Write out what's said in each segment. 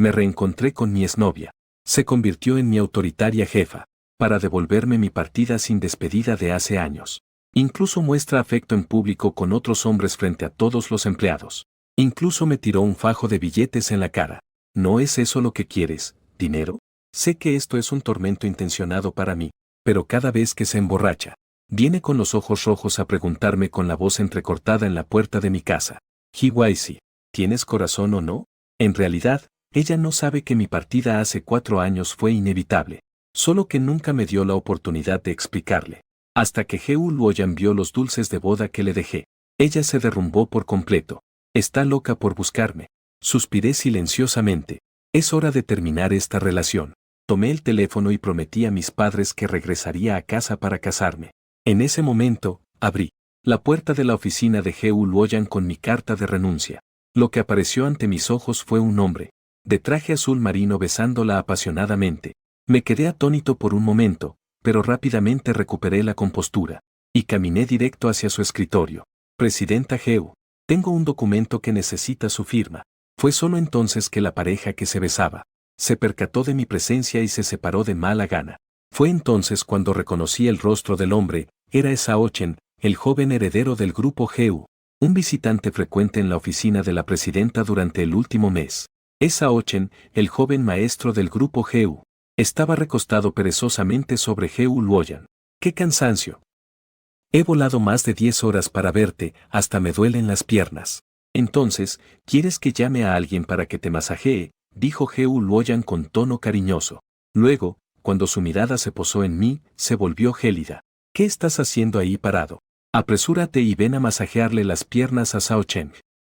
Me reencontré con mi exnovia. Se convirtió en mi autoritaria jefa, para devolverme mi partida sin despedida de hace años. Incluso muestra afecto en público con otros hombres frente a todos los empleados. Incluso me tiró un fajo de billetes en la cara. ¿No es eso lo que quieres, dinero? Sé que esto es un tormento intencionado para mí, pero cada vez que se emborracha, viene con los ojos rojos a preguntarme con la voz entrecortada en la puerta de mi casa. Hiwaisi, ¿tienes corazón o no? En realidad, ella no sabe que mi partida hace 4 años fue inevitable, solo que nunca me dio la oportunidad de explicarle. Hasta que Heu Luoyan vio los dulces de boda que le dejé. Ella se derrumbó por completo. Está loca por buscarme. Suspiré silenciosamente. Es hora de terminar esta relación. Tomé el teléfono y prometí a mis padres que regresaría a casa para casarme. En ese momento, abrí la puerta de la oficina de Heu Luoyan con mi carta de renuncia. Lo que apareció ante mis ojos fue un hombre, de traje azul marino besándola apasionadamente. Me quedé atónito por un momento, pero rápidamente recuperé la compostura, y caminé directo hacia su escritorio. Presidenta Heu, tengo un documento que necesita su firma. Fue solo entonces que la pareja que se besaba se percató de mi presencia y se separó de mala gana. Fue entonces cuando reconocí el rostro del hombre. Era Esao Chen, el joven heredero del grupo Heu, un visitante frecuente en la oficina de la presidenta durante el último mes. Esao Chen, el joven maestro del grupo Heu, estaba recostado perezosamente sobre Heu Luoyan. ¡Qué cansancio! He volado más de 10 horas para verte, hasta me duelen las piernas. Entonces, ¿quieres que llame a alguien para que te masajee?, dijo Heu Luoyan con tono cariñoso. Luego, cuando su mirada se posó en mí, se volvió gélida. ¿Qué estás haciendo ahí parado? Apresúrate y ven a masajearle las piernas a Sao Chen.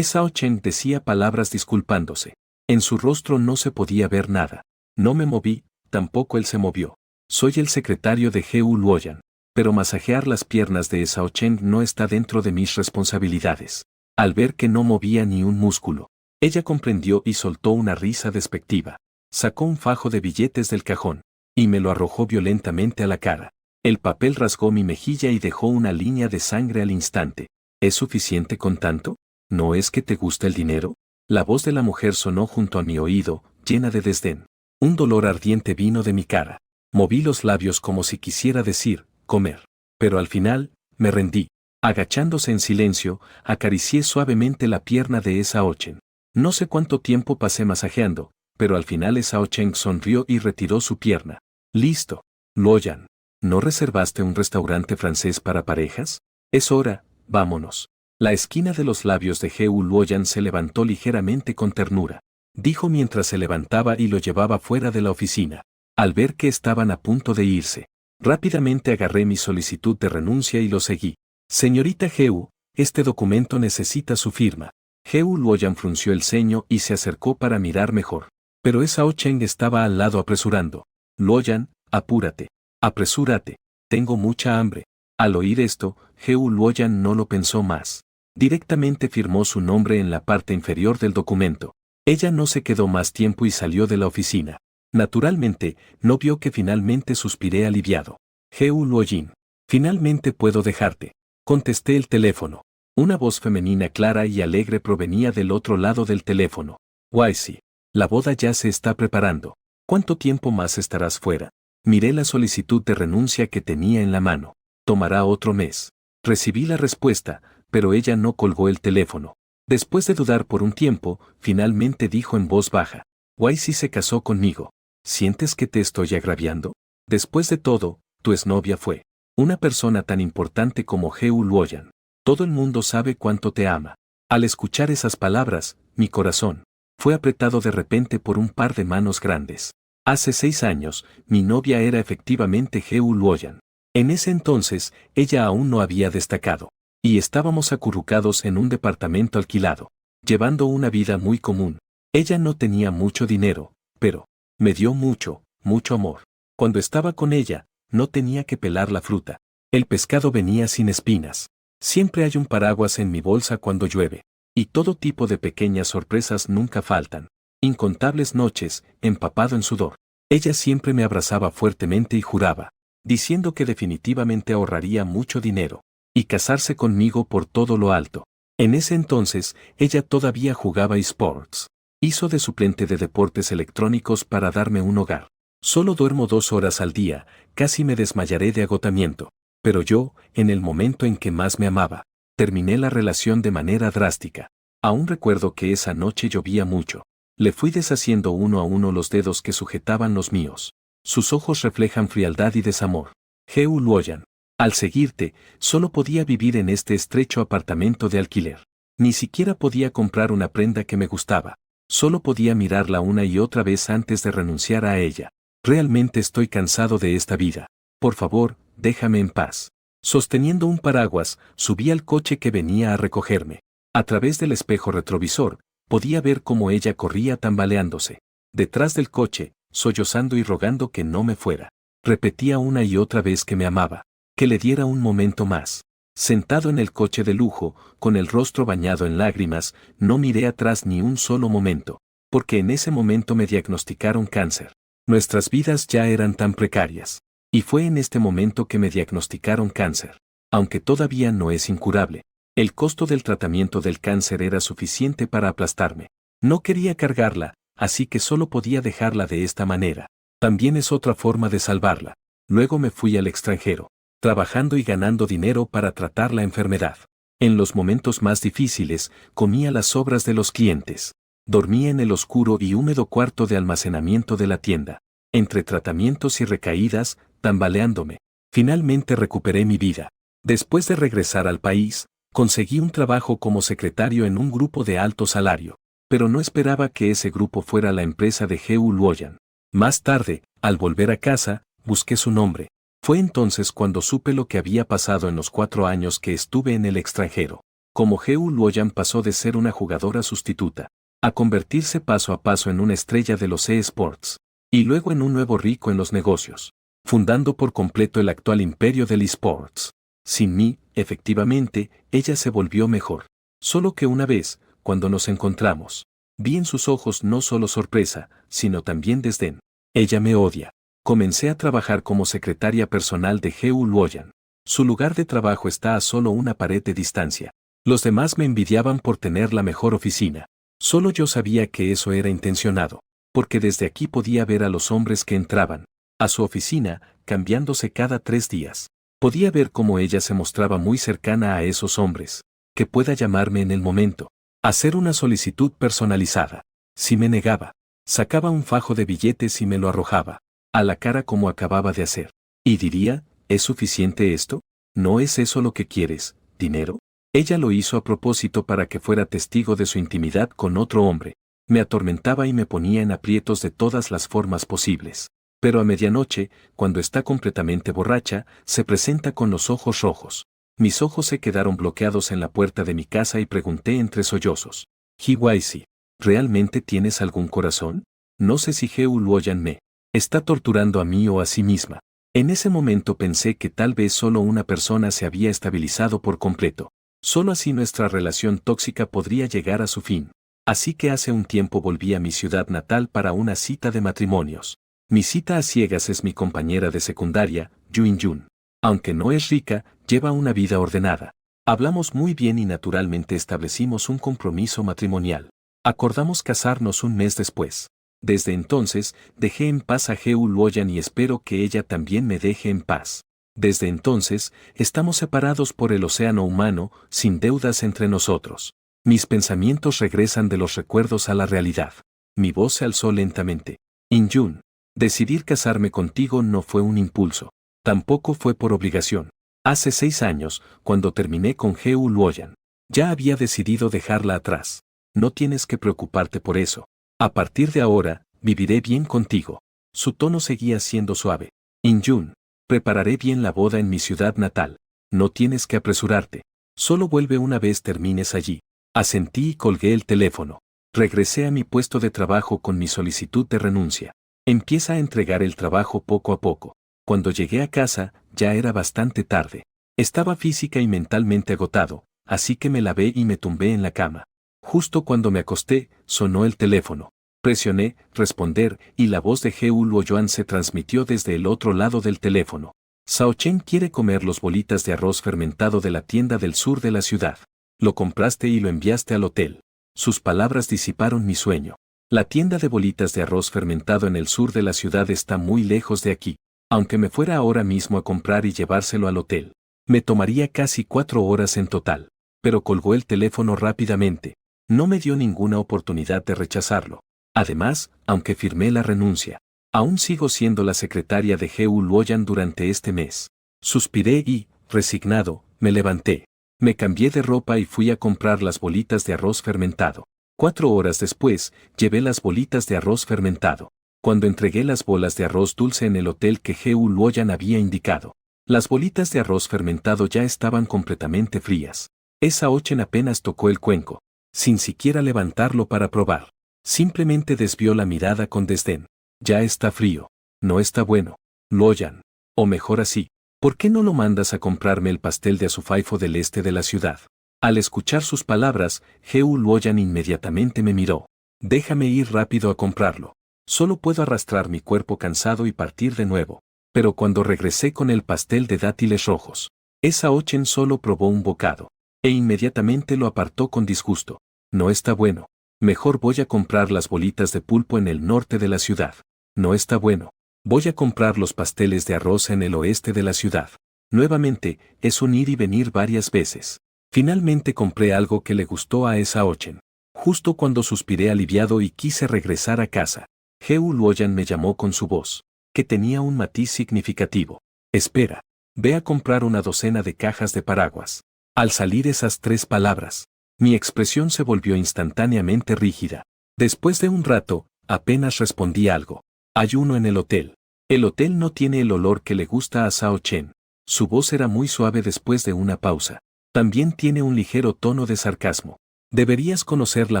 Sao Chen decía palabras disculpándose. En su rostro no se podía ver nada. No me moví, tampoco él se movió. Soy el secretario de Heu Luoyan, pero masajear las piernas de Sao Chen no está dentro de mis responsabilidades. Al ver que no movía ni un músculo, ella comprendió y soltó una risa despectiva. Sacó un fajo de billetes del cajón y me lo arrojó violentamente a la cara. El papel rasgó mi mejilla y dejó una línea de sangre al instante. ¿Es suficiente con tanto? ¿No es que te gusta el dinero? La voz de la mujer sonó junto a mi oído, llena de desdén. Un dolor ardiente vino de mi cara. Moví los labios como si quisiera decir, comer. Pero al final, me rendí. Agachándose en silencio, acaricié suavemente la pierna de Esao Chen. No sé cuánto tiempo pasé masajeando, pero al final Esao Chen sonrió y retiró su pierna. Listo. Luoyan, ¿no reservaste un restaurante francés para parejas? Es hora, vámonos. La esquina de los labios de Heu Luoyan se levantó ligeramente con ternura. Dijo mientras se levantaba y lo llevaba fuera de la oficina. Al ver que estaban a punto de irse, rápidamente agarré mi solicitud de renuncia y lo seguí. Señorita Heu, este documento necesita su firma. Heu Luoyan frunció el ceño y se acercó para mirar mejor. Pero Esao Chen estaba al lado apresurando. Luoyan, apúrate. Apresúrate. Tengo mucha hambre. Al oír esto, Heu Luoyan no lo pensó más. Directamente firmó su nombre en la parte inferior del documento. Ella no se quedó más tiempo y salió de la oficina. Naturalmente, no vio que finalmente suspiré aliviado. Heu Luoyin, finalmente puedo dejarte. Contesté el teléfono. Una voz femenina clara y alegre provenía del otro lado del teléfono. Waisi, la boda ya se está preparando. ¿Cuánto tiempo más estarás fuera? Miré la solicitud de renuncia que tenía en la mano. Tomará otro mes. Recibí la respuesta, pero ella no colgó el teléfono. Después de dudar por un tiempo, finalmente dijo en voz baja. Waisi se casó conmigo. ¿Sientes que te estoy agraviando? Después de todo, tu exnovia fue una persona tan importante como Heu Luoyan. Todo el mundo sabe cuánto te ama. Al escuchar esas palabras, mi corazón fue apretado de repente por un par de manos grandes. Hace 6 años, mi novia era efectivamente Heu Luoyan. En ese entonces, ella aún no había destacado, y estábamos acurrucados en un departamento alquilado, llevando una vida muy común. Ella no tenía mucho dinero, pero me dio mucho, mucho amor. Cuando estaba con ella, no tenía que pelar la fruta. El pescado venía sin espinas. Siempre hay un paraguas en mi bolsa cuando llueve. Y todo tipo de pequeñas sorpresas nunca faltan. Incontables noches, empapado en sudor. Ella siempre me abrazaba fuertemente y juraba, diciendo que definitivamente ahorraría mucho dinero y casarse conmigo por todo lo alto. En ese entonces, ella todavía jugaba eSports. Hizo de suplente de deportes electrónicos para darme un hogar. Solo duermo 2 horas al día, casi me desmayaré de agotamiento. Pero yo, en el momento en que más me amaba, terminé la relación de manera drástica. Aún recuerdo que esa noche llovía mucho. Le fui deshaciendo uno a uno los dedos que sujetaban los míos. Sus ojos reflejan frialdad y desamor. Heu Luoyan. Al seguirte, solo podía vivir en este estrecho apartamento de alquiler. Ni siquiera podía comprar una prenda que me gustaba. Solo podía mirarla una y otra vez antes de renunciar a ella. Realmente estoy cansado de esta vida. Por favor, déjame en paz. Sosteniendo un paraguas, subí al coche que venía a recogerme. A través del espejo retrovisor, podía ver cómo ella corría tambaleándose. Detrás del coche, sollozando y rogando que no me fuera. Repetía una y otra vez que me amaba, que le diera un momento más. Sentado en el coche de lujo, con el rostro bañado en lágrimas, no miré atrás ni un solo momento, porque en ese momento me diagnosticaron cáncer. Nuestras vidas ya eran tan precarias. Y fue en este momento que me diagnosticaron cáncer. Aunque todavía no es incurable, el costo del tratamiento del cáncer era suficiente para aplastarme. No quería cargarla, así que solo podía dejarla de esta manera. También es otra forma de salvarla. Luego me fui al extranjero, trabajando y ganando dinero para tratar la enfermedad. En los momentos más difíciles, comía las sobras de los clientes. Dormía en el oscuro y húmedo cuarto de almacenamiento de la tienda. Entre tratamientos y recaídas, tambaleándome. Finalmente recuperé mi vida. Después de regresar al país, conseguí un trabajo como secretario en un grupo de alto salario, pero no esperaba que ese grupo fuera la empresa de Heu Luoyan. Más tarde, al volver a casa, busqué su nombre. Fue entonces cuando supe lo que había pasado en los 4 años que estuve en el extranjero. Como Heu Luoyan pasó de ser una jugadora sustituta, a convertirse paso a paso en una estrella de los eSports, y luego en un nuevo rico en los negocios, fundando por completo el actual imperio del eSports. Sin mí, efectivamente, ella se volvió mejor. Solo que una vez, cuando nos encontramos, vi en sus ojos no solo sorpresa, sino también desdén. Ella me odia. Comencé a trabajar como secretaria personal de Heu Luoyan. Su lugar de trabajo está a solo una pared de distancia. Los demás me envidiaban por tener la mejor oficina. Solo yo sabía que eso era intencionado, porque desde aquí podía ver a los hombres que entraban a su oficina, cambiándose cada 3 días. Podía ver cómo ella se mostraba muy cercana a esos hombres, que pueda llamarme en el momento, hacer una solicitud personalizada. Si me negaba, sacaba un fajo de billetes y me lo arrojaba a la cara como acababa de hacer. Y diría, ¿es suficiente esto? ¿No es eso lo que quieres, dinero? Ella lo hizo a propósito para que fuera testigo de su intimidad con otro hombre. Me atormentaba y me ponía en aprietos de todas las formas posibles. Pero a medianoche, cuando está completamente borracha, se presenta con los ojos rojos. Mis ojos se quedaron bloqueados en la puerta de mi casa y pregunté entre sollozos. Hiwaisi, ¿realmente tienes algún corazón? No sé si Heu Luoyan me está torturando a mí o a sí misma. En ese momento pensé que tal vez solo una persona se había estabilizado por completo. Solo así nuestra relación tóxica podría llegar a su fin. Así que hace un tiempo volví a mi ciudad natal para una cita de matrimonios. Mi cita a ciegas es mi compañera de secundaria, Yuin Yun. Aunque no es rica, lleva una vida ordenada. Hablamos muy bien y naturalmente establecimos un compromiso matrimonial. Acordamos casarnos un mes después. Desde entonces, dejé en paz a Heu Luoyan y espero que ella también me deje en paz. Desde entonces, estamos separados por el océano humano, sin deudas entre nosotros. Mis pensamientos regresan de los recuerdos a la realidad. Mi voz se alzó lentamente. In-Yun, decidir casarme contigo no fue un impulso. Tampoco fue por obligación. Hace 6 años, cuando terminé con Heu Luoyan, ya había decidido dejarla atrás. No tienes que preocuparte por eso. A partir de ahora, viviré bien contigo. Su tono seguía siendo suave. In-Yun, prepararé bien la boda en mi ciudad natal. No tienes que apresurarte. Solo vuelve una vez termines allí. Asentí y colgué el teléfono. Regresé a mi puesto de trabajo con mi solicitud de renuncia. Empieza a entregar el trabajo poco a poco. Cuando llegué a casa, ya era bastante tarde. Estaba física y mentalmente agotado, así que me lavé y me tumbé en la cama. Justo cuando me acosté, sonó el teléfono. Presioné responder y la voz de Heu Luoyan se transmitió desde el otro lado del teléfono. Sao Chen quiere comer los bolitas de arroz fermentado de la tienda del sur de la ciudad. Lo compraste y lo enviaste al hotel. Sus palabras disiparon mi sueño. La tienda de bolitas de arroz fermentado en el sur de la ciudad está muy lejos de aquí. Aunque me fuera ahora mismo a comprar y llevárselo al hotel, me tomaría casi 4 horas en total. Pero colgó el teléfono rápidamente. No me dio ninguna oportunidad de rechazarlo. Además, aunque firmé la renuncia, aún sigo siendo la secretaria de Heu Luoyan durante este mes. Suspiré y, resignado, me levanté. Me cambié de ropa y fui a comprar las bolitas de arroz fermentado. 4 horas después, llevé las bolitas de arroz fermentado. Cuando entregué las bolas de arroz dulce en el hotel que Heu Luoyan había indicado, las bolitas de arroz fermentado ya estaban completamente frías. Esa Ochen apenas tocó el cuenco, sin siquiera levantarlo para probar. Simplemente desvió la mirada con desdén. Ya está frío. No está bueno. Luoyan. O mejor así, ¿por qué no lo mandas a comprarme el pastel de azufaifo del este de la ciudad? Al escuchar sus palabras, Heu Luoyan inmediatamente me miró. Déjame ir rápido a comprarlo. Solo puedo arrastrar mi cuerpo cansado y partir de nuevo. Pero cuando regresé con el pastel de dátiles rojos, esa Ochen solo probó un bocado. E inmediatamente lo apartó con disgusto. No está bueno. Mejor voy a comprar las bolitas de pulpo en el norte de la ciudad. No está bueno. Voy a comprar los pasteles de arroz en el oeste de la ciudad. Nuevamente, es un ir y venir varias veces. Finalmente compré algo que le gustó a esa Ochen. Justo cuando suspiré aliviado y quise regresar a casa, Heu Luoyan me llamó con su voz, que tenía un matiz significativo. Espera, ve a comprar una docena de cajas de paraguas. Al salir esas 3 palabras, mi expresión se volvió instantáneamente rígida. Después de un rato, apenas respondí algo. Hay uno en el hotel. El hotel no tiene el olor que le gusta a Sao Chen. Su voz era muy suave después de una pausa. También tiene un ligero tono de sarcasmo. Deberías conocer la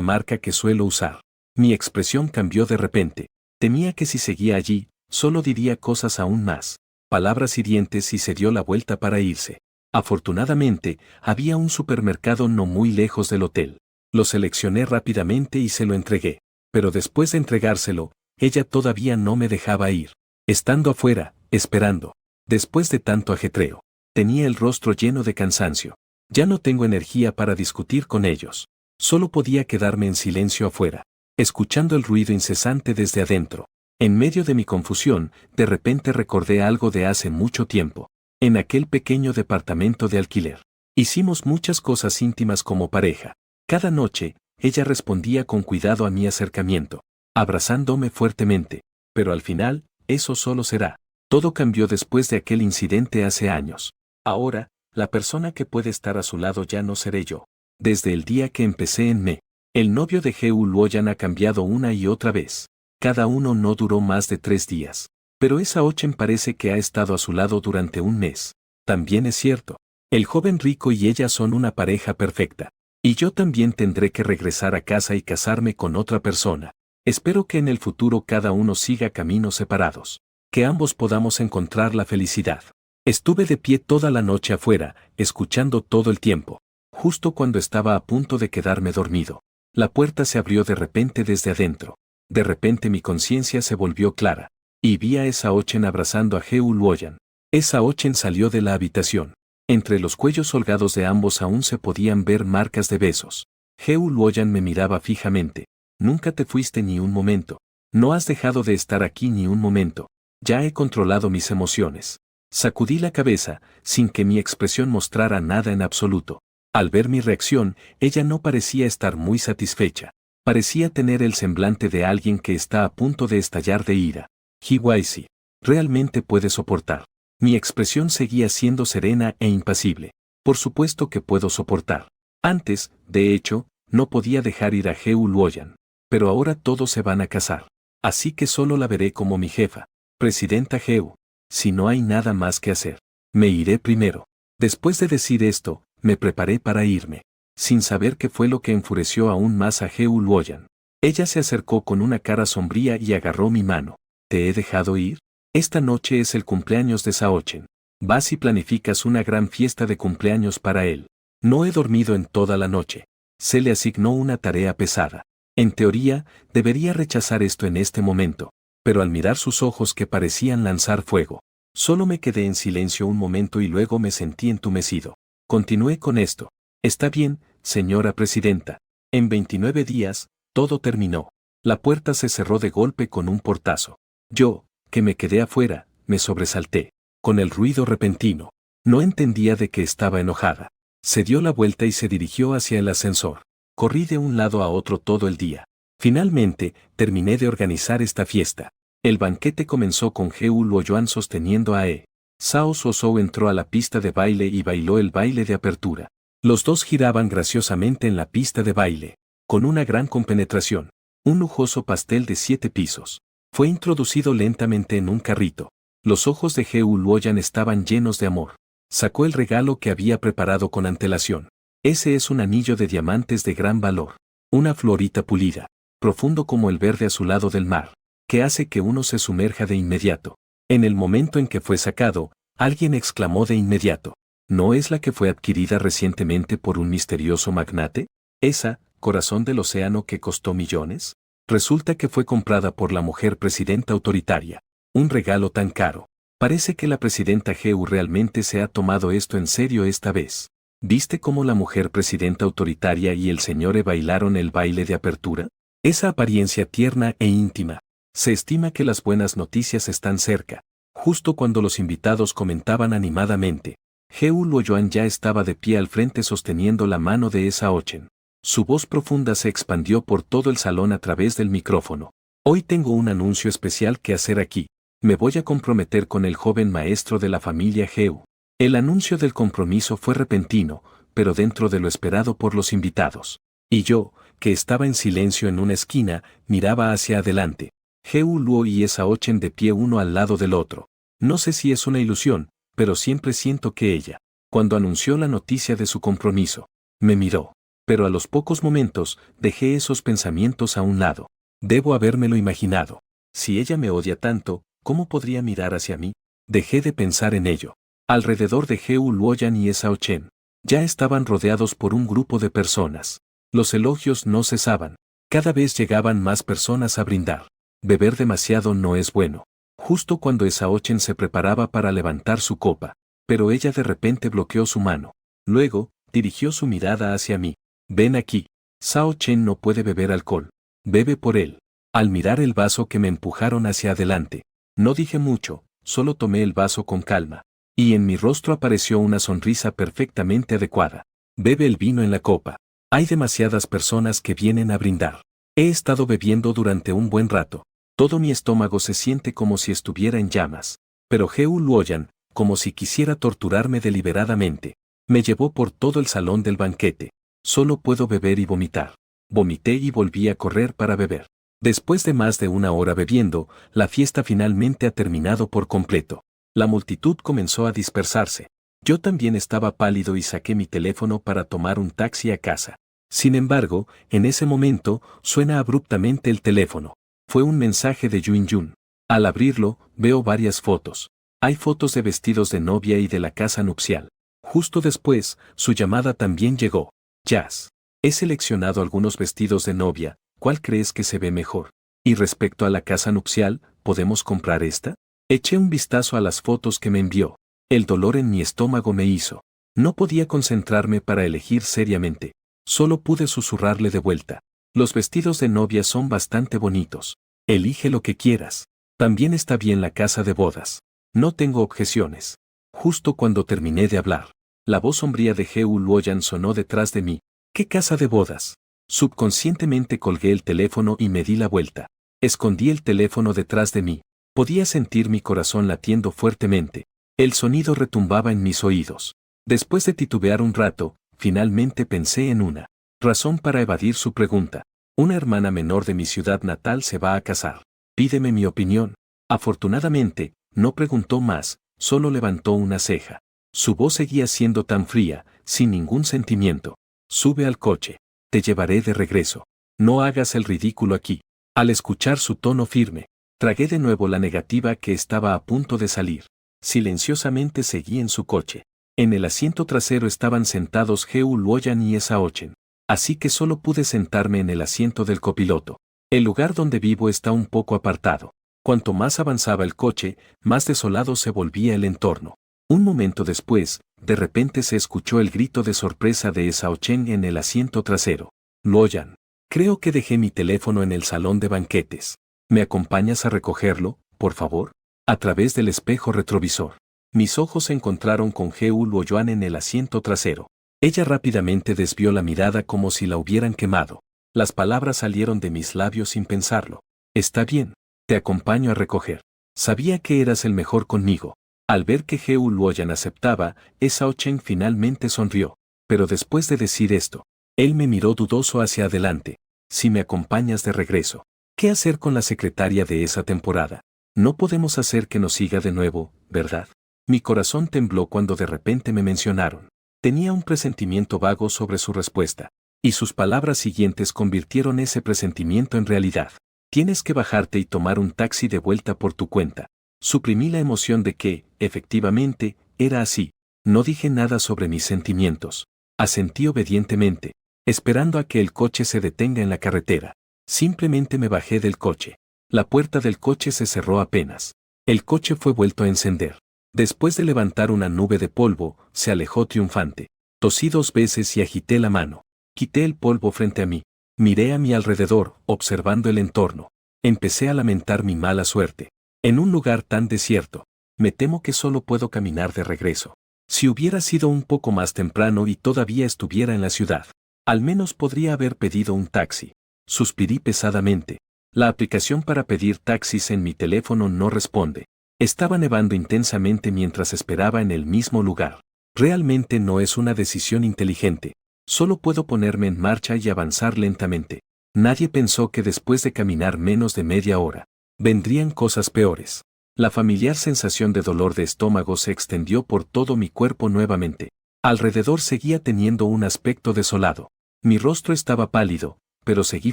marca que suelo usar. Mi expresión cambió de repente. Temía que si seguía allí, solo diría cosas aún más, palabras hirientes y se dio la vuelta para irse. Afortunadamente, había un supermercado no muy lejos del hotel. Lo seleccioné rápidamente y se lo entregué. Pero después de entregárselo, ella todavía no me dejaba ir. Estando afuera, esperando. Después de tanto ajetreo, tenía el rostro lleno de cansancio. Ya no tengo energía para discutir con ellos. Solo podía quedarme en silencio afuera, escuchando el ruido incesante desde adentro. En medio de mi confusión, de repente recordé algo de hace mucho tiempo. En aquel pequeño departamento de alquiler. Hicimos muchas cosas íntimas como pareja. Cada noche, ella respondía con cuidado a mi acercamiento, abrazándome fuertemente. Pero al final, eso solo será. Todo cambió después de aquel incidente hace años. Ahora, la persona que puede estar a su lado ya no seré yo. Desde el día que empecé en Me, el novio de Heu Luoyan ha cambiado una y otra vez. Cada uno no duró más de 3 días. Pero esa Ochen parece que ha estado a su lado durante un mes. También es cierto. El joven rico y ella son una pareja perfecta. Y yo también tendré que regresar a casa y casarme con otra persona. Espero que en el futuro cada uno siga caminos separados. Que ambos podamos encontrar la felicidad. Estuve de pie toda la noche afuera, escuchando todo el tiempo. Justo cuando estaba a punto de quedarme dormido, la puerta se abrió de repente desde adentro. De repente mi conciencia se volvió clara. Y vi a esa Ochen abrazando a Heu Luoyan. Esa Ochen salió de la habitación. Entre los cuellos holgados de ambos aún se podían ver marcas de besos. Heu Luoyan me miraba fijamente. Nunca te fuiste ni un momento. No has dejado de estar aquí ni un momento. Ya he controlado mis emociones. Sacudí la cabeza, sin que mi expresión mostrara nada en absoluto. Al ver mi reacción, ella no parecía estar muy satisfecha. Parecía tener el semblante de alguien que está a punto de estallar de ira. Hiwaisi, realmente puede soportar. Mi expresión seguía siendo serena e impasible. Por supuesto que puedo soportar. Antes, de hecho, no podía dejar ir a Heu Luoyan. Pero ahora todos se van a casar. Así que solo la veré como mi jefa. Presidenta Heu. Si no hay nada más que hacer, me iré primero. Después de decir esto, me preparé para irme. Sin saber qué fue lo que enfureció aún más a Heu Luoyan. Ella se acercó con una cara sombría y agarró mi mano. ¿Te he dejado ir? Esta noche es el cumpleaños de Saochen. Vas y planificas una gran fiesta de cumpleaños para él. No he dormido en toda la noche. Se le asignó una tarea pesada. En teoría, debería rechazar esto en este momento. Pero al mirar sus ojos que parecían lanzar fuego, solo me quedé en silencio un momento y luego me sentí entumecido. Continué con esto. Está bien, señora presidenta. En 29 días, todo terminó. La puerta se cerró de golpe con un portazo. Yo, que me quedé afuera, me sobresalté. Con el ruido repentino. No entendía de qué estaba enojada. Se dio la vuelta y se dirigió hacia el ascensor. Corrí de un lado a otro todo el día. Finalmente, terminé de organizar esta fiesta. El banquete comenzó con Heo Luoyuan sosteniendo a E. Sao Sosou entró a la pista de baile y bailó el baile de apertura. Los dos giraban graciosamente en la pista de baile, con una gran compenetración. Un lujoso pastel de 7 pisos. Fue introducido lentamente en un carrito. Los ojos de Heo Luoyuan estaban llenos de amor. Sacó el regalo que había preparado con antelación. Ese es un anillo de diamantes de gran valor. Una florita pulida, profundo como el verde azulado del mar, que hace que uno se sumerja de inmediato. En el momento en que fue sacado, alguien exclamó de inmediato: ¿no es la que fue adquirida recientemente por un misterioso magnate? ¿Esa, corazón del océano que costó millones? Resulta que fue comprada por la mujer presidenta autoritaria. Un regalo tan caro. Parece que la presidenta Heo realmente se ha tomado esto en serio esta vez. ¿Viste cómo la mujer presidenta autoritaria y el señor E bailaron el baile de apertura? Esa apariencia tierna e íntima. Se estima que las buenas noticias están cerca. Justo cuando los invitados comentaban animadamente, Heo Luoyuan ya estaba de pie al frente sosteniendo la mano de esa Ochen. Su voz profunda se expandió por todo el salón a través del micrófono. Hoy tengo un anuncio especial que hacer aquí. Me voy a comprometer con el joven maestro de la familia Heo. El anuncio del compromiso fue repentino, pero dentro de lo esperado por los invitados. Y yo, que estaba en silencio en una esquina, miraba hacia adelante. Heo Luo y esa Ochen de pie uno al lado del otro. No sé si es una ilusión, pero siempre siento que ella, cuando anunció la noticia de su compromiso, me miró. Pero a los pocos momentos, dejé esos pensamientos a un lado. Debo habérmelo imaginado. Si ella me odia tanto, ¿cómo podría mirar hacia mí? Dejé de pensar en ello. Alrededor de Heo Luoyuan y esa Ochen, ya estaban rodeados por un grupo de personas. Los elogios no cesaban. Cada vez llegaban más personas a brindar. Beber demasiado no es bueno. Justo cuando esa Ochen se preparaba para levantar su copa, pero ella de repente bloqueó su mano. Luego, dirigió su mirada hacia mí. Ven aquí. Sao Chen no puede beber alcohol. Bebe por él. Al mirar el vaso que me empujaron hacia adelante, no dije mucho, solo tomé el vaso con calma. Y en mi rostro apareció una sonrisa perfectamente adecuada. Bebe el vino en la copa. Hay demasiadas personas que vienen a brindar. He estado bebiendo durante un buen rato. Todo mi estómago se siente como si estuviera en llamas. Pero Heo Luoyuan, como si quisiera torturarme deliberadamente, me llevó por todo el salón del banquete. Solo puedo beber y vomitar. Vomité y volví a correr para beber. Después de más de una hora bebiendo, la fiesta finalmente ha terminado por completo. La multitud comenzó a dispersarse. Yo también estaba pálido y saqué mi teléfono para tomar un taxi a casa. Sin embargo, en ese momento, suena abruptamente el teléfono. Fue un mensaje de Yun Yun. Al abrirlo, veo varias fotos. Hay fotos de vestidos de novia y de la casa nupcial. Justo después, su llamada también llegó. Jazz. He seleccionado algunos vestidos de novia, ¿cuál crees que se ve mejor? Y respecto a la casa nupcial, ¿podemos comprar esta? Eché un vistazo a las fotos que me envió. El dolor en mi estómago me hizo. No podía concentrarme para elegir seriamente. Solo pude susurrarle de vuelta. Los vestidos de novia son bastante bonitos. Elige lo que quieras. También está bien la casa de bodas. No tengo objeciones. Justo cuando terminé de hablar, la voz sombría de Heo Luoyuan sonó detrás de mí. ¿Qué casa de bodas? Subconscientemente colgué el teléfono y me di la vuelta. Escondí el teléfono detrás de mí. Podía sentir mi corazón latiendo fuertemente. El sonido retumbaba en mis oídos. Después de titubear un rato, finalmente pensé en una razón para evadir su pregunta. Una hermana menor de mi ciudad natal se va a casar. Pídeme mi opinión. Afortunadamente, no preguntó más, solo levantó una ceja. Su voz seguía siendo tan fría, sin ningún sentimiento. Sube al coche. Te llevaré de regreso. No hagas el ridículo aquí. Al escuchar su tono firme, tragué de nuevo la negativa que estaba a punto de salir. Silenciosamente seguí en su coche. En el asiento trasero estaban sentados Heo Luoyuan y esa Ochen. Así que solo pude sentarme en el asiento del copiloto. El lugar donde vivo está un poco apartado. Cuanto más avanzaba el coche, más desolado se volvía el entorno. Un momento después, de repente se escuchó el grito de sorpresa de esa Ochen en el asiento trasero. Luoyuan. Creo que dejé mi teléfono en el salón de banquetes. ¿Me acompañas a recogerlo, por favor? A través del espejo retrovisor. Mis ojos se encontraron con Heo Luoyuan en el asiento trasero. Ella rápidamente desvió la mirada como si la hubieran quemado. Las palabras salieron de mis labios sin pensarlo. Está bien, te acompaño a recoger. Sabía que eras el mejor conmigo. Al ver que Heo Luoyan aceptaba, Sao Chen finalmente sonrió. Pero después de decir esto, él me miró dudoso hacia adelante. Si me acompañas de regreso, ¿qué hacer con la secretaria de esa temporada? No podemos hacer que nos siga de nuevo, ¿verdad? Mi corazón tembló cuando de repente me mencionaron. Tenía un presentimiento vago sobre su respuesta, y sus palabras siguientes convirtieron ese presentimiento en realidad. Tienes que bajarte y tomar un taxi de vuelta por tu cuenta. Suprimí la emoción de que, efectivamente, era así. No dije nada sobre mis sentimientos. Asentí obedientemente, esperando a que el coche se detenga en la carretera. Simplemente me bajé del coche. La puerta del coche se cerró apenas. El coche fue vuelto a encender. Después de levantar una nube de polvo, se alejó triunfante. Tosí 2 veces y agité la mano. Quité el polvo frente a mí. Miré a mi alrededor, observando el entorno. Empecé a lamentar mi mala suerte. En un lugar tan desierto, me temo que solo puedo caminar de regreso. Si hubiera sido un poco más temprano y todavía estuviera en la ciudad, al menos podría haber pedido un taxi. Suspiré pesadamente. La aplicación para pedir taxis en mi teléfono no responde. Estaba nevando intensamente mientras esperaba en el mismo lugar. Realmente no es una decisión inteligente. Solo puedo ponerme en marcha y avanzar lentamente. Nadie pensó que después de caminar menos de media hora, vendrían cosas peores. La familiar sensación de dolor de estómago se extendió por todo mi cuerpo nuevamente. Alrededor seguía teniendo un aspecto desolado. Mi rostro estaba pálido, pero seguí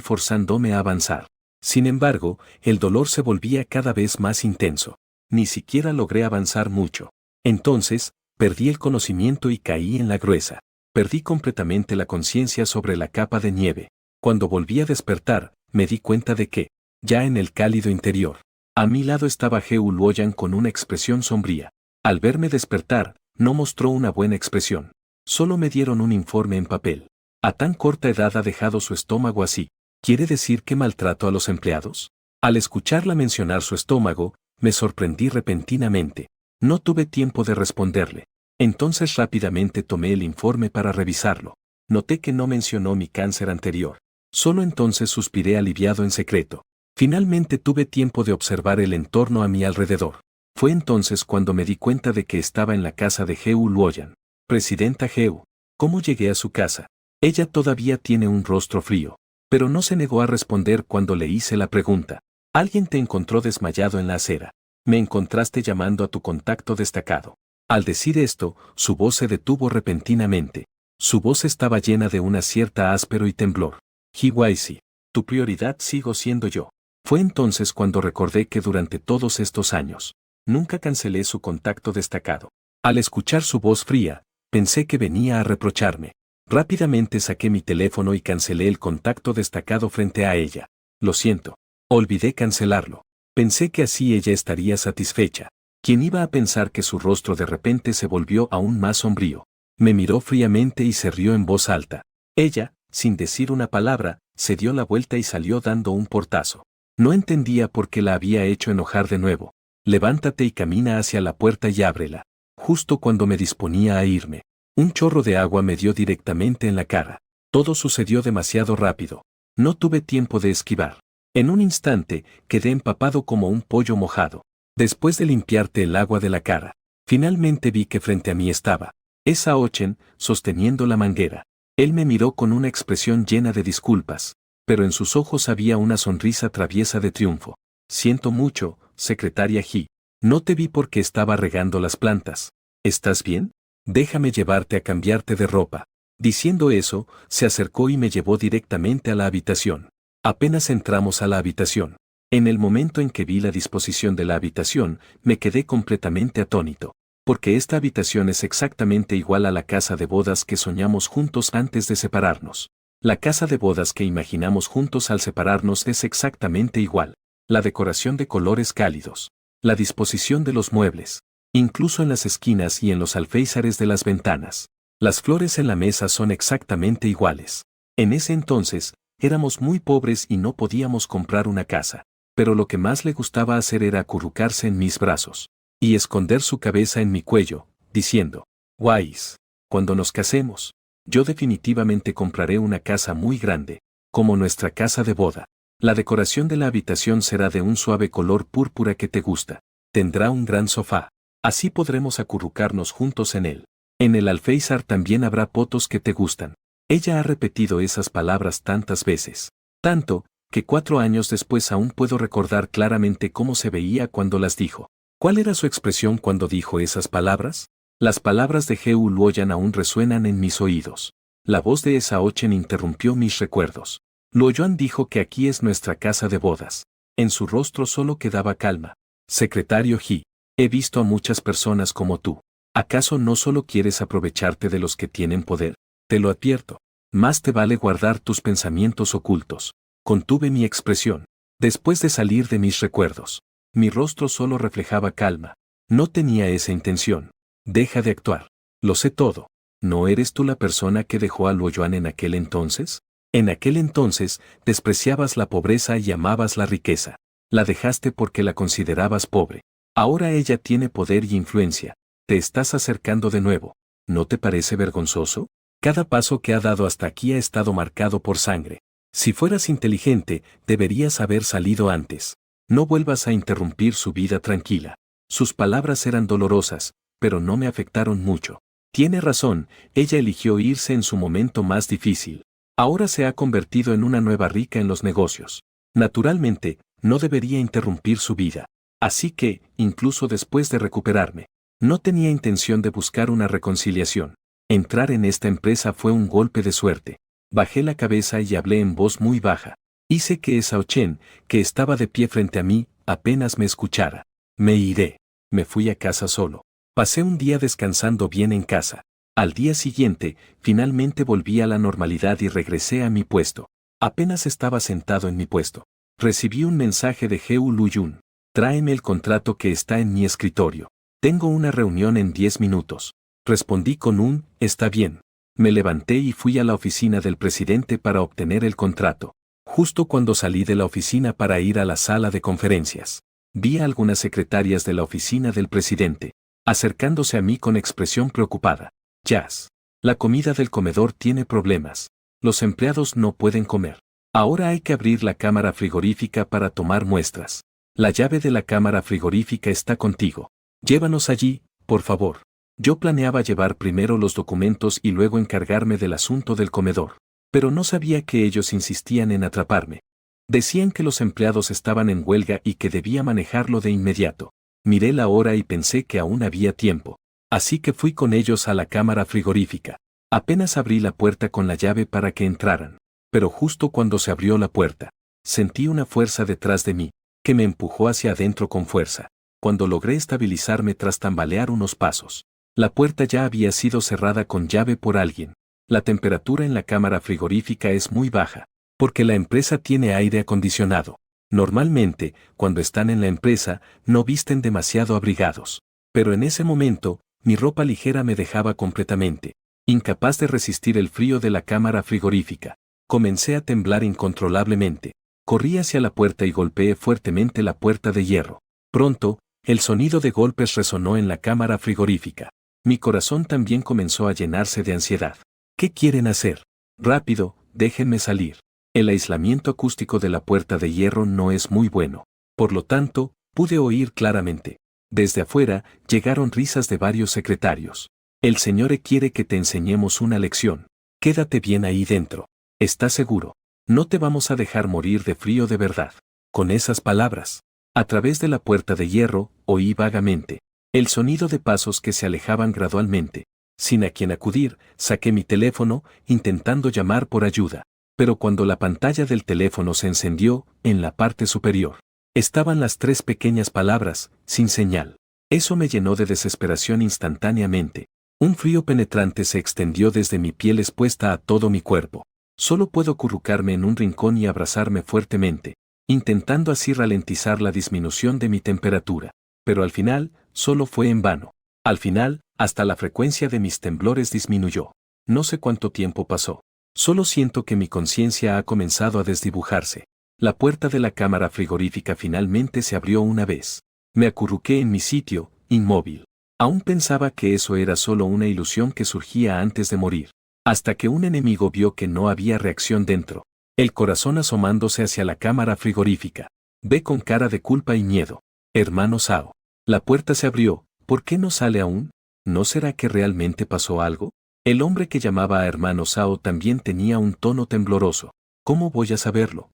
forzándome a avanzar. Sin embargo, el dolor se volvía cada vez más intenso. Ni siquiera logré avanzar mucho. Entonces, perdí el conocimiento y caí en la gruesa. Perdí completamente la conciencia sobre la capa de nieve. Cuando volví a despertar, me di cuenta de que, ya en el cálido interior, a mi lado estaba Heo Luoyan con una expresión sombría. Al verme despertar, no mostró una buena expresión. Solo me dieron un informe en papel. A tan corta edad ha dejado su estómago así. ¿Quiere decir que maltrato a los empleados? Al escucharla mencionar su estómago, me sorprendí repentinamente. No tuve tiempo de responderle. Entonces rápidamente tomé el informe para revisarlo. Noté que no mencionó mi cáncer anterior. Solo entonces suspiré aliviado en secreto. Finalmente tuve tiempo de observar el entorno a mi alrededor. Fue entonces cuando me di cuenta de que estaba en la casa de Heo Luoyan. Presidenta Heo, ¿cómo llegué a su casa? Ella todavía tiene un rostro frío, pero no se negó a responder cuando le hice la pregunta. Alguien te encontró desmayado en la acera. Me encontraste llamando a tu contacto destacado. Al decir esto, su voz se detuvo repentinamente. Su voz estaba llena de una cierta áspero y temblor. Hiwaisi, tu prioridad sigo siendo yo. Fue entonces cuando recordé que durante todos estos años, nunca cancelé su contacto destacado. Al escuchar su voz fría, pensé que venía a reprocharme. Rápidamente saqué mi teléfono y cancelé el contacto destacado frente a ella. Lo siento. Olvidé cancelarlo. Pensé que así ella estaría satisfecha. ¿Quién iba a pensar que su rostro de repente se volvió aún más sombrío? Me miró fríamente y se rió en voz alta. Ella, sin decir una palabra, se dio la vuelta y salió dando un portazo. No entendía por qué la había hecho enojar de nuevo. Levántate y camina hacia la puerta y ábrela. Justo cuando me disponía a irme, un chorro de agua me dio directamente en la cara. Todo sucedió demasiado rápido. No tuve tiempo de esquivar. En un instante, quedé empapado como un pollo mojado. Después de limpiarte el agua de la cara, finalmente vi que frente a mí estaba Sao Chen, sosteniendo la manguera. Él me miró con una expresión llena de disculpas, pero en sus ojos había una sonrisa traviesa de triunfo. Siento mucho, secretaria Ji. No te vi porque estaba regando las plantas. ¿Estás bien? Déjame llevarte a cambiarte de ropa. Diciendo eso, se acercó y me llevó directamente a la habitación. Apenas entramos a la habitación. En el momento en que vi la disposición de la habitación, me quedé completamente atónito. Porque esta habitación es exactamente igual a la casa de bodas que soñamos juntos antes de separarnos. La casa de bodas que imaginamos juntos al separarnos es exactamente igual. La decoración de colores cálidos. La disposición de los muebles. Incluso en las esquinas y en los alféizares de las ventanas. Las flores en la mesa son exactamente iguales. En ese entonces, Éramos muy pobres y no podíamos comprar una casa, pero lo que más le gustaba hacer era acurrucarse en mis brazos y esconder su cabeza en mi cuello, diciendo: Guays, cuando nos casemos, yo definitivamente compraré una casa muy grande, como nuestra casa de boda. La decoración de la habitación será de un suave color púrpura que te gusta. Tendrá un gran sofá. Así podremos acurrucarnos juntos en él. En el alféizar también habrá potos que te gustan. Ella ha repetido esas palabras tantas veces. Tanto, que 4 años después aún puedo recordar claramente cómo se veía cuando las dijo. ¿Cuál era su expresión cuando dijo esas palabras? Las palabras de Jehu Luoyan aún resuenan en mis oídos. La voz de esa Ochen interrumpió mis recuerdos. Luoyan dijo que aquí es nuestra casa de bodas. En su rostro solo quedaba calma. Secretario Ji, he visto a muchas personas como tú. ¿Acaso no solo quieres aprovecharte de los que tienen poder? Te lo advierto. Más te vale guardar tus pensamientos ocultos. Contuve mi expresión. Después de salir de mis recuerdos, mi rostro solo reflejaba calma. No tenía esa intención. Deja de actuar. Lo sé todo. ¿No eres tú la persona que dejó a Luoyan en aquel entonces? En aquel entonces, despreciabas la pobreza y amabas la riqueza. La dejaste porque la considerabas pobre. Ahora ella tiene poder y influencia. Te estás acercando de nuevo. ¿No te parece vergonzoso? Cada paso que ha dado hasta aquí ha estado marcado por sangre. Si fueras inteligente, deberías haber salido antes. No vuelvas a interrumpir su vida tranquila. Sus palabras eran dolorosas, pero no me afectaron mucho. Tiene razón, ella eligió irse en su momento más difícil. Ahora se ha convertido en una nueva rica en los negocios. Naturalmente, no debería interrumpir su vida. Así que, incluso después de recuperarme, no tenía intención de buscar una reconciliación. Entrar en esta empresa fue un golpe de suerte. Bajé la cabeza y hablé en voz muy baja. Hice que esa Ochen, que estaba de pie frente a mí, apenas me escuchara. Me iré. Me fui a casa solo. Pasé un día descansando bien en casa. Al día siguiente, finalmente volví a la normalidad y regresé a mi puesto. Apenas estaba sentado en mi puesto. Recibí un mensaje de Jehu Luyun. Tráeme el contrato que está en mi escritorio. Tengo una reunión en 10 minutos. Respondí con un, está bien. Me levanté y fui a la oficina del presidente para obtener el contrato. Justo cuando salí de la oficina para ir a la sala de conferencias, vi a algunas secretarias de la oficina del presidente, acercándose a mí con expresión preocupada. Jazz. La comida del comedor tiene problemas. Los empleados no pueden comer. Ahora hay que abrir la cámara frigorífica para tomar muestras. La llave de la cámara frigorífica está contigo. Llévanos allí, por favor. Yo planeaba llevar primero los documentos y luego encargarme del asunto del comedor. Pero no sabía que ellos insistían en atraparme. Decían que los empleados estaban en huelga y que debía manejarlo de inmediato. Miré la hora y pensé que aún había tiempo. Así que fui con ellos a la cámara frigorífica. Apenas abrí la puerta con la llave para que entraran. Pero justo cuando se abrió la puerta, sentí una fuerza detrás de mí, que me empujó hacia adentro con fuerza. Cuando logré estabilizarme tras tambalear unos pasos, la puerta ya había sido cerrada con llave por alguien. La temperatura en la cámara frigorífica es muy baja, porque la empresa tiene aire acondicionado. Normalmente, cuando están en la empresa, no visten demasiado abrigados. Pero en ese momento, mi ropa ligera me dejaba completamente incapaz de resistir el frío de la cámara frigorífica. Comencé a temblar incontrolablemente. Corrí hacia la puerta y golpeé fuertemente la puerta de hierro. Pronto, el sonido de golpes resonó en la cámara frigorífica. Mi corazón también comenzó a llenarse de ansiedad. ¿Qué quieren hacer? Rápido, déjenme salir. El aislamiento acústico de la puerta de hierro no es muy bueno. Por lo tanto, pude oír claramente. Desde afuera, llegaron risas de varios secretarios. El señor quiere que te enseñemos una lección. Quédate bien ahí dentro. ¿Estás seguro? No te vamos a dejar morir de frío de verdad. Con esas palabras, a través de la puerta de hierro, oí vagamente el sonido de pasos que se alejaban gradualmente. Sin a quien acudir, saqué mi teléfono, intentando llamar por ayuda. Pero cuando la pantalla del teléfono se encendió, en la parte superior, estaban las 3 pequeñas palabras, sin señal. Eso me llenó de desesperación instantáneamente. Un frío penetrante se extendió desde mi piel expuesta a todo mi cuerpo. Solo puedo acurrucarme en un rincón y abrazarme fuertemente, intentando así ralentizar la disminución de mi temperatura. Pero al final, solo fue en vano. Al final, hasta la frecuencia de mis temblores disminuyó. No sé cuánto tiempo pasó. Solo siento que mi conciencia ha comenzado a desdibujarse. La puerta de la cámara frigorífica finalmente se abrió una vez. Me acurruqué en mi sitio, inmóvil. Aún pensaba que eso era solo una ilusión que surgía antes de morir. Hasta que un enemigo vio que no había reacción dentro. El corazón asomándose hacia la cámara frigorífica. Ve con cara de culpa y miedo. Hermano Sao. La puerta se abrió. ¿Por qué no sale aún? ¿No será que realmente pasó algo? El hombre que llamaba a hermano Sao también tenía un tono tembloroso. ¿Cómo voy a saberlo?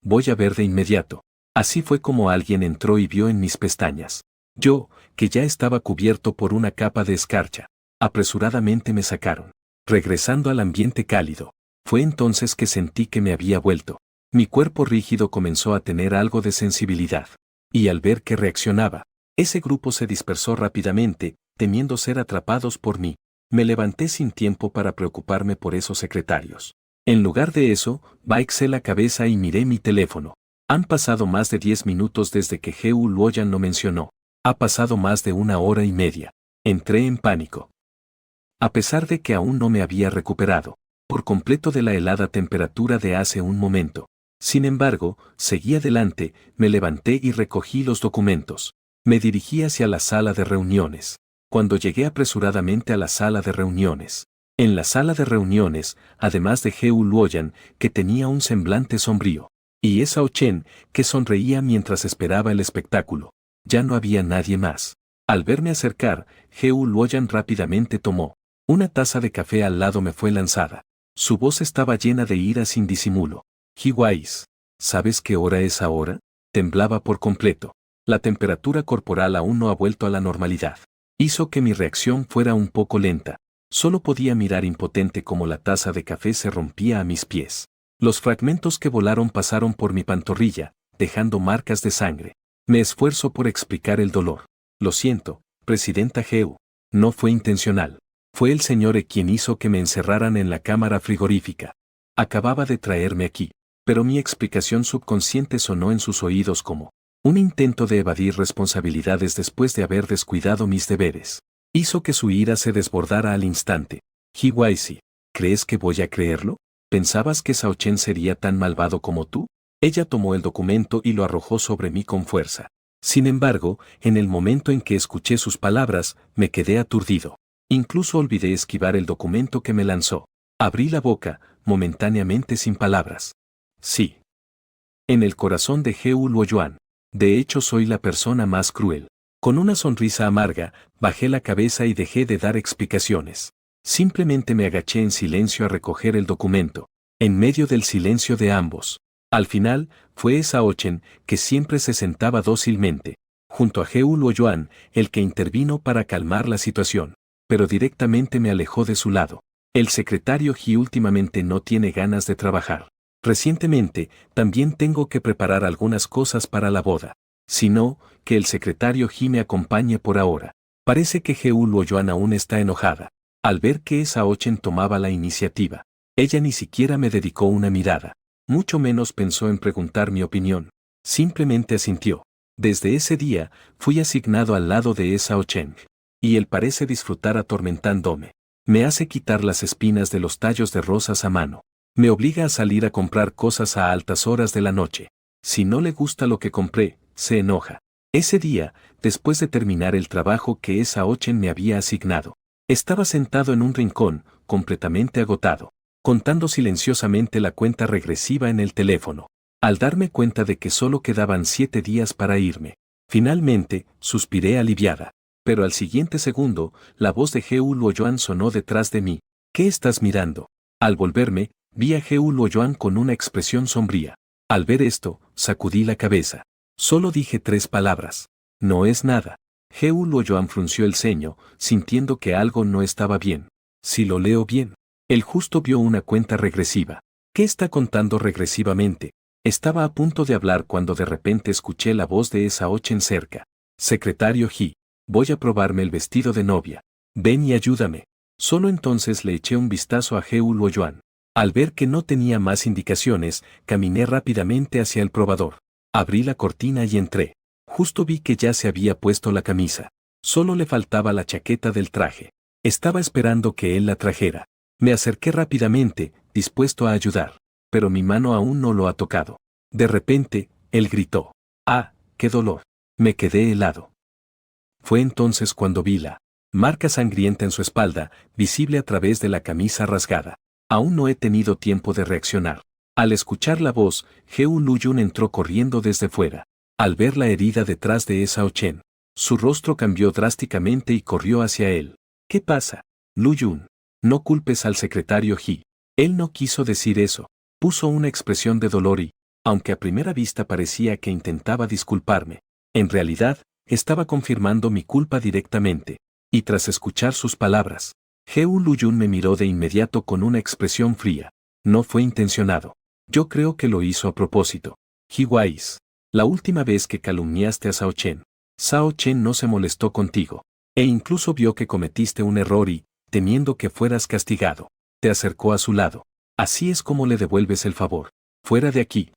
Voy a ver de inmediato. Así fue como alguien entró y vio en mis pestañas. Yo, que ya estaba cubierto por una capa de escarcha. Apresuradamente me sacaron. Regresando al ambiente cálido. Fue entonces que sentí que me había vuelto. Mi cuerpo rígido comenzó a tener algo de sensibilidad. Y al ver que reaccionaba, ese grupo se dispersó rápidamente, temiendo ser atrapados por mí. Me levanté sin tiempo para preocuparme por esos secretarios. En lugar de eso, bajé la cabeza y miré mi teléfono. Han pasado más de 10 minutos desde que Heu Luoyan lo mencionó. Ha pasado más de 1 hora y media. Entré en pánico. A pesar de que aún no me había recuperado por completo de la helada temperatura de hace un momento. Sin embargo, seguí adelante, me levanté y recogí los documentos. Me dirigí hacia la sala de reuniones. Cuando llegué apresuradamente a la sala de reuniones. En la sala de reuniones, además de Heu Luoyan, que tenía un semblante sombrío, y Esao Chen, que sonreía mientras esperaba el espectáculo, ya no había nadie más. Al verme acercar, Heu Luoyan rápidamente tomó una taza de café. Al lado me fue lanzada. Su voz estaba llena de ira sin disimulo. Hiwais, ¿sabes qué hora es ahora? Temblaba por completo. La temperatura corporal aún no ha vuelto a la normalidad. Hizo que mi reacción fuera un poco lenta. Solo podía mirar impotente como la taza de café se rompía a mis pies. Los fragmentos que volaron pasaron por mi pantorrilla, dejando marcas de sangre. Me esfuerzo por explicar el dolor. Lo siento, Presidenta Heu. No fue intencional. Fue el señor E quien hizo que me encerraran en la cámara frigorífica. Acababa de traerme aquí, pero mi explicación subconsciente sonó en sus oídos como un intento de evadir responsabilidades después de haber descuidado mis deberes. Hizo que su ira se desbordara al instante. Hiwaisi, ¿crees que voy a creerlo? ¿Pensabas que Sao Chen sería tan malvado como tú? Ella tomó el documento y lo arrojó sobre mí con fuerza. Sin embargo, en el momento en que escuché sus palabras, me quedé aturdido. Incluso olvidé esquivar el documento que me lanzó. Abrí la boca, momentáneamente sin palabras. Sí. En el corazón de Heu Luoyuan. De hecho soy la persona más cruel. Con una sonrisa amarga, bajé la cabeza y dejé de dar explicaciones. Simplemente me agaché en silencio a recoger el documento. En medio del silencio de ambos. Al final, fue Esao Chen, que siempre se sentaba dócilmente, junto a Heu Luoyuan, el que intervino para calmar la situación. Pero directamente me alejó de su lado. El secretario Ji últimamente no tiene ganas de trabajar. Recientemente, también tengo que preparar algunas cosas para la boda. Si no, que el secretario Ji me acompañe por ahora. Parece que Heu Luoyuan aún está enojada. Al ver que Esao Chen tomaba la iniciativa, ella ni siquiera me dedicó una mirada. Mucho menos pensó en preguntar mi opinión. Simplemente asintió. Desde ese día, fui asignado al lado de Esao Chen. Y él parece disfrutar atormentándome. Me hace quitar las espinas de los tallos de rosas a mano. Me obliga a salir a comprar cosas a altas horas de la noche. Si no le gusta lo que compré, se enoja. Ese día, después de terminar el trabajo que Esao Chen me había asignado, estaba sentado en un rincón, completamente agotado, contando silenciosamente la cuenta regresiva en el teléfono. Al darme cuenta de que solo quedaban 7 días para irme, finalmente, suspiré aliviada. Pero al siguiente segundo, la voz de Heu Luoyuan sonó detrás de mí. ¿Qué estás mirando? Al volverme, vi a Heu Luoyuan con una expresión sombría. Al ver esto, sacudí la cabeza. Solo dije 3 palabras. No es nada. Heu Luoyuan frunció el ceño, sintiendo que algo no estaba bien. Si lo leo bien. El justo vio una cuenta regresiva. ¿Qué está contando regresivamente? Estaba a punto de hablar cuando de repente escuché la voz de Esao Chen cerca. Secretario Ji. Voy a probarme el vestido de novia. Ven y ayúdame. Solo entonces le eché un vistazo a Heu Luoyuan. Al ver que no tenía más indicaciones, caminé rápidamente hacia el probador. Abrí la cortina y entré. Justo vi que ya se había puesto la camisa. Solo le faltaba la chaqueta del traje. Estaba esperando que él la trajera. Me acerqué rápidamente, dispuesto a ayudar, pero mi mano aún no lo ha tocado. De repente, él gritó. ¡Ah, qué dolor! Me quedé helado. Fue entonces cuando vi la marca sangrienta en su espalda, visible a través de la camisa rasgada. Aún no he tenido tiempo de reaccionar. Al escuchar la voz, Heo Luyun entró corriendo desde fuera. Al ver la herida detrás de Sao Chen, su rostro cambió drásticamente y corrió hacia él. ¿Qué pasa? Luyun, no culpes al secretario He. Él no quiso decir eso. Puso una expresión de dolor y, aunque a primera vista parecía que intentaba disculparme, en realidad, estaba confirmando mi culpa directamente. Y tras escuchar sus palabras, Heo Luyun me miró de inmediato con una expresión fría. No fue intencionado. Yo creo que lo hizo a propósito. He Wise, la última vez que calumniaste a Sao Chen no se molestó contigo. E incluso vio que cometiste un error y, temiendo que fueras castigado, te acercó a su lado. Así es como le devuelves el favor. Fuera de aquí.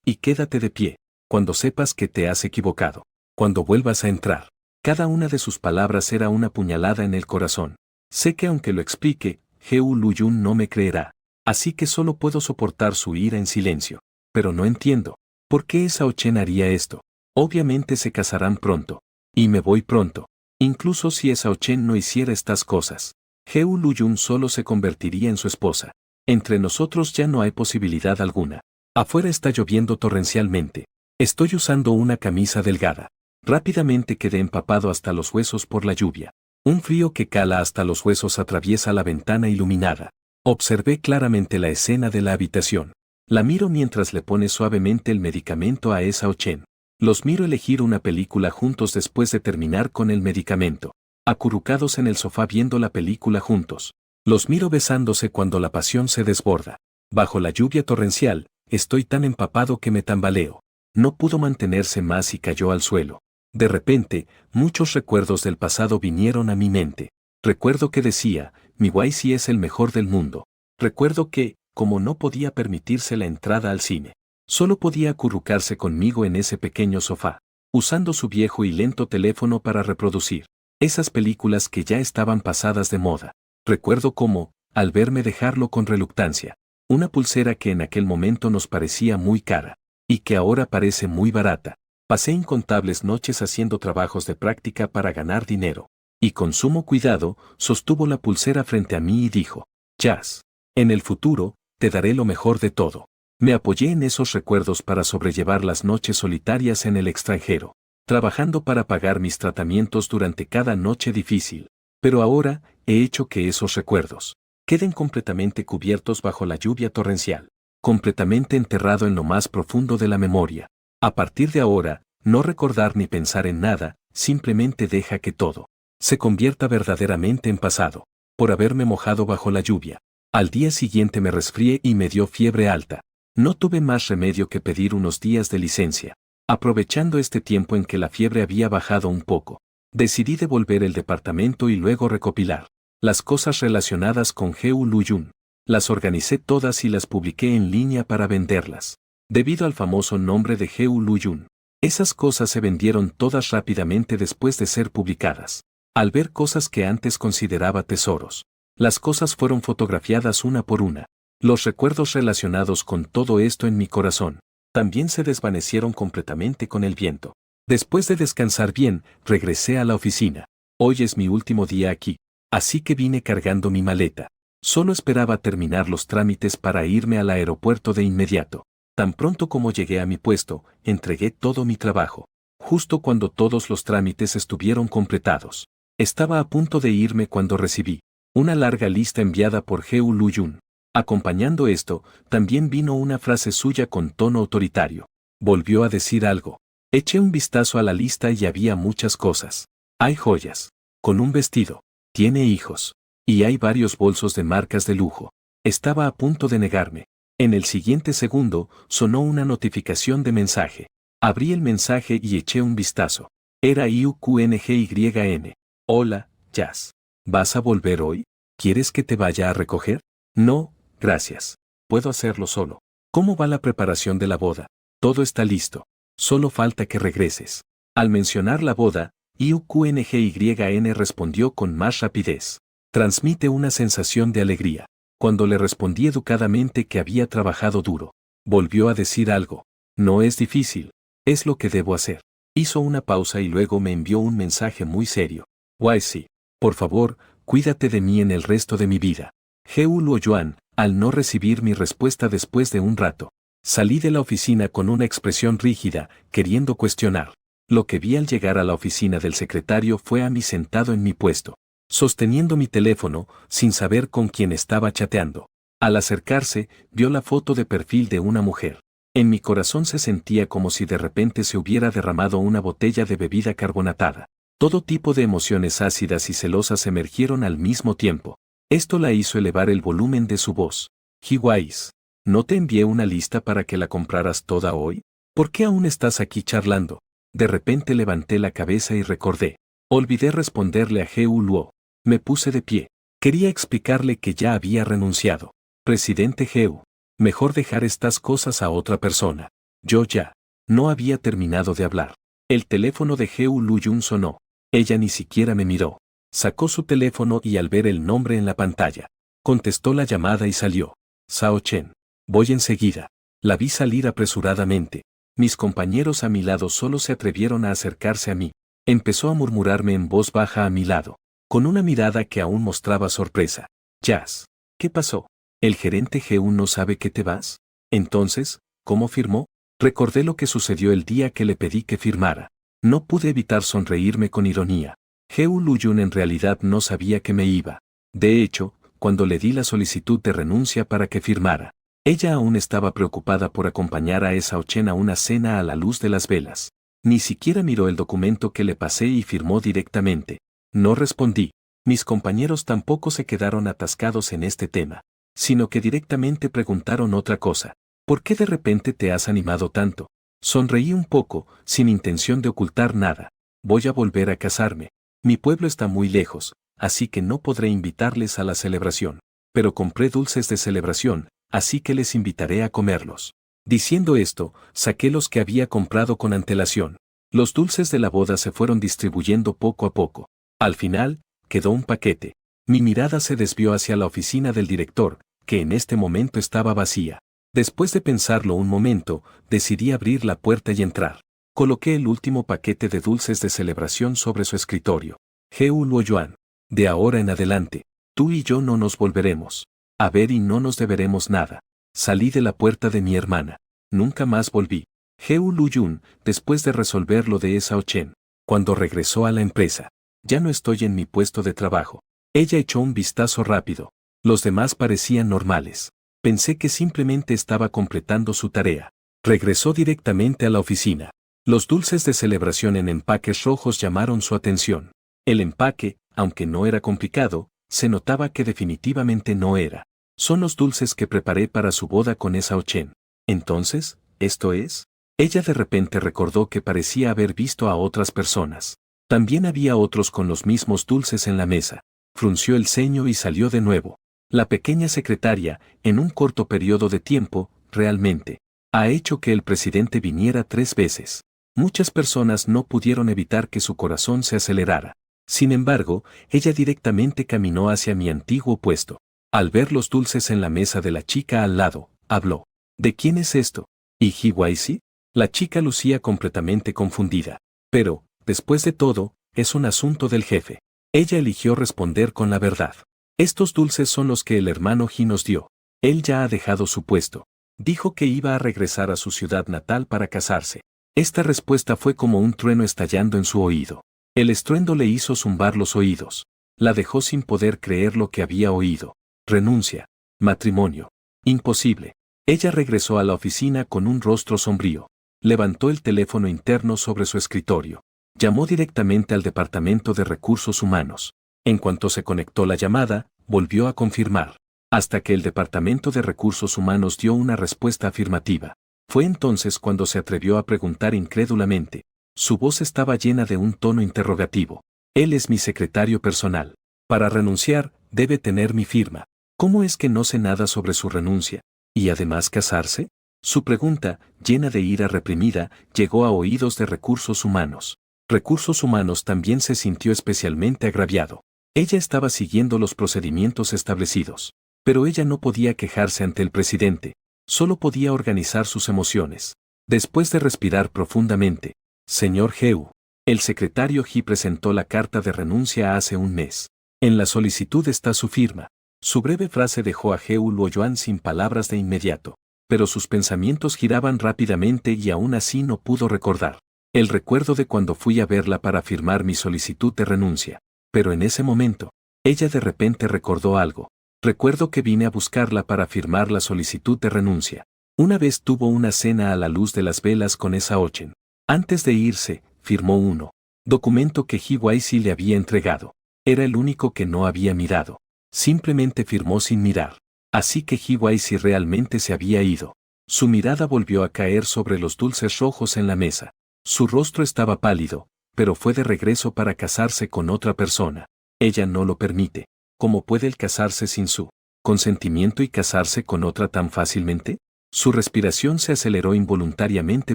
Y quédate de pie, cuando sepas que te has equivocado. Cuando vuelvas a entrar. Cada una de sus palabras era una puñalada en el corazón. Sé que aunque lo explique, Heo Luyun no me creerá. Así que solo puedo soportar su ira en silencio. Pero no entiendo. ¿Por qué Sao Chen haría esto? Obviamente se casarán pronto. Y me voy pronto. Incluso si Sao Chen no hiciera estas cosas, Heo Luyun solo se convertiría en su esposa. Entre nosotros ya no hay posibilidad alguna. Afuera está lloviendo torrencialmente. Estoy usando una camisa delgada. Rápidamente quedé empapado hasta los huesos por la lluvia. Un frío que cala hasta los huesos atraviesa la ventana iluminada. Observé claramente la escena de la habitación. La miro mientras le pone suavemente el medicamento a Sao Chen. Los miro elegir una película juntos después de terminar con el medicamento. Acurrucados en el sofá viendo la película juntos. Los miro besándose cuando la pasión se desborda. Bajo la lluvia torrencial, estoy tan empapado que me tambaleo. No pudo mantenerse más y cayó al suelo. De repente, muchos recuerdos del pasado vinieron a mi mente. Recuerdo que decía, mi Wai es el mejor del mundo. Recuerdo que, como no podía permitirse la entrada al cine, solo podía acurrucarse conmigo en ese pequeño sofá, usando su viejo y lento teléfono para reproducir esas películas que ya estaban pasadas de moda. Recuerdo cómo, al verme dejarlo con reluctancia, una pulsera que en aquel momento nos parecía muy cara, y que ahora parece muy barata. Pasé incontables noches haciendo trabajos de práctica para ganar dinero, y con sumo cuidado, sostuvo la pulsera frente a mí y dijo, Jazz, en el futuro, te daré lo mejor de todo. Me apoyé en esos recuerdos para sobrellevar las noches solitarias en el extranjero, trabajando para pagar mis tratamientos durante cada noche difícil. Pero ahora, he hecho que esos recuerdos queden completamente cubiertos bajo la lluvia torrencial, completamente enterrado en lo más profundo de la memoria. A partir de ahora, no recordar ni pensar en nada, simplemente deja que todo se convierta verdaderamente en pasado, por haberme mojado bajo la lluvia. Al día siguiente me resfrié y me dio fiebre alta. No tuve más remedio que pedir unos días de licencia. Aprovechando este tiempo en que la fiebre había bajado un poco, decidí devolver el departamento y luego recopilar las cosas relacionadas con Heo Luyun. Las organicé todas y las publiqué en línea para venderlas. Debido al famoso nombre de Heo Luyun, esas cosas se vendieron todas rápidamente después de ser publicadas. Al ver cosas que antes consideraba tesoros, las cosas fueron fotografiadas una por una. Los recuerdos relacionados con todo esto en mi corazón también se desvanecieron completamente con el viento. Después de descansar bien, regresé a la oficina. Hoy es mi último día aquí, así que vine cargando mi maleta. Solo esperaba terminar los trámites para irme al aeropuerto de inmediato. Tan pronto como llegué a mi puesto, entregué todo mi trabajo. Justo cuando todos los trámites estuvieron completados, estaba a punto de irme cuando recibí una larga lista enviada por Heo Luyun. Acompañando esto, también vino una frase suya con tono autoritario. Volvió a decir algo. Eché un vistazo a la lista y había muchas cosas. Hay joyas, con un vestido, tiene hijos, y hay varios bolsos de marcas de lujo. Estaba a punto de negarme. En el siguiente segundo, sonó una notificación de mensaje. Abrí el mensaje y eché un vistazo. Era IUQNGYN. Hola, Jazz. ¿Vas a volver hoy? ¿Quieres que te vaya a recoger? No, gracias. Puedo hacerlo solo. ¿Cómo va la preparación de la boda? Todo está listo. Solo falta que regreses. Al mencionar la boda, IUQNGYN respondió con más rapidez. Transmite una sensación de alegría. Cuando le respondí educadamente que había trabajado duro, volvió a decir algo. No es difícil, es lo que debo hacer. Hizo una pausa y luego me envió un mensaje muy serio. YC, por favor, cuídate de mí en el resto de mi vida. Heu Luo Yuan, al no recibir mi respuesta después de un rato, salí de la oficina con una expresión rígida, queriendo cuestionar. Lo que vi al llegar a la oficina del secretario fue a mí sentado en mi puesto, sosteniendo mi teléfono, sin saber con quién estaba chateando. Al acercarse, vio la foto de perfil de una mujer. En mi corazón se sentía como si de repente se hubiera derramado una botella de bebida carbonatada. Todo tipo de emociones ácidas y celosas emergieron al mismo tiempo. Esto la hizo elevar el volumen de su voz. Hiwais, ¿no te envié una lista para que la compraras toda hoy? ¿Por qué aún estás aquí charlando? De repente levanté la cabeza y recordé. Olvidé responderle a Heu Luo. Me puse de pie. Quería explicarle que ya había renunciado. Presidente Heu, mejor dejar estas cosas a otra persona. Yo ya. No había terminado de hablar. El teléfono de Heu Luyun sonó. Ella ni siquiera me miró. Sacó su teléfono y al ver el nombre en la pantalla, contestó la llamada y salió. Sao Chen. Voy enseguida. La vi salir apresuradamente. Mis compañeros a mi lado solo se atrevieron a acercarse a mí. Empezó a murmurarme en voz baja a mi lado, con una mirada que aún mostraba sorpresa. Jazz. ¿Qué pasó? ¿El gerente G1 no sabe que te vas? Entonces, ¿cómo firmó? Recordé lo que sucedió el día que le pedí que firmara. No pude evitar sonreírme con ironía. Heu Luyun en realidad no sabía que me iba. De hecho, cuando le di la solicitud de renuncia para que firmara, ella aún estaba preocupada por acompañar a Sao Chen a una cena a la luz de las velas. Ni siquiera miró el documento que le pasé y firmó directamente. No respondí. Mis compañeros tampoco se quedaron atascados en este tema, sino que directamente preguntaron otra cosa. ¿Por qué de repente te has animado tanto? Sonreí un poco, sin intención de ocultar nada. Voy a volver a casarme. Mi pueblo está muy lejos, así que no podré invitarles a la celebración. Pero compré dulces de celebración, así que les invitaré a comerlos. Diciendo esto, saqué los que había comprado con antelación. Los dulces de la boda se fueron distribuyendo poco a poco. Al final, quedó un paquete. Mi mirada se desvió hacia la oficina del director, que en este momento estaba vacía. Después de pensarlo un momento, decidí abrir la puerta y entrar. Coloqué el último paquete de dulces de celebración sobre su escritorio. Heu Luo Yuan. De ahora en adelante, tú y yo no nos volveremos a ver y no nos deberemos nada. Salí de la puerta de mi hermana. Nunca más volví. Heu Luyun, después de resolver lo de Sao Chen, cuando regresó a la empresa. Ya no estoy en mi puesto de trabajo. Ella echó un vistazo rápido. Los demás parecían normales. Pensé que simplemente estaba completando su tarea. Regresó directamente a la oficina. Los dulces de celebración en empaques rojos llamaron su atención. El empaque, aunque no era complicado, se notaba que definitivamente no era. Son los dulces que preparé para su boda con Sao Chen. Entonces, ¿esto es? Ella de repente recordó que parecía haber visto a otras personas. También había otros con los mismos dulces en la mesa. Frunció el ceño y salió de nuevo. La pequeña secretaria, en un corto periodo de tiempo, realmente, ha hecho que el presidente viniera 3 veces. Muchas personas no pudieron evitar que su corazón se acelerara. Sin embargo, ella directamente caminó hacia mi antiguo puesto. Al ver los dulces en la mesa de la chica al lado, habló. ¿De quién es esto? ¿Y Hiwaisi? La chica lucía completamente confundida. Pero, después de todo, es un asunto del jefe. Ella eligió responder con la verdad. Estos dulces son los que el hermano Ji nos dio. Él ya ha dejado su puesto. Dijo que iba a regresar a su ciudad natal para casarse. Esta respuesta fue como un trueno estallando en su oído. El estruendo le hizo zumbar los oídos. La dejó sin poder creer lo que había oído. Renuncia. Matrimonio. Imposible. Ella regresó a la oficina con un rostro sombrío. Levantó el teléfono interno sobre su escritorio. Llamó directamente al Departamento de Recursos Humanos. En cuanto se conectó la llamada, volvió a confirmar. Hasta que el Departamento de Recursos Humanos dio una respuesta afirmativa. Fue entonces cuando se atrevió a preguntar incrédulamente. Su voz estaba llena de un tono interrogativo. Él es mi secretario personal. Para renunciar, debe tener mi firma. ¿Cómo es que no sé nada sobre su renuncia? ¿Y además casarse? Su pregunta, llena de ira reprimida, llegó a oídos de Recursos Humanos. Recursos Humanos también se sintió especialmente agraviado. Ella estaba siguiendo los procedimientos establecidos. Pero ella no podía quejarse ante el presidente, solo podía organizar sus emociones. Después de respirar profundamente, señor Heu, el secretario Ji presentó la carta de renuncia hace un mes. En la solicitud está su firma. Su breve frase dejó a Heu Luoyuan sin palabras de inmediato, pero sus pensamientos giraban rápidamente y aún así no pudo recordar el recuerdo de cuando fui a verla para firmar mi solicitud de renuncia. Pero en ese momento, ella de repente recordó algo. Recuerdo que vine a buscarla para firmar la solicitud de renuncia. Una vez tuvo una cena a la luz de las velas con esa Ochen. Antes de irse, firmó uno. Documento que Ji Waisi le había entregado. Era el único que no había mirado. Simplemente firmó sin mirar. Así que Ji Waisi realmente se había ido. Su mirada volvió a caer sobre los dulces rojos en la mesa. Su rostro estaba pálido, pero fue de regreso para casarse con otra persona. Ella no lo permite. ¿Cómo puede él casarse sin su consentimiento y casarse con otra tan fácilmente? Su respiración se aceleró involuntariamente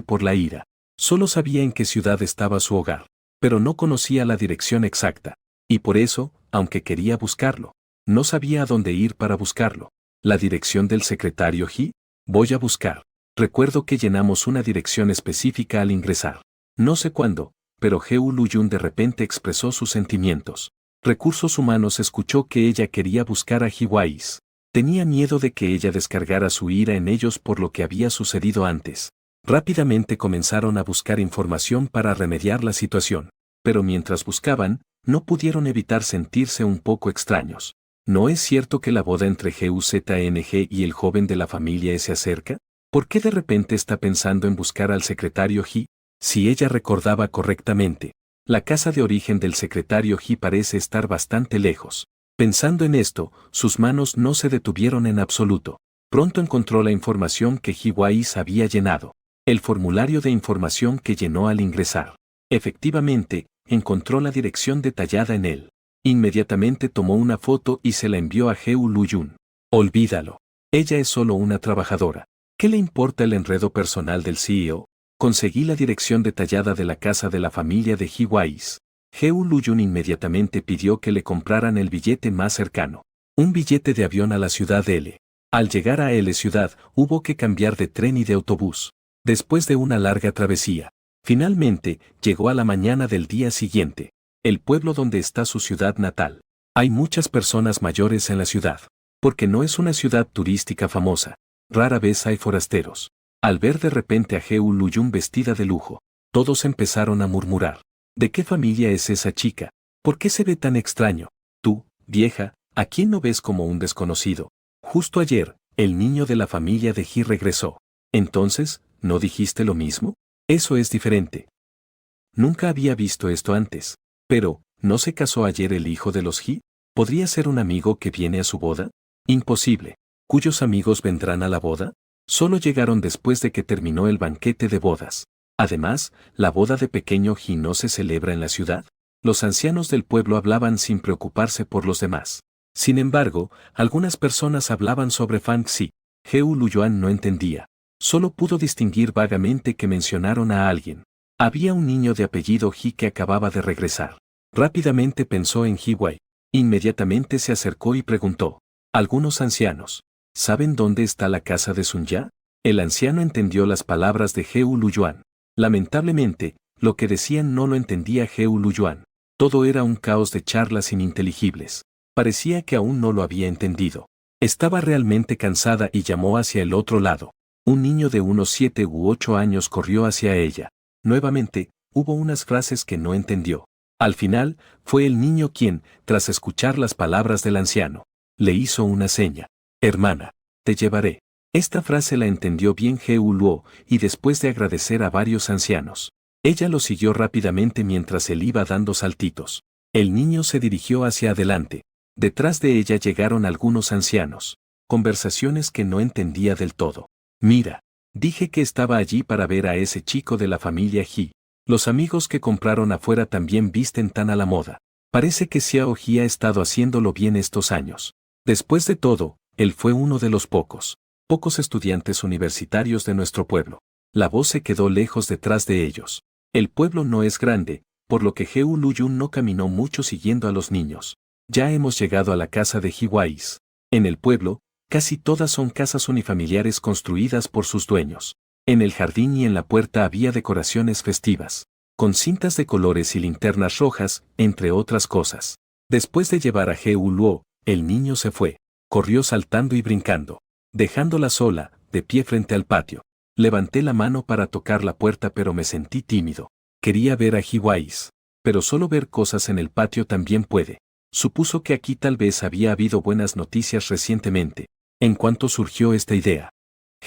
por la ira. Solo sabía en qué ciudad estaba su hogar, pero no conocía la dirección exacta. Y por eso, aunque quería buscarlo, no sabía a dónde ir para buscarlo. ¿La dirección del secretario Ji? Voy a buscar. Recuerdo que llenamos una dirección específica al ingresar. No sé cuándo, pero Heu Luyun de repente expresó sus sentimientos. Recursos Humanos escuchó que ella quería buscar a Ji Wais. Tenía miedo de que ella descargara su ira en ellos por lo que había sucedido antes. Rápidamente comenzaron a buscar información para remediar la situación. Pero mientras buscaban, no pudieron evitar sentirse un poco extraños. ¿No es cierto que la boda entre GUZNG y el joven de la familia se acerca? ¿Por qué de repente está pensando en buscar al secretario Ji? Si ella recordaba correctamente, la casa de origen del secretario Ji parece estar bastante lejos. Pensando en esto, sus manos no se detuvieron en absoluto. Pronto encontró la información que Ji Wais había llenado. El formulario de información que llenó al ingresar. Efectivamente, encontró la dirección detallada en él. Inmediatamente tomó una foto y se la envió a Heu Luyun. Olvídalo. Ella es solo una trabajadora. ¿Qué le importa el enredo personal del CEO? Conseguí la dirección detallada de la casa de la familia de Ji Wais. Heu Luyun inmediatamente pidió que le compraran el billete más cercano. Un billete de avión a la ciudad de L. Al llegar a L ciudad, hubo que cambiar de tren y de autobús. Después de una larga travesía, finalmente, llegó a la mañana del día siguiente. El pueblo donde está su ciudad natal. Hay muchas personas mayores en la ciudad, porque no es una ciudad turística famosa. Rara vez hay forasteros. Al ver de repente a Heu Luyun vestida de lujo, todos empezaron a murmurar. ¿De qué familia es esa chica? ¿Por qué se ve tan extraño? Tú, vieja, ¿a quién no ves como un desconocido? Justo ayer, el niño de la familia de Ji regresó. Entonces, ¿no dijiste lo mismo? Eso es diferente. Nunca había visto esto antes. Pero, ¿no se casó ayer el hijo de los Ji? ¿Podría ser un amigo que viene a su boda? Imposible. ¿Cuyos amigos vendrán a la boda? Solo llegaron después de que terminó el banquete de bodas. Además, ¿la boda de pequeño Ji no se celebra en la ciudad? Los ancianos del pueblo hablaban sin preocuparse por los demás. Sin embargo, algunas personas hablaban sobre Fang Xi. Heu Luyuan no entendía. Solo pudo distinguir vagamente que mencionaron a alguien. Había un niño de apellido Ji que acababa de regresar. Rápidamente pensó en Ji Wei. Inmediatamente se acercó y preguntó. Algunos ancianos. ¿Saben dónde está la casa de Sun Ya? El anciano entendió las palabras de Heu Luyuan. Lamentablemente, lo que decían no lo entendía Heu Luyuan. Todo era un caos de charlas ininteligibles. Parecía que aún no lo había entendido. Estaba realmente cansada y llamó hacia el otro lado. Un niño de unos 7 u 8 años corrió hacia ella. Nuevamente, hubo unas frases que no entendió. Al final, fue el niño quien, tras escuchar las palabras del anciano, le hizo una seña. Hermana, te llevaré. Esta frase la entendió bien Heu Luo, y después de agradecer a varios ancianos, ella lo siguió rápidamente mientras él iba dando saltitos. El niño se dirigió hacia adelante. Detrás de ella llegaron algunos ancianos. Conversaciones que no entendía del todo. Mira, dije que estaba allí para ver a ese chico de la familia Ji. Los amigos que compraron afuera también visten tan a la moda. Parece que Xiao Ji ha estado haciéndolo bien estos años. Después de todo, él fue uno de los pocos estudiantes universitarios de nuestro pueblo. La voz se quedó lejos detrás de ellos. El pueblo no es grande, por lo que Heu Luyun no caminó mucho siguiendo a los niños. Ya hemos llegado a la casa de Ji Wais. En el pueblo, casi todas son casas unifamiliares construidas por sus dueños. En el jardín y en la puerta había decoraciones festivas, con cintas de colores y linternas rojas, entre otras cosas. Después de llevar a He Luo, el niño se fue. Corrió saltando y brincando, dejándola sola, de pie frente al patio. Levanté la mano para tocar la puerta pero me sentí tímido. Quería ver a Hiwais. Pero solo ver cosas en el patio también puede. Supuso que aquí tal vez había habido buenas noticias recientemente. En cuanto surgió esta idea,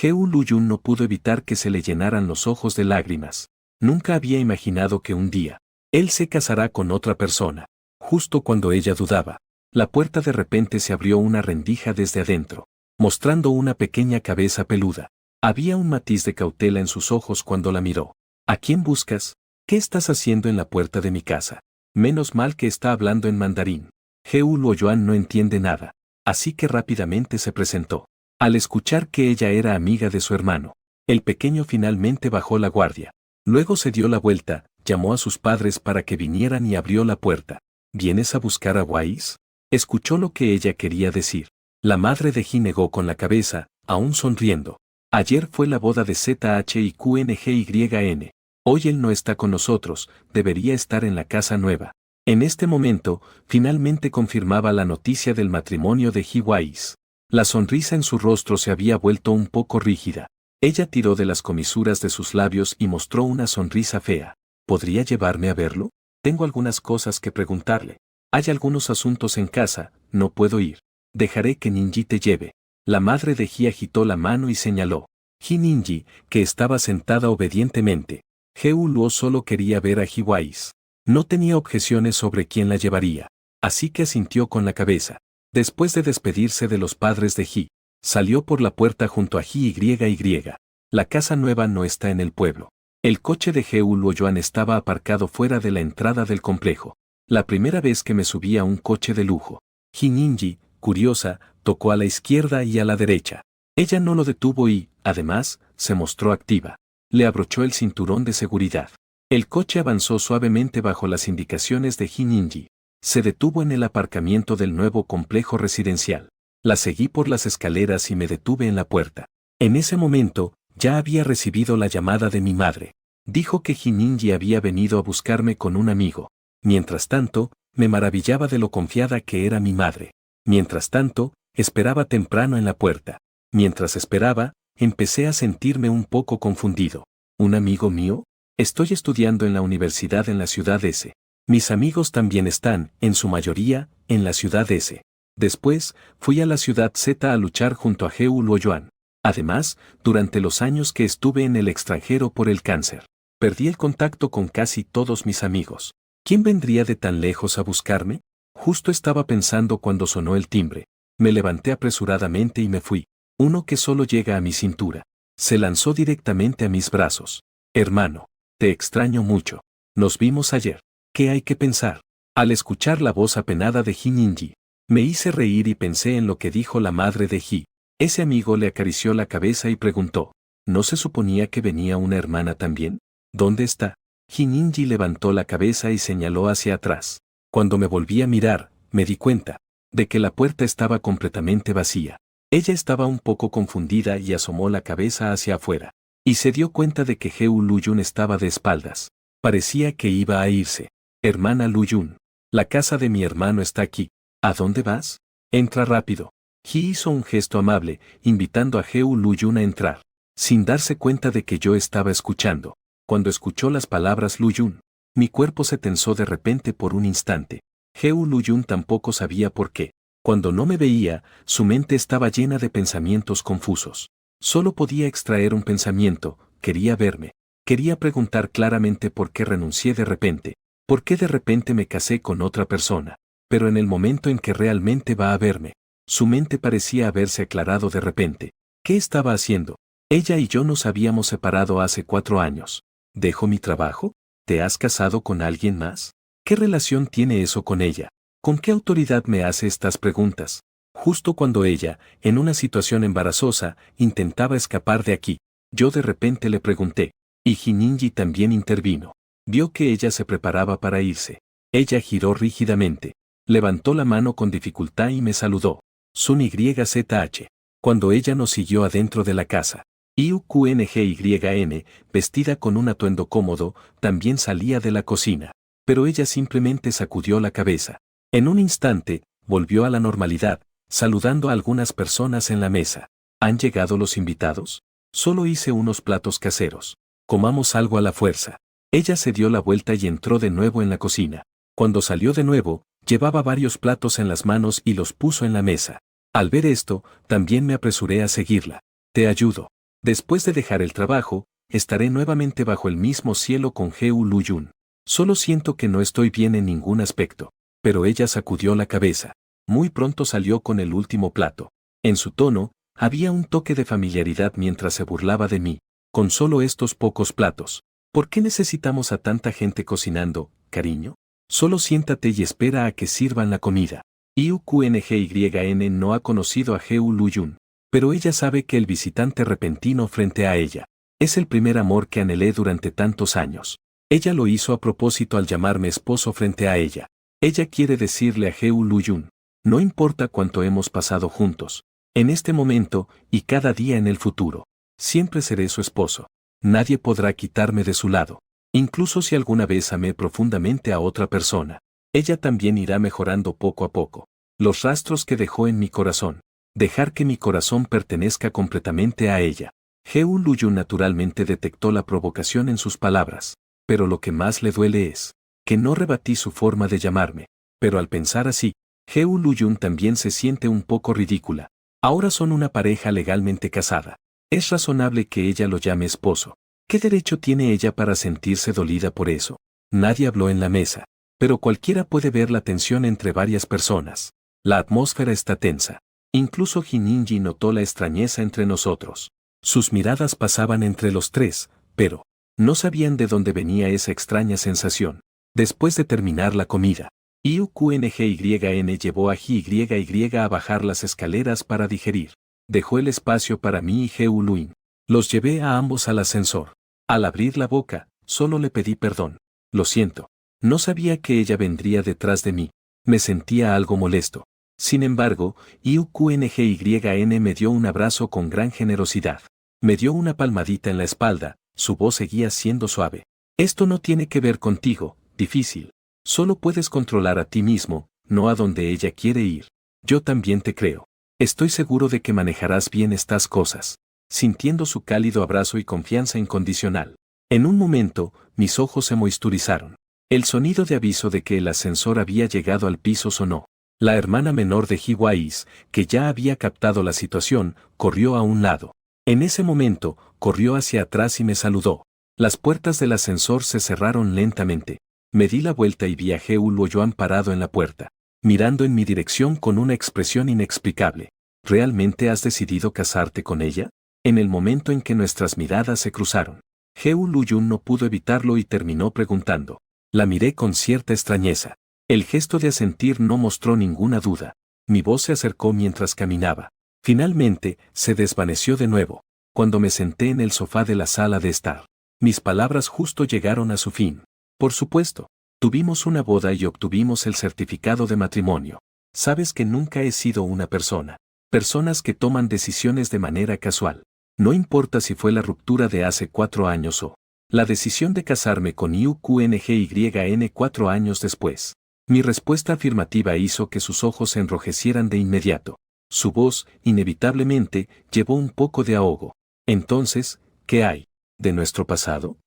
He Luyun no pudo evitar que se le llenaran los ojos de lágrimas. Nunca había imaginado que un día, él se casará con otra persona. Justo cuando ella dudaba, la puerta de repente se abrió una rendija desde adentro, mostrando una pequeña cabeza peluda. Había un matiz de cautela en sus ojos cuando la miró. ¿A quién buscas? ¿Qué estás haciendo en la puerta de mi casa? Menos mal que está hablando en mandarín. He Luoyuan no entiende nada, así que rápidamente se presentó. Al escuchar que ella era amiga de su hermano, el pequeño finalmente bajó la guardia. Luego se dio la vuelta, llamó a sus padres para que vinieran y abrió la puerta. ¿Vienes a buscar a Wais? Escuchó lo que ella quería decir. La madre de Ji negó con la cabeza, aún sonriendo. Ayer fue la boda de ZHIQNGYN. Hoy él no está con nosotros, debería estar en la casa nueva. En este momento, finalmente confirmaba la noticia del matrimonio de Ji Wais. La sonrisa en su rostro se había vuelto un poco rígida. Ella tiró de las comisuras de sus labios y mostró una sonrisa fea. ¿Podría llevarme a verlo? Tengo algunas cosas que preguntarle. Hay algunos asuntos en casa, no puedo ir. Dejaré que Ninji te lleve. La madre de Ji agitó la mano y señaló. Ji Ninji, que estaba sentada obedientemente. He Luo solo quería ver a Ji Wais. No tenía objeciones sobre quién la llevaría. Así que asintió con la cabeza. Después de despedirse de los padres de Ji, salió por la puerta junto a Ji YY. La casa nueva no está en el pueblo. El coche de He Luoyuan estaba aparcado fuera de la entrada del complejo. La primera vez que me subí a un coche de lujo. Ji Ninji, curiosa, tocó a la izquierda y a la derecha. Ella no lo detuvo y, además, se mostró activa. Le abrochó el cinturón de seguridad. El coche avanzó suavemente bajo las indicaciones de Ji Ninji. Se detuvo en el aparcamiento del nuevo complejo residencial. La seguí por las escaleras y me detuve en la puerta. En ese momento, ya había recibido la llamada de mi madre. Dijo que Ji Ninji había venido a buscarme con un amigo. Mientras tanto, me maravillaba de lo confiada que era mi madre. Mientras tanto, esperaba temprano en la puerta. Mientras esperaba, empecé a sentirme un poco confundido. ¿Un amigo mío? Estoy estudiando en la universidad en la ciudad S. Mis amigos también están, en su mayoría, en la ciudad S. Después, fui a la ciudad Z a luchar junto a He Luoyuan. Además, durante los años que estuve en el extranjero por el cáncer, perdí el contacto con casi todos mis amigos. ¿Quién vendría de tan lejos a buscarme? Justo estaba pensando cuando sonó el timbre. Me levanté apresuradamente y me fui. Uno que solo llega a mi cintura. Se lanzó directamente a mis brazos. Hermano, te extraño mucho. Nos vimos ayer. ¿Qué hay que pensar? Al escuchar la voz apenada de Ji Ninji, me hice reír y pensé en lo que dijo la madre de Ji. Ese amigo le acarició la cabeza y preguntó, ¿no se suponía que venía una hermana también? ¿Dónde está? Ji Ninji levantó la cabeza y señaló hacia atrás. Cuando me volví a mirar, me di cuenta de que la puerta estaba completamente vacía. Ella estaba un poco confundida y asomó la cabeza hacia afuera. Y se dio cuenta de que He Luyun estaba de espaldas. Parecía que iba a irse. Hermana Luyun, la casa de mi hermano está aquí. ¿A dónde vas? Entra rápido. Ji hizo un gesto amable, invitando a He Luyun a entrar, sin darse cuenta de que yo estaba escuchando. Cuando escuchó las palabras Luyun, mi cuerpo se tensó de repente por un instante. He Luyun tampoco sabía por qué. Cuando no me veía, su mente estaba llena de pensamientos confusos. Solo podía extraer un pensamiento, quería verme. Quería preguntar claramente por qué renuncié de repente. ¿Por qué de repente me casé con otra persona? Pero en el momento en que realmente va a verme, su mente parecía haberse aclarado de repente. ¿Qué estaba haciendo? Ella y yo nos habíamos separado hace 4 años. ¿Dejo mi trabajo? ¿Te has casado con alguien más? ¿Qué relación tiene eso con ella? ¿Con qué autoridad me hace estas preguntas? Justo cuando ella, en una situación embarazosa, intentaba escapar de aquí, yo de repente le pregunté, y Ji Ninji también intervino. Vio que ella se preparaba para irse. Ella giró rígidamente. Levantó la mano con dificultad y me saludó. Sun YZH. Cuando ella nos siguió adentro de la casa. IUQNGYN, vestida con un atuendo cómodo, también salía de la cocina. Pero ella simplemente sacudió la cabeza. En un instante, volvió a la normalidad, saludando a algunas personas en la mesa. ¿Han llegado los invitados? Solo hice unos platos caseros. Comamos algo a la fuerza. Ella se dio la vuelta y entró de nuevo en la cocina. Cuando salió de nuevo, llevaba varios platos en las manos y los puso en la mesa. Al ver esto, también me apresuré a seguirla. Te ayudo. Después de dejar el trabajo, estaré nuevamente bajo el mismo cielo con Geu Luyun. Solo siento que no estoy bien en ningún aspecto. Pero ella sacudió la cabeza. Muy pronto salió con el último plato. En su tono, había un toque de familiaridad mientras se burlaba de mí. Con solo estos pocos platos. ¿Por qué necesitamos a tanta gente cocinando, cariño? Solo siéntate y espera a que sirvan la comida. IUQNGYN no ha conocido a Geu Luyun. Pero ella sabe que el visitante repentino frente a ella es el primer amor que anhelé durante tantos años. Ella lo hizo a propósito al llamarme esposo frente a ella. Ella quiere decirle a Geu Luyun, no importa cuánto hemos pasado juntos, en este momento y cada día en el futuro, siempre seré su esposo. Nadie podrá quitarme de su lado. Incluso si alguna vez amé profundamente a otra persona, ella también irá mejorando poco a poco. Los rastros que dejó en mi corazón. Dejar que mi corazón pertenezca completamente a ella. Geu Luyun naturalmente detectó la provocación en sus palabras, pero lo que más le duele es que no rebatí su forma de llamarme. Pero al pensar así, Geu Luyun también se siente un poco ridícula. Ahora son una pareja legalmente casada. Es razonable que ella lo llame esposo. ¿Qué derecho tiene ella para sentirse dolida por eso? Nadie habló en la mesa, pero cualquiera puede ver la tensión entre varias personas. La atmósfera está tensa. Incluso Jininji notó la extrañeza entre nosotros. Sus miradas pasaban entre los tres, pero no sabían de dónde venía esa extraña sensación. Después de terminar la comida, IUQNGYN llevó a JYY a bajar las escaleras para digerir. Dejó el espacio para mí y Geu Luyun. Los llevé a ambos al ascensor. Al abrir la boca, solo le pedí perdón. Lo siento. No sabía que ella vendría detrás de mí. Me sentía algo molesto. Sin embargo, IUQNGYN me dio un abrazo con gran generosidad. Me dio una palmadita en la espalda, su voz seguía siendo suave. Esto no tiene que ver contigo, difícil. Solo puedes controlar a ti mismo, no a donde ella quiere ir. Yo también te creo. Estoy seguro de que manejarás bien estas cosas. Sintiendo su cálido abrazo y confianza incondicional. En un momento, mis ojos se moisturizaron. El sonido de aviso de que el ascensor había llegado al piso sonó. La hermana menor de Jiwais, que ya había captado la situación, corrió a un lado. En ese momento, corrió hacia atrás y me saludó. Las puertas del ascensor se cerraron lentamente. Me di la vuelta y vi a Geu Luyun parado en la puerta, mirando en mi dirección con una expresión inexplicable. ¿Realmente has decidido casarte con ella? En el momento en que nuestras miradas se cruzaron, Geu Luyun no pudo evitarlo y terminó preguntando. La miré con cierta extrañeza. El gesto de asentir no mostró ninguna duda. Mi voz se acercó mientras caminaba. Finalmente, se desvaneció de nuevo, cuando me senté en el sofá de la sala de estar. Mis palabras justo llegaron a su fin. Por supuesto, tuvimos una boda y obtuvimos el certificado de matrimonio. Sabes que nunca he sido una persona. Personas que toman decisiones de manera casual. No importa si fue la ruptura de hace 4 años o la decisión de casarme con IUQNGYN 4 años después. Mi respuesta afirmativa hizo que sus ojos se enrojecieran de inmediato. Su voz, inevitablemente, llevó un poco de ahogo. Entonces, ¿qué hay de nuestro pasado?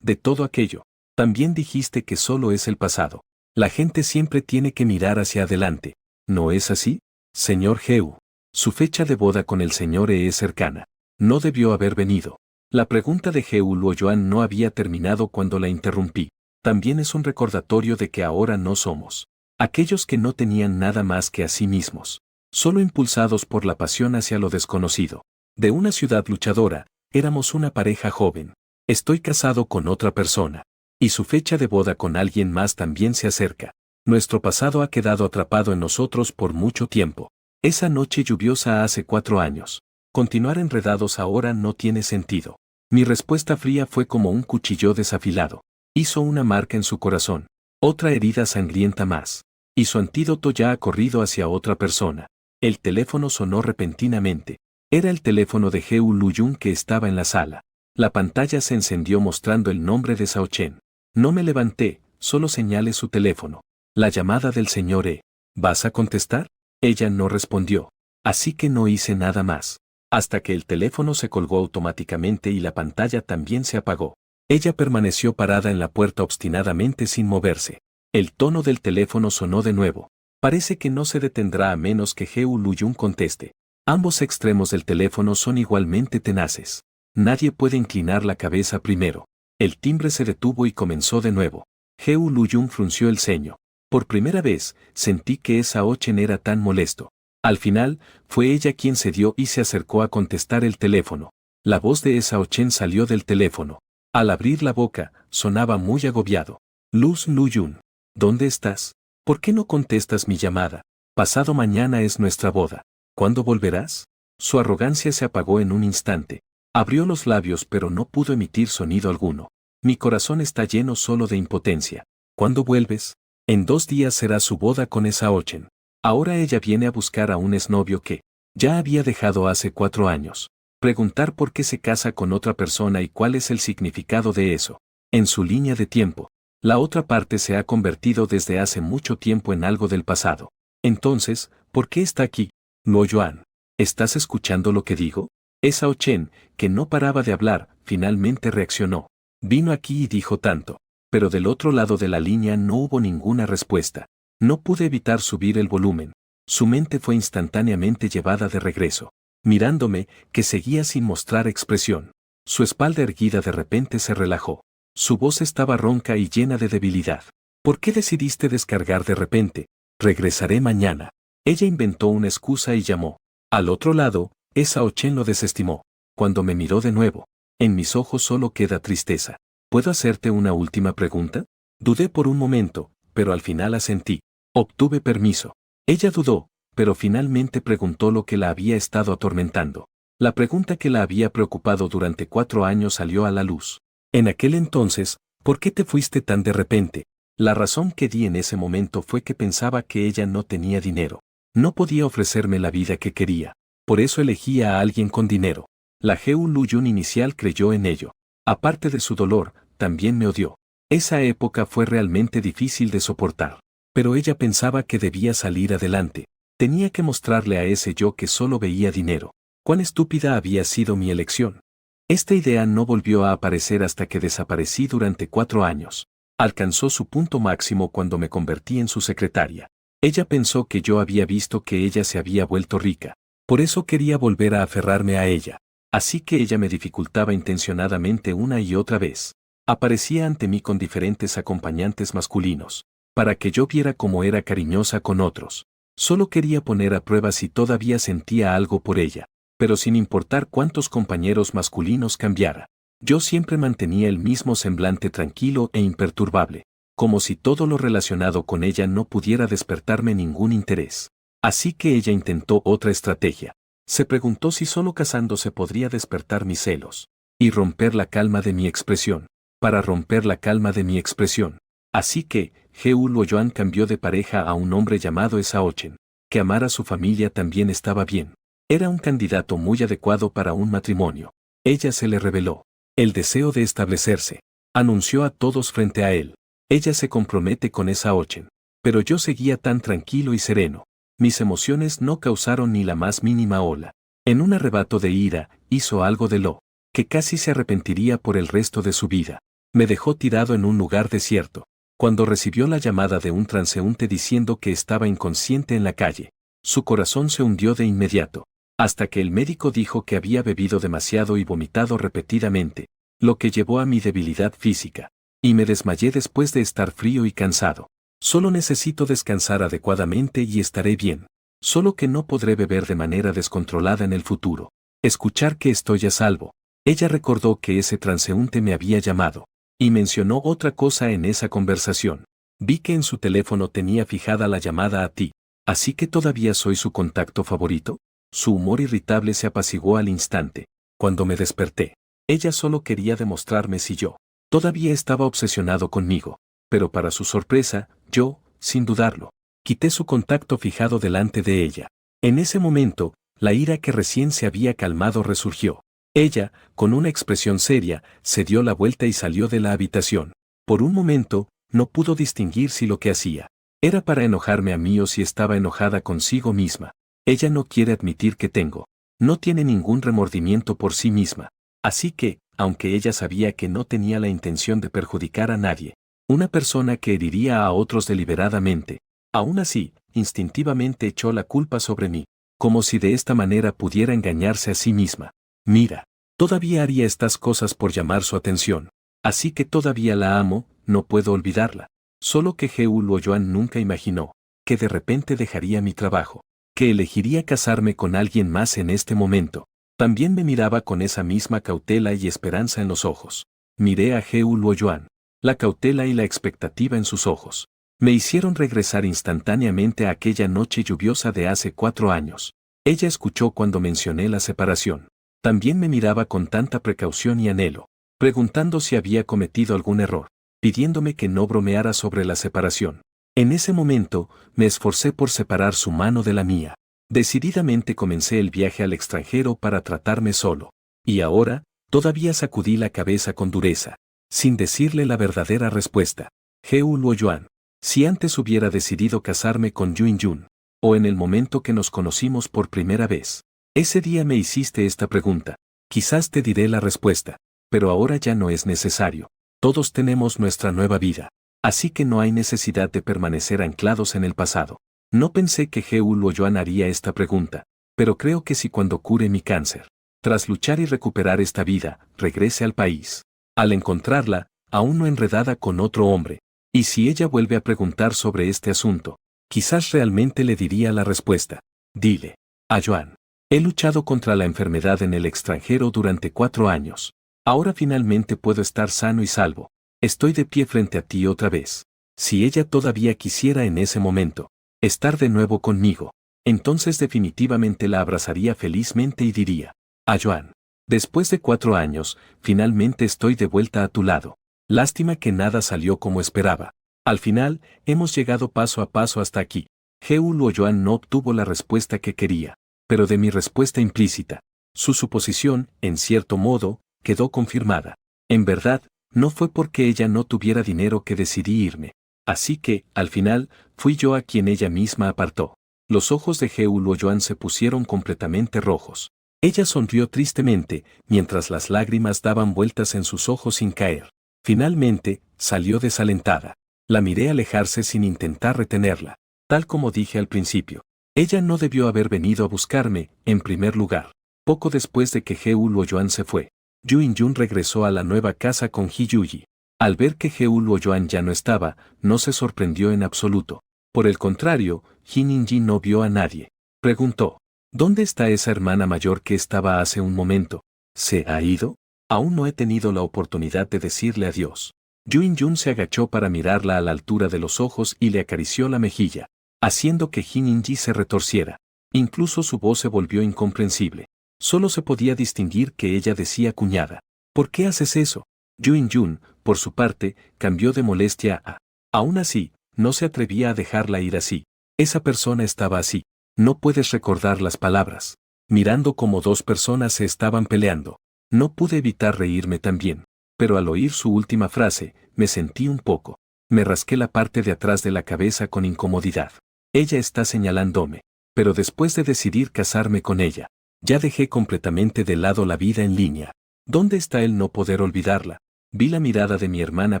De todo aquello. También dijiste que solo es el pasado. La gente siempre tiene que mirar hacia adelante. ¿No es así? Señor Geu. Su fecha de boda con el señor E es cercana. No debió haber venido. La pregunta de Geu Luyun no había terminado cuando la interrumpí. También es un recordatorio de que ahora no somos aquellos que no tenían nada más que a sí mismos, solo impulsados por la pasión hacia lo desconocido. De una ciudad luchadora, éramos una pareja joven. Estoy casado con otra persona. Y su fecha de boda con alguien más también se acerca. Nuestro pasado ha quedado atrapado en nosotros por mucho tiempo. Esa noche lluviosa hace 4 años. Continuar enredados ahora no tiene sentido. Mi respuesta fría fue como un cuchillo desafilado. Hizo una marca en su corazón. Otra herida sangrienta más. Y su antídoto ya ha corrido hacia otra persona. El teléfono sonó repentinamente. Era el teléfono de Heo Luyun que estaba en la sala. La pantalla se encendió mostrando el nombre de Sao Chen. No me levanté, solo señalé su teléfono. La llamada del señor E. ¿Vas a contestar? Ella no respondió. Así que no hice nada más. Hasta que el teléfono se colgó automáticamente y la pantalla también se apagó. Ella permaneció parada en la puerta obstinadamente sin moverse. El tono del teléfono sonó de nuevo. Parece que no se detendrá a menos que Heo Luyun conteste. Ambos extremos del teléfono son igualmente tenaces. Nadie puede inclinar la cabeza primero. El timbre se detuvo y comenzó de nuevo. Heo Luyun frunció el ceño. Por primera vez, sentí que esa Ochen era tan molesto. Al final, fue ella quien cedió y se acercó a contestar el teléfono. La voz de esa Ochen salió del teléfono. Al abrir la boca, sonaba muy agobiado. Luz Luyun, ¿dónde estás? ¿Por qué no contestas mi llamada? Pasado mañana es nuestra boda. ¿Cuándo volverás? Su arrogancia se apagó en un instante. Abrió los labios pero no pudo emitir sonido alguno. Mi corazón está lleno solo de impotencia. ¿Cuándo vuelves? En 2 días será su boda con esa Ochen. Ahora ella viene a buscar a un exnovio que ya había dejado hace 4 años. Preguntar por qué se casa con otra persona y cuál es el significado de eso. En su línea de tiempo, la otra parte se ha convertido desde hace mucho tiempo en algo del pasado. Entonces, ¿por qué está aquí? Luo Yuan, ¿estás escuchando lo que digo? Esa Ochen, que no paraba de hablar, finalmente reaccionó. Vino aquí y dijo tanto. Pero del otro lado de la línea no hubo ninguna respuesta. No pude evitar subir el volumen. Su mente fue instantáneamente llevada de regreso. Mirándome, que seguía sin mostrar expresión. Su espalda erguida de repente se relajó. Su voz estaba ronca y llena de debilidad. ¿Por qué decidiste descargar de repente? Regresaré mañana. Ella inventó una excusa y llamó. Al otro lado, esa Ochen lo desestimó. Cuando me miró de nuevo, en mis ojos solo queda tristeza. ¿Puedo hacerte una última pregunta? Dudé por un momento, pero al final asentí. Obtuve permiso. Ella dudó, pero finalmente preguntó lo que la había estado atormentando. La pregunta que la había preocupado durante 4 años salió a la luz. En aquel entonces, ¿por qué te fuiste tan de repente? La razón que di en ese momento fue que pensaba que ella no tenía dinero. No podía ofrecerme la vida que quería. Por eso elegí a alguien con dinero. La Heo Luyun inicial creyó en ello. Aparte de su dolor, también me odió. Esa época fue realmente difícil de soportar. Pero ella pensaba que debía salir adelante. Tenía que mostrarle a ese yo que solo veía dinero. Cuán estúpida había sido mi elección. Esta idea no volvió a aparecer hasta que desaparecí durante 4 años. Alcanzó su punto máximo cuando me convertí en su secretaria. Ella pensó que yo había visto que ella se había vuelto rica. Por eso quería volver a aferrarme a ella. Así que ella me dificultaba intencionadamente una y otra vez. Aparecía ante mí con diferentes acompañantes masculinos, para que yo viera cómo era cariñosa con otros. Solo quería poner a prueba si todavía sentía algo por ella, pero sin importar cuántos compañeros masculinos cambiara. Yo siempre mantenía el mismo semblante tranquilo e imperturbable, como si todo lo relacionado con ella no pudiera despertarme ningún interés. Así que ella intentó otra estrategia. Se preguntó si solo casándose podría despertar mis celos y romper la calma de mi expresión. Para romper la calma de mi expresión. Así que, Heo Luoyuan cambió de pareja a un hombre llamado Esa Ochen. Que amara a su familia también estaba bien. Era un candidato muy adecuado para un matrimonio. Ella se le reveló el deseo de establecerse. Anunció a todos frente a él. Ella se compromete con Esa Ochen. Pero yo seguía tan tranquilo y sereno. Mis emociones no causaron ni la más mínima ola. En un arrebato de ira, hizo algo de lo que casi se arrepentiría por el resto de su vida. Me dejó tirado en un lugar desierto. Cuando recibió la llamada de un transeúnte diciendo que estaba inconsciente en la calle, su corazón se hundió de inmediato, hasta que el médico dijo que había bebido demasiado y vomitado repetidamente, lo que llevó a mi debilidad física, y me desmayé después de estar frío y cansado. Solo necesito descansar adecuadamente y estaré bien. Solo que no podré beber de manera descontrolada en el futuro. Escuchar que estoy a salvo. Ella recordó que ese transeúnte me había llamado. Y mencionó otra cosa en esa conversación. Vi que en su teléfono tenía fijada la llamada a ti. ¿Así que todavía soy su contacto favorito? Su humor irritable se apaciguó al instante. Cuando me desperté, ella solo quería demostrarme si yo todavía estaba obsesionado conmigo. Pero para su sorpresa, yo, sin dudarlo, quité su contacto fijado delante de ella. En ese momento, la ira que recién se había calmado resurgió. Ella, con una expresión seria, se dio la vuelta y salió de la habitación. Por un momento, no pudo distinguir si lo que hacía era para enojarme a mí o si estaba enojada consigo misma. Ella no quiere admitir que tengo. No tiene ningún remordimiento por sí misma. Así que, aunque ella sabía que no tenía la intención de perjudicar a nadie, una persona que heriría a otros deliberadamente, aún así, instintivamente echó la culpa sobre mí, como si de esta manera pudiera engañarse a sí misma. Mira, todavía haría estas cosas por llamar su atención. Así que todavía la amo, no puedo olvidarla. Solo que He Luoyuan nunca imaginó que de repente dejaría mi trabajo, que elegiría casarme con alguien más en este momento. También me miraba con esa misma cautela y esperanza en los ojos. Miré a He Luoyuan. La cautela y la expectativa en sus ojos me hicieron regresar instantáneamente a aquella noche lluviosa de hace 4 años. Ella escuchó cuando mencioné la separación. También me miraba con tanta precaución y anhelo, preguntando si había cometido algún error, pidiéndome que no bromeara sobre la separación. En ese momento, me esforcé por separar su mano de la mía. Decididamente comencé el viaje al extranjero para tratarme solo. Y ahora, todavía sacudí la cabeza con dureza, sin decirle la verdadera respuesta. He Luoyuan, si antes hubiera decidido casarme con Yuin Yun, o en el momento que nos conocimos por primera vez, ese día me hiciste esta pregunta, quizás te diré la respuesta, pero ahora ya no es necesario. Todos tenemos nuestra nueva vida, así que no hay necesidad de permanecer anclados en el pasado. No pensé que He Luoyuan haría esta pregunta, pero creo que si cuando cure mi cáncer, tras luchar y recuperar esta vida, regrese al país, al encontrarla, aún no enredada con otro hombre, y si ella vuelve a preguntar sobre este asunto, quizás realmente le diría la respuesta. Dile, a Yuan, he luchado contra la enfermedad en el extranjero durante 4 años. Ahora finalmente puedo estar sano y salvo. Estoy de pie frente a ti otra vez. Si ella todavía quisiera en ese momento estar de nuevo conmigo, entonces definitivamente la abrazaría felizmente y diría, a Yuan, después de 4 años, finalmente estoy de vuelta a tu lado. Lástima que nada salió como esperaba. Al final, hemos llegado paso a paso hasta aquí. He Luoyuan no obtuvo la respuesta que quería, pero de mi respuesta implícita, su suposición, en cierto modo, quedó confirmada. En verdad, no fue porque ella no tuviera dinero que decidí irme. Así que, al final, fui yo a quien ella misma apartó. Los ojos de He Luoyuan se pusieron completamente rojos. Ella sonrió tristemente, mientras las lágrimas daban vueltas en sus ojos sin caer. Finalmente, salió desalentada. La miré alejarse sin intentar retenerla. Tal como dije al principio, ella no debió haber venido a buscarme, en primer lugar. Poco después de que He Luoyuan se fue, Yuin Yun regresó a la nueva casa con Ji Yuyi. Al ver que He Luoyuan ya no estaba, no se sorprendió en absoluto. Por el contrario, Ji Ninji no vio a nadie. Preguntó, ¿dónde está esa hermana mayor que estaba hace un momento? ¿Se ha ido? Aún no he tenido la oportunidad de decirle adiós. Yuin Yun se agachó para mirarla a la altura de los ojos y le acarició la mejilla, haciendo que Ji Ninji se retorciera. Incluso su voz se volvió incomprensible. Solo se podía distinguir que ella decía cuñada. ¿Por qué haces eso? Yuin Yun, por su parte, cambió de molestia a. Aún así, no se atrevía a dejarla ir así. Esa persona estaba así. No puedes recordar las palabras. Mirando como 2 personas se estaban peleando. No pude evitar reírme también. Pero al oír su última frase, me sentí un poco. Me rasqué la parte de atrás de la cabeza con incomodidad. Ella está señalándome. Pero después de decidir casarme con ella, ya dejé completamente de lado la vida en línea. ¿Dónde está el no poder olvidarla? Vi la mirada de mi hermana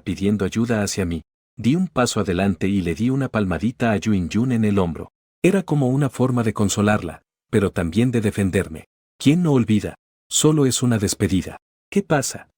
pidiendo ayuda hacia mí. Di un paso adelante y le di una palmadita a Yuin Yun en el hombro. Era como una forma de consolarla, pero también de defenderme. ¿Quién no olvida? Solo es una despedida. ¿Qué pasa?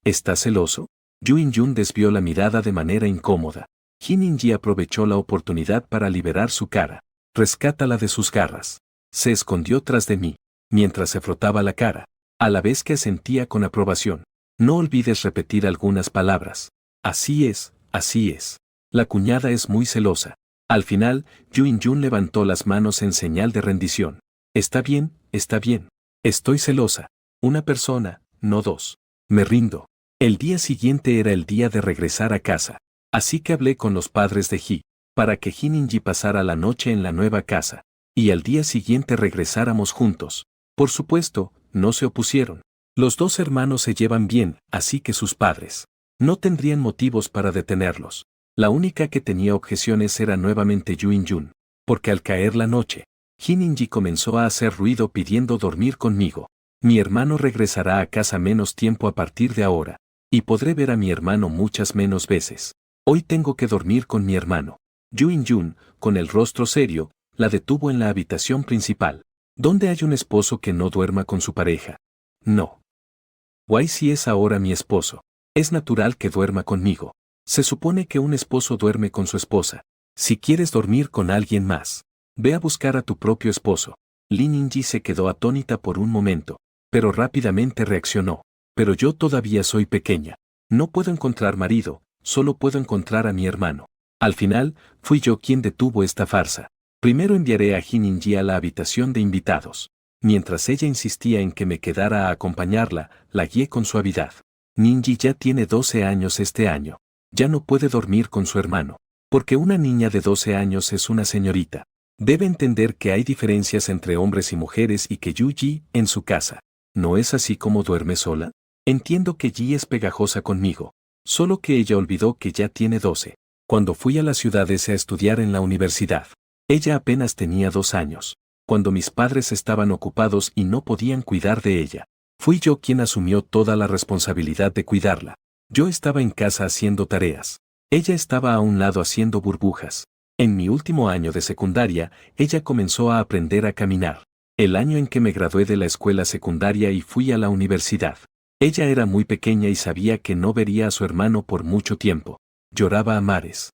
¿Estás celoso? Yuin Yun desvió la mirada de manera incómoda. Ji Ninji aprovechó la oportunidad para liberar su cara. Rescátala de sus garras. Se escondió tras de mí, mientras se frotaba la cara, a la vez que asentía con aprobación. No olvides repetir algunas palabras. Así es, así es. La cuñada es muy celosa. Al final, Yuin Yun levantó las manos en señal de rendición. Está bien, está bien. Estoy celosa. Una persona, no 2. Me rindo. El día siguiente era el día de regresar a casa. Así que hablé con los padres de Ji, para que Ji Ninji pasara la noche en la nueva casa. y al día siguiente regresáramos juntos. Por supuesto, no se opusieron. Los dos hermanos se llevan bien, así que sus padres no tendrían motivos para detenerlos. La única que tenía objeciones era nuevamente Yu In-jun, porque al caer la noche, Jin In-ji comenzó a hacer ruido pidiendo dormir conmigo. Mi hermano regresará a casa menos tiempo a partir de ahora, y podré ver a mi hermano muchas menos veces. Hoy tengo que dormir con mi hermano. Yu In-jun, con el rostro serio, la detuvo en la habitación principal. ¿Dónde hay un esposo que no duerma con su pareja? No. Why si es ahora mi esposo. Es natural que duerma conmigo. Se supone que un esposo duerme con su esposa. Si quieres dormir con alguien más, ve a buscar a tu propio esposo. Lin In-ji se quedó atónita por un momento, pero rápidamente reaccionó. Pero yo todavía soy pequeña. No puedo encontrar marido, solo puedo encontrar a mi hermano. Al final, fui yo quien detuvo esta farsa. Primero enviaré a Jin In-ji a la habitación de invitados. Mientras ella insistía en que me quedara a acompañarla, la guié con suavidad. Ninji ya tiene 12 años este año. Ya no puede dormir con su hermano. Porque una niña de 12 años es una señorita. Debe entender que hay diferencias entre hombres y mujeres y que Yu-ji, en su casa, ¿no es así como duerme sola? Entiendo que Ji es pegajosa conmigo. Solo que ella olvidó que ya tiene 12. Cuando fui a las ciudades a estudiar en la universidad, ella apenas tenía 2 años. Cuando mis padres estaban ocupados y no podían cuidar de ella, fui yo quien asumió toda la responsabilidad de cuidarla. Yo estaba en casa haciendo tareas. Ella estaba a un lado haciendo burbujas. En mi último año de secundaria, ella comenzó a aprender a caminar. El año en que me gradué de la escuela secundaria y fui a la universidad. Ella era muy pequeña y sabía que no vería a su hermano por mucho tiempo. Lloraba a mares.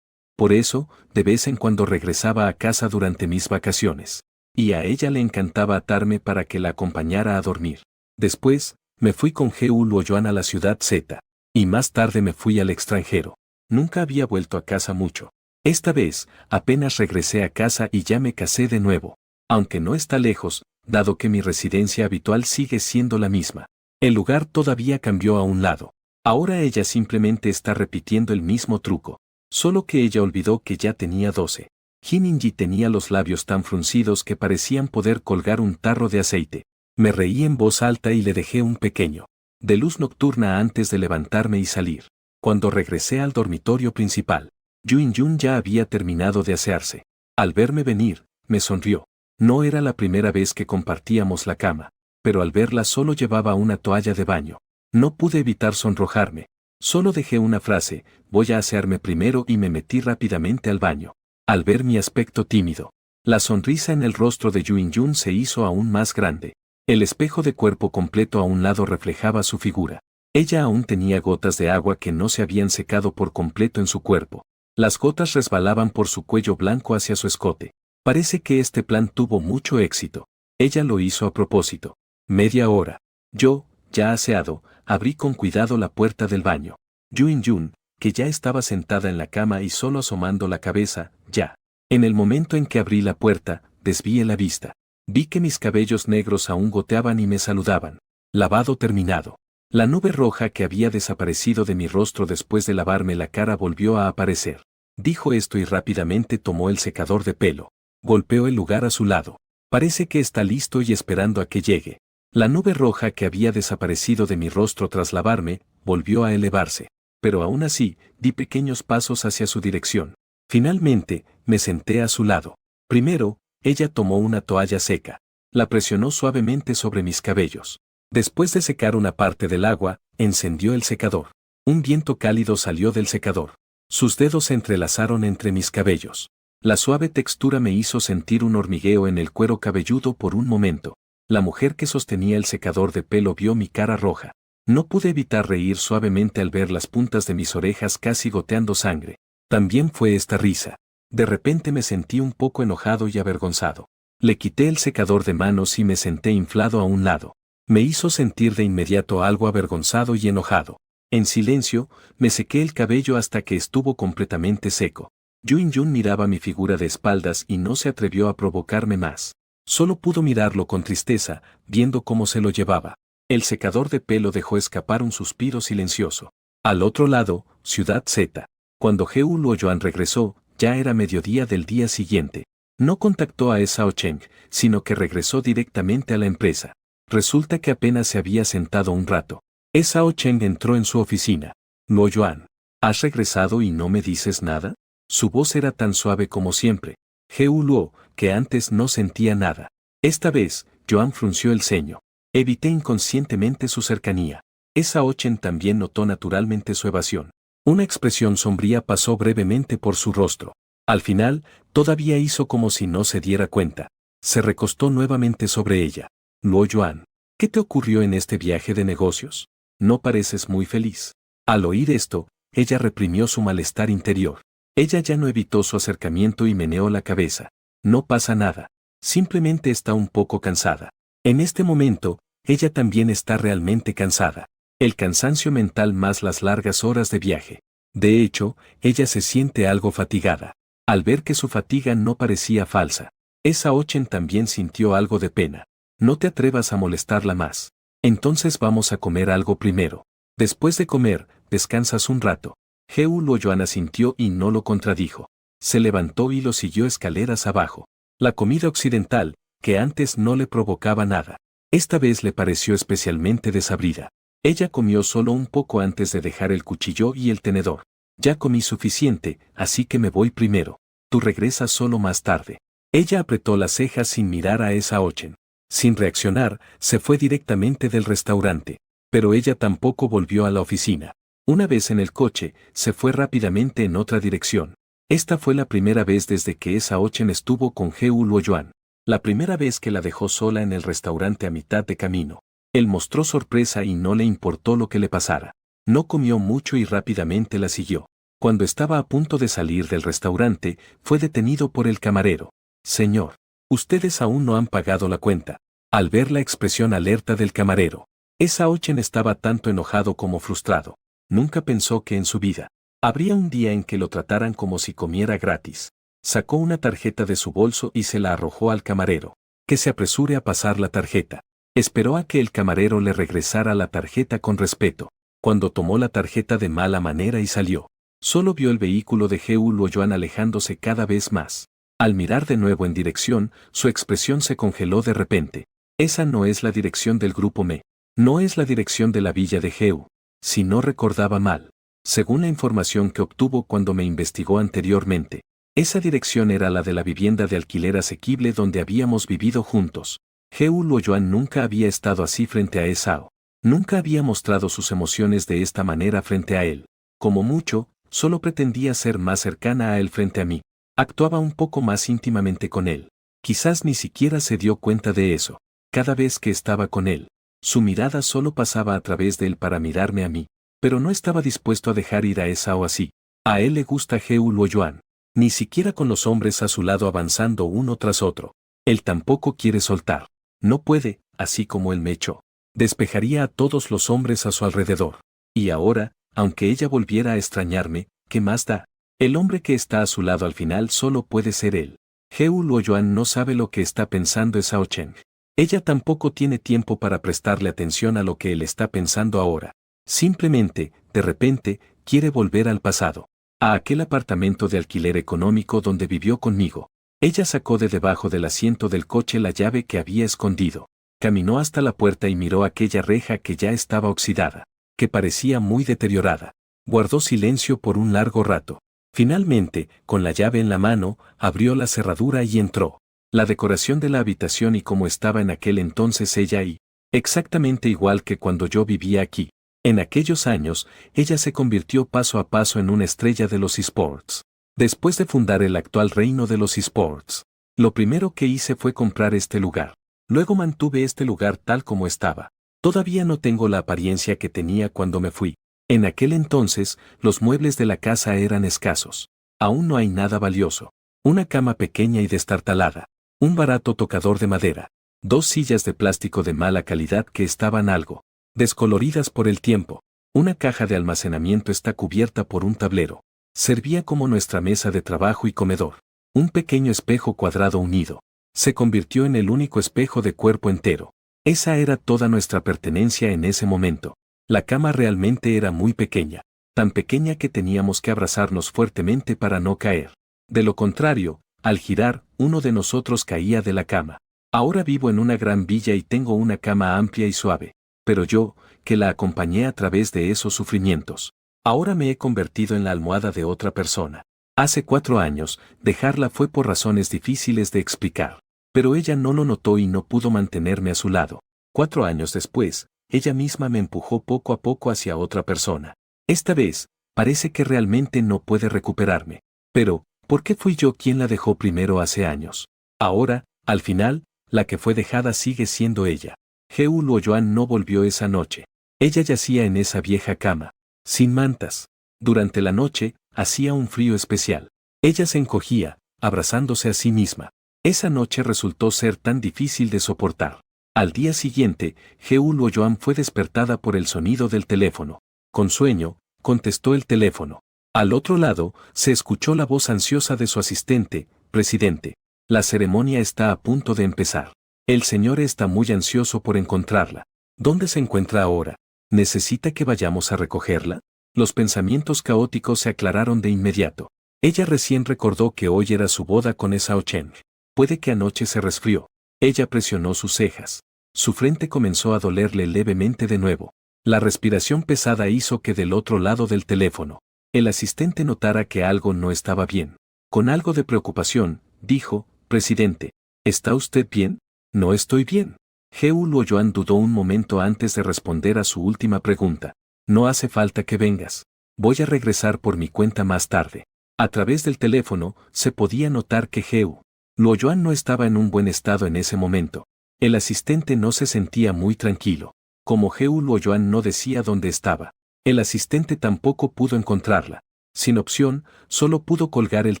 Por eso, de vez en cuando regresaba a casa durante mis vacaciones. Y a ella le encantaba atarme para que la acompañara a dormir. Después, me fui con Jeul Luoyuan a la ciudad Z. Y más tarde me fui al extranjero. Nunca había vuelto a casa mucho. Esta vez, apenas regresé a casa y ya me casé de nuevo. Aunque no está lejos, dado que mi residencia habitual sigue siendo la misma. El lugar todavía cambió a un lado. Ahora ella simplemente está repitiendo el mismo truco. Solo que ella olvidó que ya tenía 12. Jin In-ji tenía los labios tan fruncidos que parecían poder colgar un tarro de aceite. Me reí en voz alta y le dejé un pequeño de luz nocturna antes de levantarme y salir. Cuando regresé al dormitorio principal, Yu In-jun ya había terminado de asearse. Al verme venir, me sonrió. No era la primera vez que compartíamos la cama, pero al verla solo llevaba una toalla de baño. No pude evitar sonrojarme. Solo dejé una frase, voy a asearme primero y me metí rápidamente al baño. Al ver mi aspecto tímido, la sonrisa en el rostro de Yu In-jun se hizo aún más grande. El espejo de cuerpo completo a un lado reflejaba su figura. Ella aún tenía gotas de agua que no se habían secado por completo en su cuerpo. Las gotas resbalaban por su cuello blanco hacia su escote. Parece que este plan tuvo mucho éxito. Ella lo hizo a propósito. Media hora. Yo, ya aseado, abrí con cuidado la puerta del baño. Yu In-jun, que ya estaba sentada en la cama y solo asomando la cabeza, ya. En el momento en que abrí la puerta, desvié la vista. Vi que mis cabellos negros aún goteaban y me saludaban. Lavado terminado. La nube roja que había desaparecido de mi rostro después de lavarme la cara volvió a aparecer. Dijo esto y rápidamente tomó el secador de pelo. Golpeó el lugar a su lado. Parece que está listo y esperando a que llegue. La nube roja que había desaparecido de mi rostro tras lavarme, volvió a elevarse. Pero aún así, di pequeños pasos hacia su dirección. Finalmente, me senté a su lado. Primero, ella tomó una toalla seca. La presionó suavemente sobre mis cabellos. Después de secar una parte del agua, encendió el secador. Un viento cálido salió del secador. Sus dedos se entrelazaron entre mis cabellos. La suave textura me hizo sentir un hormigueo en el cuero cabelludo por un momento. La mujer que sostenía el secador de pelo vio mi cara roja. No pude evitar reír suavemente al ver las puntas de mis orejas casi goteando sangre. También fue esta risa. De repente me sentí un poco enojado y avergonzado. Le quité el secador de manos y me senté inflado a un lado. Me hizo sentir de inmediato algo avergonzado y enojado. En silencio, me sequé el cabello hasta que estuvo completamente seco. Yu In-jun miraba mi figura de espaldas y no se atrevió a provocarme más. Solo pudo mirarlo con tristeza, viendo cómo se lo llevaba. El secador de pelo dejó escapar un suspiro silencioso. Al otro lado, Ciudad Z. Cuando Jeul Luoyuan regresó, ya era mediodía del día siguiente. No contactó a Esao Cheng, sino que regresó directamente a la empresa. Resulta que apenas se había sentado un rato. Esao Cheng entró en su oficina. Luo Yuan, ¿has regresado y no me dices nada? Su voz era tan suave como siempre. Heu Luo, que antes no sentía nada. Esta vez, Yuan frunció el ceño. Evité inconscientemente su cercanía. Esao Cheng también notó naturalmente su evasión. Una expresión sombría pasó brevemente por su rostro. Al final, todavía hizo como si no se diera cuenta. Se recostó nuevamente sobre ella. Luo Yuan, ¿qué te ocurrió en este viaje de negocios? No pareces muy feliz. Al oír esto, ella reprimió su malestar interior. Ella ya no evitó su acercamiento y meneó la cabeza. No pasa nada. Simplemente está un poco cansada. En este momento, ella también está realmente cansada. El cansancio mental más las largas horas de viaje. De hecho, ella se siente algo fatigada. Al ver que su fatiga no parecía falsa, Esao Cheng también sintió algo de pena. No te atrevas a molestarla más. Entonces vamos a comer algo primero. Después de comer, descansas un rato. Heu Luo Yuan asintió y no lo contradijo. Se levantó y lo siguió escaleras abajo. La comida occidental, que antes no le provocaba nada, esta vez le pareció especialmente desabrida. Ella comió solo un poco antes de dejar el cuchillo y el tenedor. Ya comí suficiente, así que me voy primero. Tú regresas solo más tarde. Ella apretó las cejas sin mirar a Esao Cheng. Sin reaccionar, se fue directamente del restaurante. Pero ella tampoco volvió a la oficina. Una vez en el coche, se fue rápidamente en otra dirección. Esta fue la primera vez desde que Esao Cheng estuvo con Heu Luo Yuan. La primera vez que la dejó sola en el restaurante a mitad de camino. Él mostró sorpresa y no le importó lo que le pasara. No comió mucho y rápidamente la siguió. Cuando estaba a punto de salir del restaurante, fue detenido por el camarero. Señor, ustedes aún no han pagado la cuenta. Al ver la expresión alerta del camarero, Esao Cheng estaba tanto enojado como frustrado. Nunca pensó que en su vida habría un día en que lo trataran como si comiera gratis. Sacó una tarjeta de su bolso y se la arrojó al camarero. Que se apresure a pasar la tarjeta. Esperó a que el camarero le regresara la tarjeta con respeto. Cuando tomó la tarjeta de mala manera y salió, solo vio el vehículo de Heu Luo Yuan alejándose cada vez más. Al mirar de nuevo en dirección, su expresión se congeló de repente. Esa no es la dirección del grupo Me. No es la dirección de la villa de Heu. Si no recordaba mal, según la información que obtuvo cuando me investigó anteriormente, esa dirección era la de la vivienda de alquiler asequible donde habíamos vivido juntos. Heu Luo Yuan nunca había estado así frente a Esao. Nunca había mostrado sus emociones de esta manera frente a él. Como mucho, solo pretendía ser más cercana a él frente a mí. Actuaba un poco más íntimamente con él. Quizás ni siquiera se dio cuenta de eso. Cada vez que estaba con él, su mirada solo pasaba a través de él para mirarme a mí. Pero no estaba dispuesto a dejar ir a Esao así. A él le gusta Heu Luo Yuan. Ni siquiera con los hombres a su lado avanzando uno tras otro. Él tampoco quiere soltar. No puede, así como él me echó. Despejaría a todos los hombres a su alrededor. Y ahora, aunque ella volviera a extrañarme, ¿qué más da? El hombre que está a su lado al final solo puede ser él. Heu Luo Yuan no sabe lo que está pensando Esao Cheng. Ella tampoco tiene tiempo para prestarle atención a lo que él está pensando ahora. Simplemente, de repente, quiere volver al pasado. A aquel apartamento de alquiler económico donde vivió conmigo. Ella sacó de debajo del asiento del coche la llave que había escondido. Caminó hasta la puerta y miró aquella reja que ya estaba oxidada, que parecía muy deteriorada. Guardó silencio por un largo rato. Finalmente, con la llave en la mano, abrió la cerradura y entró. La decoración de la habitación y como estaba en aquel entonces ella y, exactamente igual que cuando yo vivía aquí. En aquellos años, ella se convirtió paso a paso en una estrella de los esports. Después de fundar el actual reino de los esports, lo primero que hice fue comprar este lugar. Luego mantuve este lugar tal como estaba. Todavía no tengo la apariencia que tenía cuando me fui. En aquel entonces, los muebles de la casa eran escasos. Aún no hay nada valioso. Una cama pequeña y destartalada. Un barato tocador de madera. 2 sillas de plástico de mala calidad que estaban algo descoloridas por el tiempo. Una caja de almacenamiento está cubierta por un tablero. Servía como nuestra mesa de trabajo y comedor. Un pequeño espejo cuadrado unido. Se convirtió en el único espejo de cuerpo entero. Esa era toda nuestra pertenencia en ese momento. La cama realmente era muy pequeña. Tan pequeña que teníamos que abrazarnos fuertemente para no caer. De lo contrario, Al girar, uno de nosotros caía de la cama. Ahora vivo en una gran villa y tengo una cama amplia y suave. Pero yo, que la acompañé a través de esos sufrimientos, ahora me he convertido en la almohada de otra persona. Hace 4 años, dejarla fue por razones difíciles de explicar. Pero ella no lo notó y no pudo mantenerme a su lado. 4 años después, ella misma me empujó poco a poco hacia otra persona. Esta vez, parece que realmente no puede recuperarme. Pero, ¿por qué fui yo quien la dejó primero hace años? Ahora, al final, la que fue dejada sigue siendo ella. Jeú Luoyuan no volvió esa noche. Ella yacía en esa vieja cama, sin mantas. Durante la noche, hacía un frío especial. Ella se encogía, abrazándose a sí misma. Esa noche resultó ser tan difícil de soportar. Al día siguiente, Jeú Luoyuan fue despertada por el sonido del teléfono. Con sueño, contestó el teléfono. Al otro lado, se escuchó la voz ansiosa de su asistente: presidente, la ceremonia está a punto de empezar. El señor está muy ansioso por encontrarla. ¿Dónde se encuentra ahora? ¿Necesita que vayamos a recogerla? Los pensamientos caóticos se aclararon de inmediato. Ella recién recordó que hoy era su boda con Esao Cheng. Puede que anoche se resfrió. Ella presionó sus cejas. Su frente comenzó a dolerle levemente de nuevo. La respiración pesada hizo que del otro lado del teléfono, el asistente notara que algo no estaba bien. Con algo de preocupación, dijo: presidente, ¿está usted bien? No estoy bien. Jeú Luoyuan dudó un momento antes de responder a su última pregunta. No hace falta que vengas. Voy a regresar por mi cuenta más tarde. A través del teléfono, se podía notar que Jeú Luoyuan no estaba en un buen estado en ese momento. El asistente no se sentía muy tranquilo. Como Jeú Luoyuan no decía dónde estaba, el asistente tampoco pudo encontrarla. Sin opción, solo pudo colgar el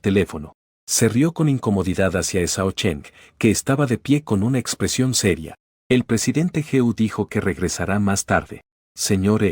teléfono. Se rió con incomodidad hacia Esao Cheng, que estaba de pie con una expresión seria. El presidente Jeú dijo que regresará más tarde. Señor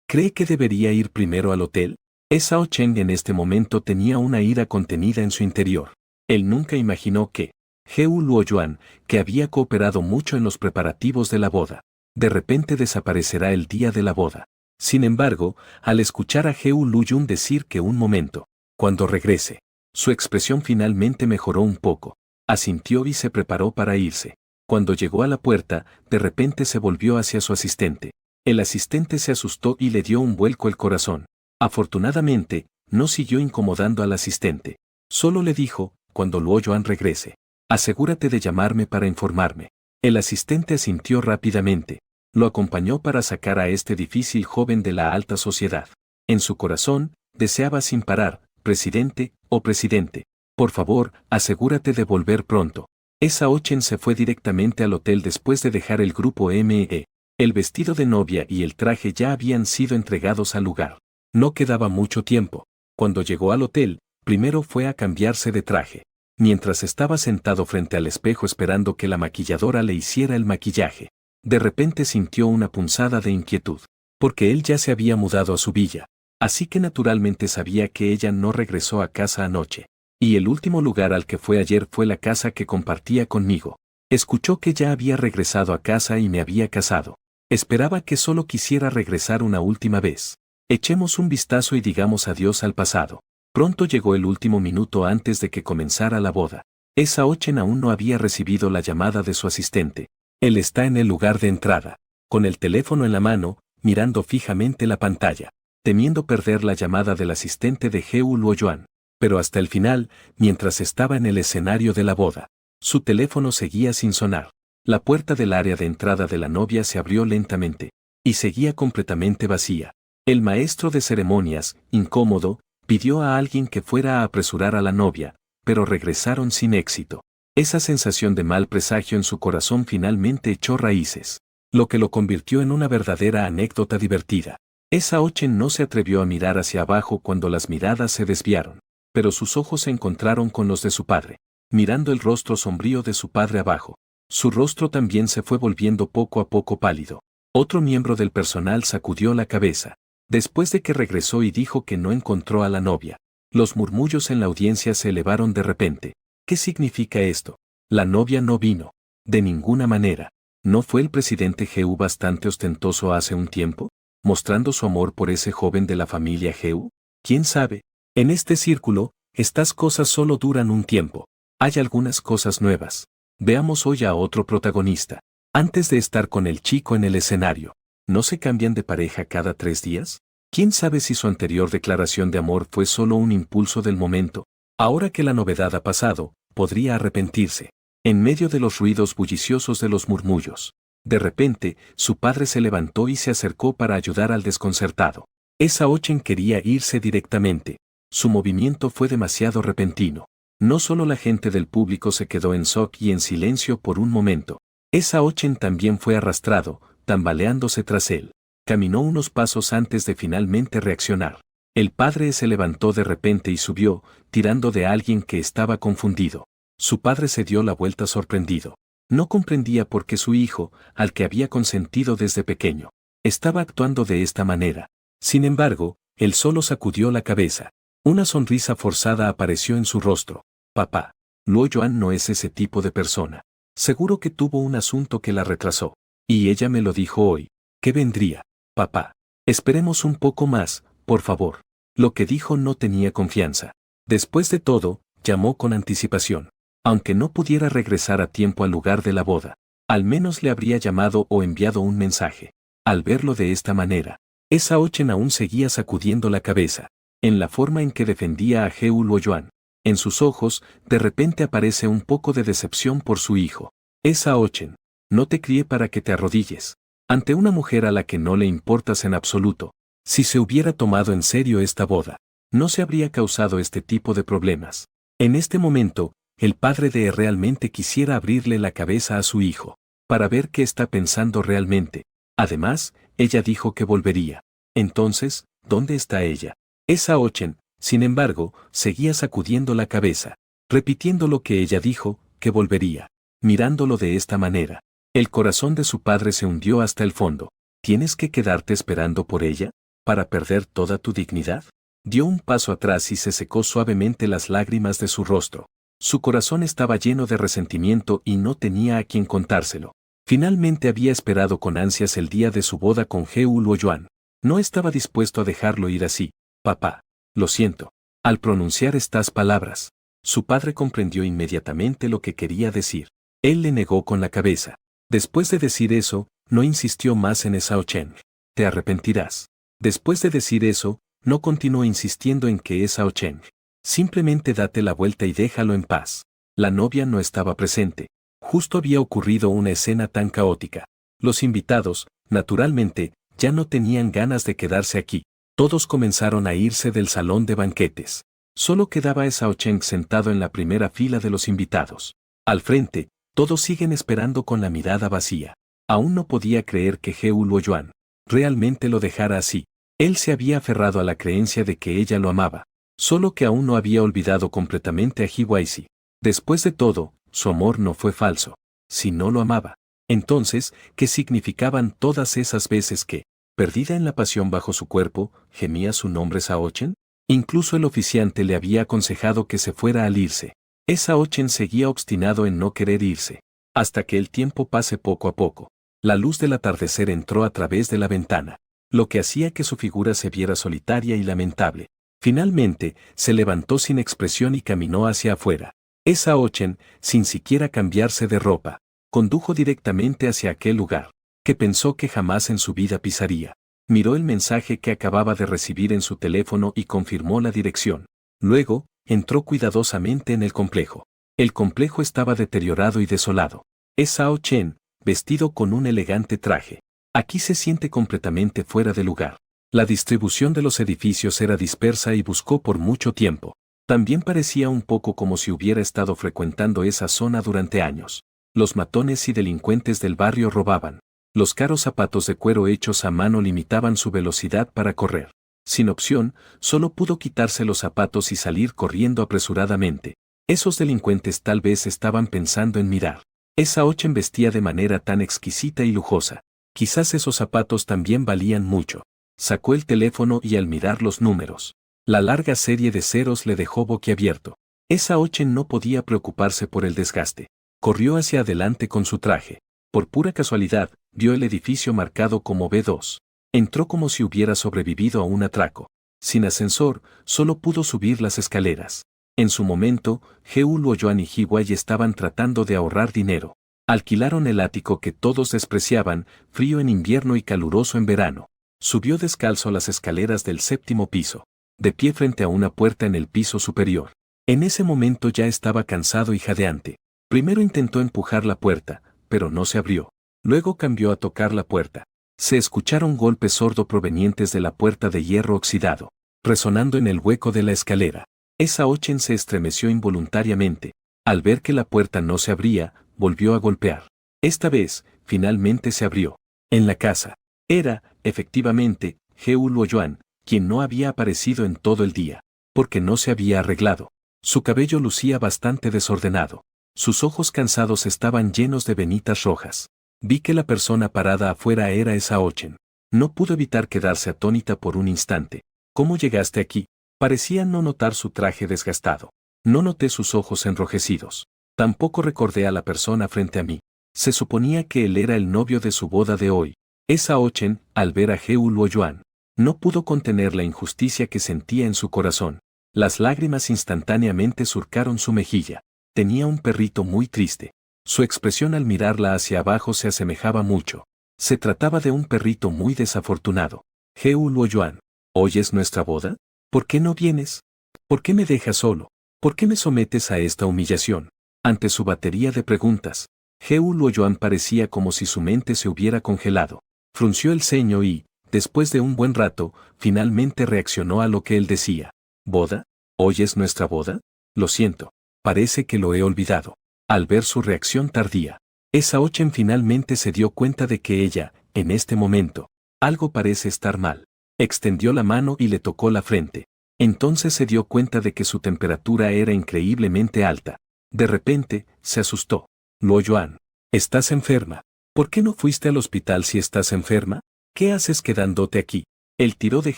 ¿cree que debería ir primero al hotel? Esao Cheng en este momento tenía una ira contenida en su interior. Él nunca imaginó que Jeú Luoyuan, que había cooperado mucho en los preparativos de la boda, de repente desaparecerá el día de la boda. Sin embargo, al escuchar a Jeú Luoyuan decir que un momento, cuando regrese, su expresión finalmente mejoró un poco. Asintió y se preparó para irse. Cuando llegó a la puerta, de repente se volvió hacia su asistente. El asistente se asustó y le dio un vuelco el corazón. Afortunadamente, no siguió incomodando al asistente. Solo le dijo: cuando Luoyuan regrese, asegúrate de llamarme para informarme. El asistente asintió rápidamente. Lo acompañó para sacar a este difícil joven de la alta sociedad. En su corazón, deseaba sin parar: presidente, oh presidente, por favor, asegúrate de volver pronto. Esao Cheng se fue directamente al hotel después de dejar el grupo ME. El vestido de novia y el traje ya habían sido entregados al lugar. No quedaba mucho tiempo. Cuando llegó al hotel, primero fue a cambiarse de traje. Mientras estaba sentado frente al espejo esperando que la maquilladora le hiciera el maquillaje, de repente sintió una punzada de inquietud, porque él ya se había mudado a su villa. Así que naturalmente sabía que ella no regresó a casa anoche. Y el último lugar al que fue ayer fue la casa que compartía conmigo. Escuchó que ya había regresado a casa y me había casado. Esperaba que solo quisiera regresar una última vez. Echemos un vistazo y digamos adiós al pasado. Pronto llegó el último minuto antes de que comenzara la boda. Esao Cheng aún no había recibido la llamada de su asistente. Él está en el lugar de entrada, con el teléfono en la mano, mirando fijamente la pantalla, temiendo perder la llamada del asistente de Jeú Luoyuan. Pero hasta el final, mientras estaba en el escenario de la boda, su teléfono seguía sin sonar. La puerta del área de entrada de la novia se abrió lentamente, y seguía completamente vacía. El maestro de ceremonias, incómodo, pidió a alguien que fuera a apresurar a la novia, pero regresaron sin éxito. Esa sensación de mal presagio en su corazón finalmente echó raíces, lo que lo convirtió en una verdadera anécdota divertida. Esao Cheng no se atrevió a mirar hacia abajo cuando las miradas se desviaron, pero sus ojos se encontraron con los de su padre, mirando el rostro sombrío de su padre abajo. Su rostro también se fue volviendo poco a poco pálido. Otro miembro del personal sacudió la cabeza, después de que regresó y dijo que no encontró a la novia. Los murmullos en la audiencia se elevaron de repente. ¿Qué significa esto? La novia no vino. De ninguna manera. ¿No fue el presidente Jeú bastante ostentoso hace un tiempo, mostrando su amor por ese joven de la familia Jeú? ¿Quién sabe? En este círculo, estas cosas solo duran un tiempo. Hay algunas cosas nuevas. Veamos hoy a otro protagonista. Antes de estar con el chico en el escenario, ¿no se cambian de pareja cada 3 días? ¿Quién sabe si su anterior declaración de amor fue solo un impulso del momento? Ahora que la novedad ha pasado, podría arrepentirse. En medio de los ruidos bulliciosos de los murmullos. De repente, su padre se levantó y se acercó para ayudar al desconcertado. Esa Ochen quería irse directamente. Su movimiento fue demasiado repentino. No solo la gente del público se quedó en shock y en silencio por un momento. Esa Ochen también fue arrastrado, tambaleándose tras él. Caminó unos pasos antes de finalmente reaccionar. El padre se levantó de repente y subió, tirando de alguien que estaba confundido. Su padre se dio la vuelta sorprendido. No comprendía por qué su hijo, al que había consentido desde pequeño, estaba actuando de esta manera. Sin embargo, él solo sacudió la cabeza. Una sonrisa forzada apareció en su rostro. Papá, Luo Yuan no es ese tipo de persona. Seguro que tuvo un asunto que la retrasó. Y ella me lo dijo hoy. ¿Qué vendría? Papá. Esperemos un poco más, por favor. Lo que dijo no tenía confianza. Después de todo, llamó con anticipación. Aunque no pudiera regresar a tiempo al lugar de la boda, al menos le habría llamado o enviado un mensaje. Al verlo de esta manera, esa Ochen aún seguía sacudiendo la cabeza. En la forma en que defendía a Heu Luoyuan, en sus ojos, de repente aparece un poco de decepción por su hijo. Esa Ochen, no te crié para que te arrodilles ante una mujer a la que no le importas en absoluto. Si se hubiera tomado en serio esta boda, no se habría causado este tipo de problemas. En este momento, el padre de realmente quisiera abrirle la cabeza a su hijo, para ver qué está pensando realmente. Además, ella dijo que volvería. Entonces, ¿dónde está ella? Esa Ochen, sin embargo, seguía sacudiendo la cabeza, repitiendo lo que ella dijo, que volvería. Mirándolo de esta manera, el corazón de su padre se hundió hasta el fondo. ¿Tienes que quedarte esperando por ella? ¿Para perder toda tu dignidad? Dio un paso atrás y se secó suavemente las lágrimas de su rostro. Su corazón estaba lleno de resentimiento y no tenía a quien contárselo. Finalmente había esperado con ansias el día de su boda con Heu Luoyuan. No estaba dispuesto a dejarlo ir así. Papá, lo siento. Al pronunciar estas palabras, su padre comprendió inmediatamente lo que quería decir. Él le negó con la cabeza. Después de decir eso, no insistió más en esa Ochen. Te arrepentirás. Después de decir eso, no continuó insistiendo en que esa Ochen. Simplemente date la vuelta y déjalo en paz. La novia no estaba presente. Justo había ocurrido una escena tan caótica. Los invitados, naturalmente, ya no tenían ganas de quedarse aquí. Todos comenzaron a irse del salón de banquetes. Solo quedaba esa Ochen sentado en la primera fila de los invitados. Al frente, todos siguen esperando con la mirada vacía. Aún no podía creer que Heu Luoyuan realmente lo dejara así. Él se había aferrado a la creencia de que ella lo amaba. Solo que aún no había olvidado completamente a Hiwaisi. Después de todo, su amor no fue falso. Si no lo amaba, entonces, ¿qué significaban todas esas veces que, perdida en la pasión bajo su cuerpo, gemía su nombre Saochen? Incluso el oficiante le había aconsejado que se fuera al irse. Esa Ochen seguía obstinado en no querer irse. Hasta que el tiempo pase poco a poco. La luz del atardecer entró a través de la ventana, lo que hacía que su figura se viera solitaria y lamentable. Finalmente, se levantó sin expresión y caminó hacia afuera. Esa Ochen, sin siquiera cambiarse de ropa, condujo directamente hacia aquel lugar, que pensó que jamás en su vida pisaría. Miró el mensaje que acababa de recibir en su teléfono y confirmó la dirección. Luego, entró cuidadosamente en el complejo. El complejo estaba deteriorado y desolado. Esa Ochen, vestido con un elegante traje. Aquí se siente completamente fuera de lugar. La distribución de los edificios era dispersa y buscó por mucho tiempo. También parecía un poco como si hubiera estado frecuentando esa zona durante años. Los matones y delincuentes del barrio robaban. Los caros zapatos de cuero hechos a mano limitaban su velocidad para correr. Sin opción, solo pudo quitarse los zapatos y salir corriendo apresuradamente. Esos delincuentes tal vez estaban pensando en mirar. Esa Ochen vestía de manera tan exquisita y lujosa. Quizás esos zapatos también valían mucho. Sacó el teléfono y al mirar los números, la larga serie de ceros le dejó boquiabierto. Esa Ochen no podía preocuparse por el desgaste. Corrió hacia adelante con su traje. Por pura casualidad, vio el edificio marcado como B2. Entró como si hubiera sobrevivido a un atraco. Sin ascensor, solo pudo subir las escaleras. En su momento, Heu Luoyuan y Ji Wei estaban tratando de ahorrar dinero. Alquilaron el ático que todos despreciaban, frío en invierno y caluroso en verano. Subió descalzo las escaleras del 7º piso, de pie frente a una puerta en el piso superior. En ese momento ya estaba cansado y jadeante. Primero intentó empujar la puerta, pero no se abrió. Luego cambió a tocar la puerta. Se escucharon golpes sordos provenientes de la puerta de hierro oxidado, resonando en el hueco de la escalera. Esa Ochen se estremeció involuntariamente. Al ver que la puerta no se abría, volvió a golpear. Esta vez, finalmente se abrió. En la casa. Era, efectivamente, Heu Luoyuan, quien no había aparecido en todo el día, porque no se había arreglado. Su cabello lucía bastante desordenado. Sus ojos cansados estaban llenos de venitas rojas. Vi que la persona parada afuera era esa Ochen. No pudo evitar quedarse atónita por un instante. ¿Cómo llegaste aquí? Parecía no notar su traje desgastado. No noté sus ojos enrojecidos. Tampoco recordé a la persona frente a mí. Se suponía que él era el novio de su boda de hoy. Esa Ochen, al ver a Heu Luoyuan, no pudo contener la injusticia que sentía en su corazón. Las lágrimas instantáneamente surcaron su mejilla. Tenía un perrito muy triste. Su expresión al mirarla hacia abajo se asemejaba mucho. Se trataba de un perrito muy desafortunado. Heu Luoyuan, ¿hoy es nuestra boda? ¿Por qué no vienes? ¿Por qué me dejas solo? ¿Por qué me sometes a esta humillación? Ante su batería de preguntas, Heu Luoyuan parecía como si su mente se hubiera congelado. Frunció el ceño y, después de un buen rato, finalmente reaccionó a lo que él decía. ¿Boda? ¿Hoy es nuestra boda? Lo siento. Parece que lo he olvidado. Al ver su reacción tardía, esa Ochen finalmente se dio cuenta de que ella, en este momento, algo parece estar mal. Extendió la mano y le tocó la frente. Entonces se dio cuenta de que su temperatura era increíblemente alta. De repente, se asustó. Luoyuan, ¿estás enferma? ¿Por qué no fuiste al hospital si estás enferma? ¿Qué haces quedándote aquí? Él tiró de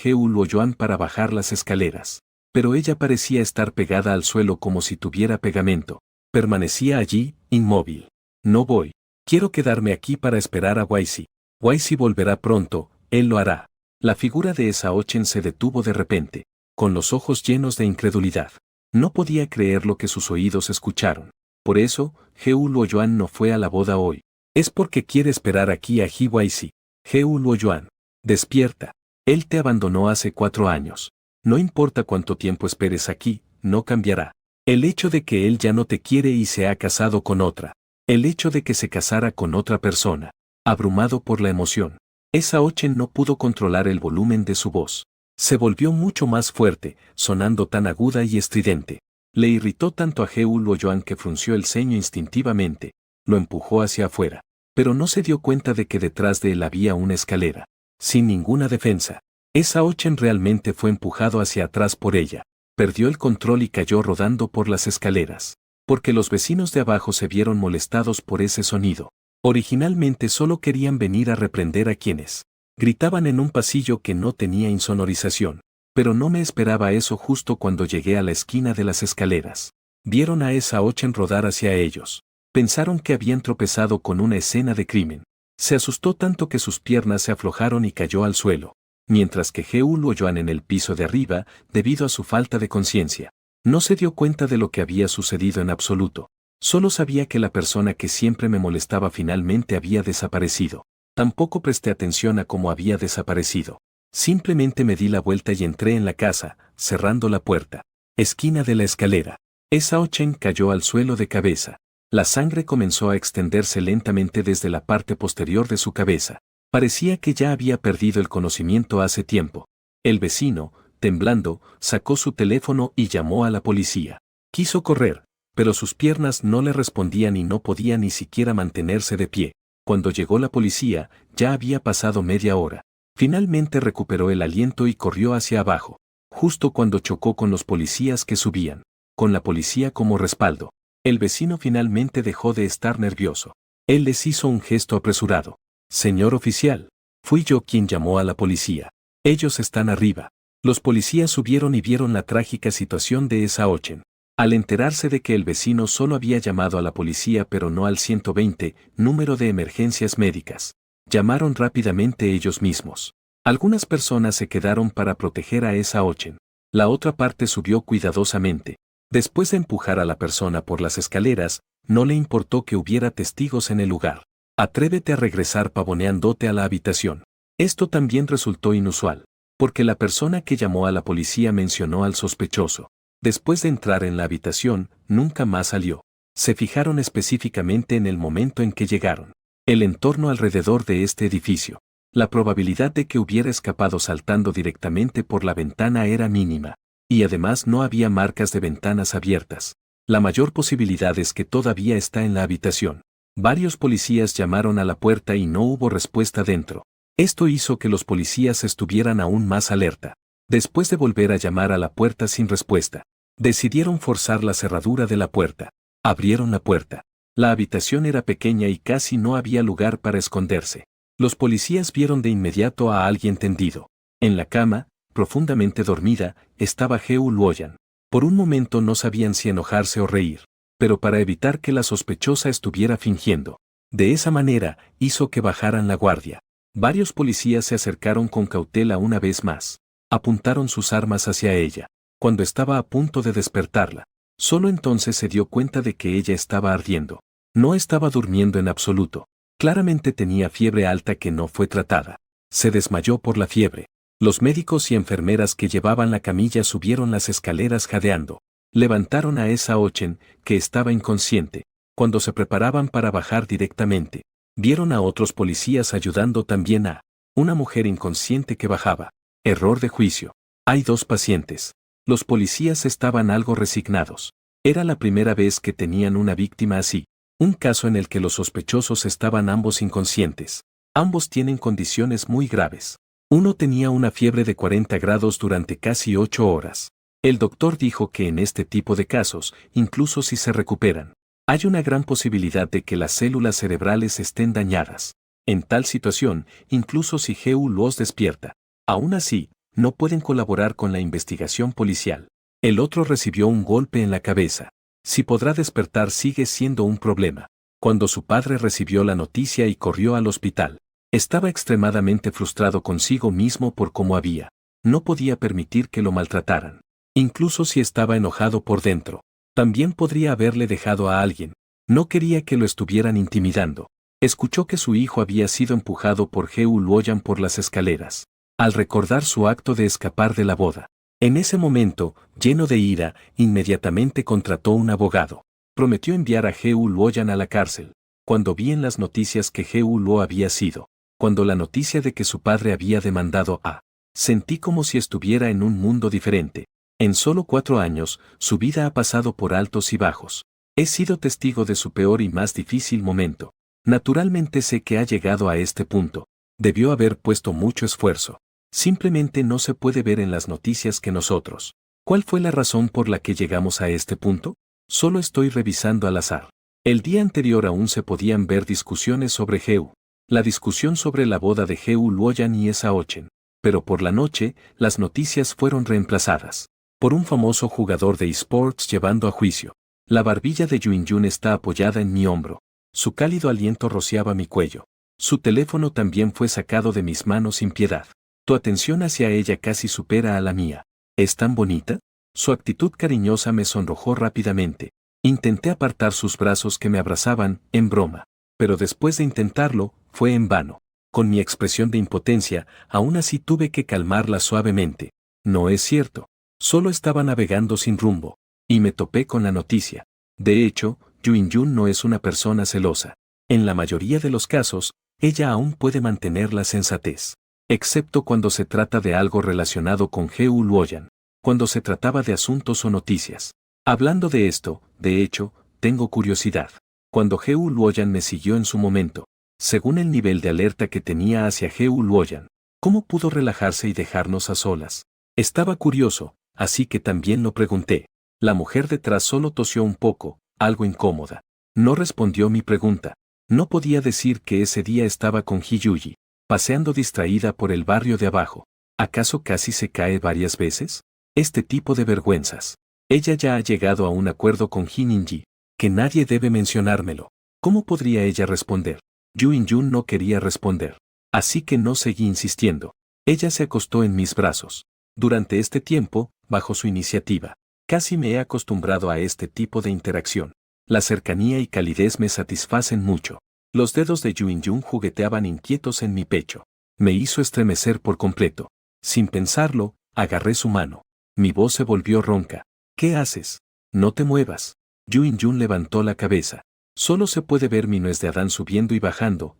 Heu Luoyuan para bajar las escaleras. Pero ella parecía estar pegada al suelo como si tuviera pegamento. Permanecía allí, inmóvil. No voy. Quiero quedarme aquí para esperar a Waisi. Waisi volverá pronto, él lo hará. La figura de esa Ochen se detuvo de repente, con los ojos llenos de incredulidad. No podía creer lo que sus oídos escucharon. Por eso, Heu Luoyuan no fue a la boda hoy. Es porque quiere esperar aquí a Ji Waisi. Heu Luoyuan, despierta. Él te abandonó hace 4 años. No importa cuánto tiempo esperes aquí, no cambiará. El hecho de que él ya no te quiere y se ha casado con otra. El hecho de que se casara con otra persona. Abrumado por la emoción, esa Ochen no pudo controlar el volumen de su voz. Se volvió mucho más fuerte, sonando tan aguda y estridente. Le irritó tanto a Heu Luoyuan que frunció el ceño instintivamente. Lo empujó hacia afuera. Pero no se dio cuenta de que detrás de él había una escalera. Sin ninguna defensa. Esa Ochen realmente fue empujado hacia atrás por ella. Perdió el control y cayó rodando por las escaleras. Porque los vecinos de abajo se vieron molestados por ese sonido. Originalmente solo querían venir a reprender a quienes gritaban en un pasillo que no tenía insonorización. Pero no me esperaba eso justo cuando llegué a la esquina de las escaleras. Vieron a esa Ochen rodar hacia ellos. Pensaron que habían tropezado con una escena de crimen. Se asustó tanto que sus piernas se aflojaron y cayó al suelo. Mientras que Heu Luoyuan en el piso de arriba, debido a su falta de conciencia, no se dio cuenta de lo que había sucedido en absoluto. Solo sabía que la persona que siempre me molestaba finalmente había desaparecido. Tampoco presté atención a cómo había desaparecido. Simplemente me di la vuelta y entré en la casa, cerrando la puerta. Esquina de la escalera. Esa Ochen cayó al suelo de cabeza. La sangre comenzó a extenderse lentamente desde la parte posterior de su cabeza. Parecía que ya había perdido el conocimiento hace tiempo. El vecino, temblando, sacó su teléfono y llamó a la policía. Quiso correr, pero sus piernas no le respondían y no podía ni siquiera mantenerse de pie. Cuando llegó la policía, ya había pasado media hora. Finalmente recuperó el aliento y corrió hacia abajo, justo cuando chocó con los policías que subían, con la policía como respaldo. El vecino finalmente dejó de estar nervioso. Él les hizo un gesto apresurado. Señor oficial, fui yo quien llamó a la policía. Ellos están arriba. Los policías subieron y vieron la trágica situación de esa Ochen. Al enterarse de que el vecino solo había llamado a la policía pero no al 120, número de emergencias médicas, llamaron rápidamente ellos mismos. Algunas personas se quedaron para proteger a esa Ochen. La otra parte subió cuidadosamente. Después de empujar a la persona por las escaleras, no le importó que hubiera testigos en el lugar. Atrévete a regresar pavoneándote a la habitación. Esto también resultó inusual, porque la persona que llamó a la policía mencionó al sospechoso. Después de entrar en la habitación, nunca más salió. Se fijaron específicamente en el momento en que llegaron. El entorno alrededor de este edificio. La probabilidad de que hubiera escapado saltando directamente por la ventana era mínima. Y además no había marcas de ventanas abiertas. La mayor posibilidad es que todavía está en la habitación. Varios policías llamaron a la puerta y no hubo respuesta dentro. Esto hizo que los policías estuvieran aún más alerta. Después de volver a llamar a la puerta sin respuesta, decidieron forzar la cerradura de la puerta. Abrieron la puerta. La habitación era pequeña y casi no había lugar para esconderse. Los policías vieron de inmediato a alguien tendido. En la cama, profundamente dormida, estaba Heo Luoyan. Por un momento no sabían si enojarse o reír, pero para evitar que la sospechosa estuviera fingiendo. De esa manera, hizo que bajaran la guardia. Varios policías se acercaron con cautela una vez más. Apuntaron sus armas hacia ella. Cuando estaba a punto de despertarla, solo entonces se dio cuenta de que ella estaba ardiendo. No estaba durmiendo en absoluto. Claramente tenía fiebre alta que no fue tratada. Se desmayó por la fiebre. Los médicos y enfermeras que llevaban la camilla subieron las escaleras jadeando. Levantaron a esa Ochen, que estaba inconsciente. Cuando se preparaban para bajar directamente, vieron a otros policías ayudando también a una mujer inconsciente que bajaba. Error de juicio. Hay dos pacientes. Los policías estaban algo resignados. Era la primera vez que tenían una víctima así. Un caso en el que los sospechosos estaban ambos inconscientes. Ambos tienen condiciones muy graves. Uno tenía una fiebre de 40 grados durante casi 8 horas. El doctor dijo que en este tipo de casos, incluso si se recuperan, hay una gran posibilidad de que las células cerebrales estén dañadas. En tal situación, incluso si Heo los despierta, aún así, no pueden colaborar con la investigación policial. El otro recibió un golpe en la cabeza. Si podrá despertar sigue siendo un problema. Cuando su padre recibió la noticia y corrió al hospital, estaba extremadamente frustrado consigo mismo por cómo había. No podía permitir que lo maltrataran. Incluso si estaba enojado por dentro, también podría haberle dejado a alguien. No quería que lo estuvieran intimidando. Escuchó que su hijo había sido empujado por Heo Luoyan por las escaleras. Al recordar su acto de escapar de la boda, en ese momento, lleno de ira, inmediatamente contrató un abogado. Prometió enviar a Heo Luoyan a la cárcel. Cuando vi en las noticias que Heo Luo había sido, cuando la noticia de que su padre había demandado a, sentí como si estuviera en un mundo diferente. En solo 4 años, su vida ha pasado por altos y bajos. He sido testigo de su peor y más difícil momento. Naturalmente sé que ha llegado a este punto. Debió haber puesto mucho esfuerzo. Simplemente no se puede ver en las noticias que nosotros. ¿Cuál fue la razón por la que llegamos a este punto? Solo estoy revisando al azar. El día anterior aún se podían ver discusiones sobre Heo. La discusión sobre la boda de Heo Luoyan y esa Ochen. Pero por la noche, las noticias fueron reemplazadas por un famoso jugador de esports llevando a juicio. La barbilla de Yuin-Yun está apoyada en mi hombro. Su cálido aliento rociaba mi cuello. Su teléfono también fue sacado de mis manos sin piedad. Tu atención hacia ella casi supera a la mía. ¿Es tan bonita? Su actitud cariñosa me sonrojó rápidamente. Intenté apartar sus brazos que me abrazaban, en broma. Pero después de intentarlo, fue en vano. Con mi expresión de impotencia, aún así tuve que calmarla suavemente. No es cierto. Solo estaba navegando sin rumbo. Y me topé con la noticia. De hecho, Yuin-Yun no es una persona celosa. En la mayoría de los casos, ella aún puede mantener la sensatez. Excepto cuando se trata de algo relacionado con Heo Luoyan. Cuando se trataba de asuntos o noticias. Hablando de esto, de hecho, tengo curiosidad. Cuando Heo Luoyan me siguió en su momento, según el nivel de alerta que tenía hacia Heo Luoyan, ¿cómo pudo relajarse y dejarnos a solas? Estaba curioso, así que también lo pregunté. La mujer detrás solo tosió un poco, algo incómoda. No respondió mi pregunta. No podía decir que ese día estaba con Hiyuji, paseando distraída por el barrio de abajo. ¿Acaso casi se cae varias veces? Este tipo de vergüenzas. Ella ya ha llegado a un acuerdo con Jininji, que nadie debe mencionármelo. ¿Cómo podría ella responder? Yuin-Yun no quería responder. Así que no seguí insistiendo. Ella se acostó en mis brazos. Durante este tiempo, bajo su iniciativa, Casi me he acostumbrado a este tipo de interacción. La cercanía y calidez me satisfacen mucho. Los dedos de Yuin-Yun jugueteaban inquietos en mi pecho. Me hizo estremecer por completo. Sin pensarlo, agarré su mano. Mi voz se volvió ronca. ¿Qué haces? No te muevas. Yuin-Yun levantó la cabeza. Solo se puede ver mi nuez de Adán subiendo y bajando,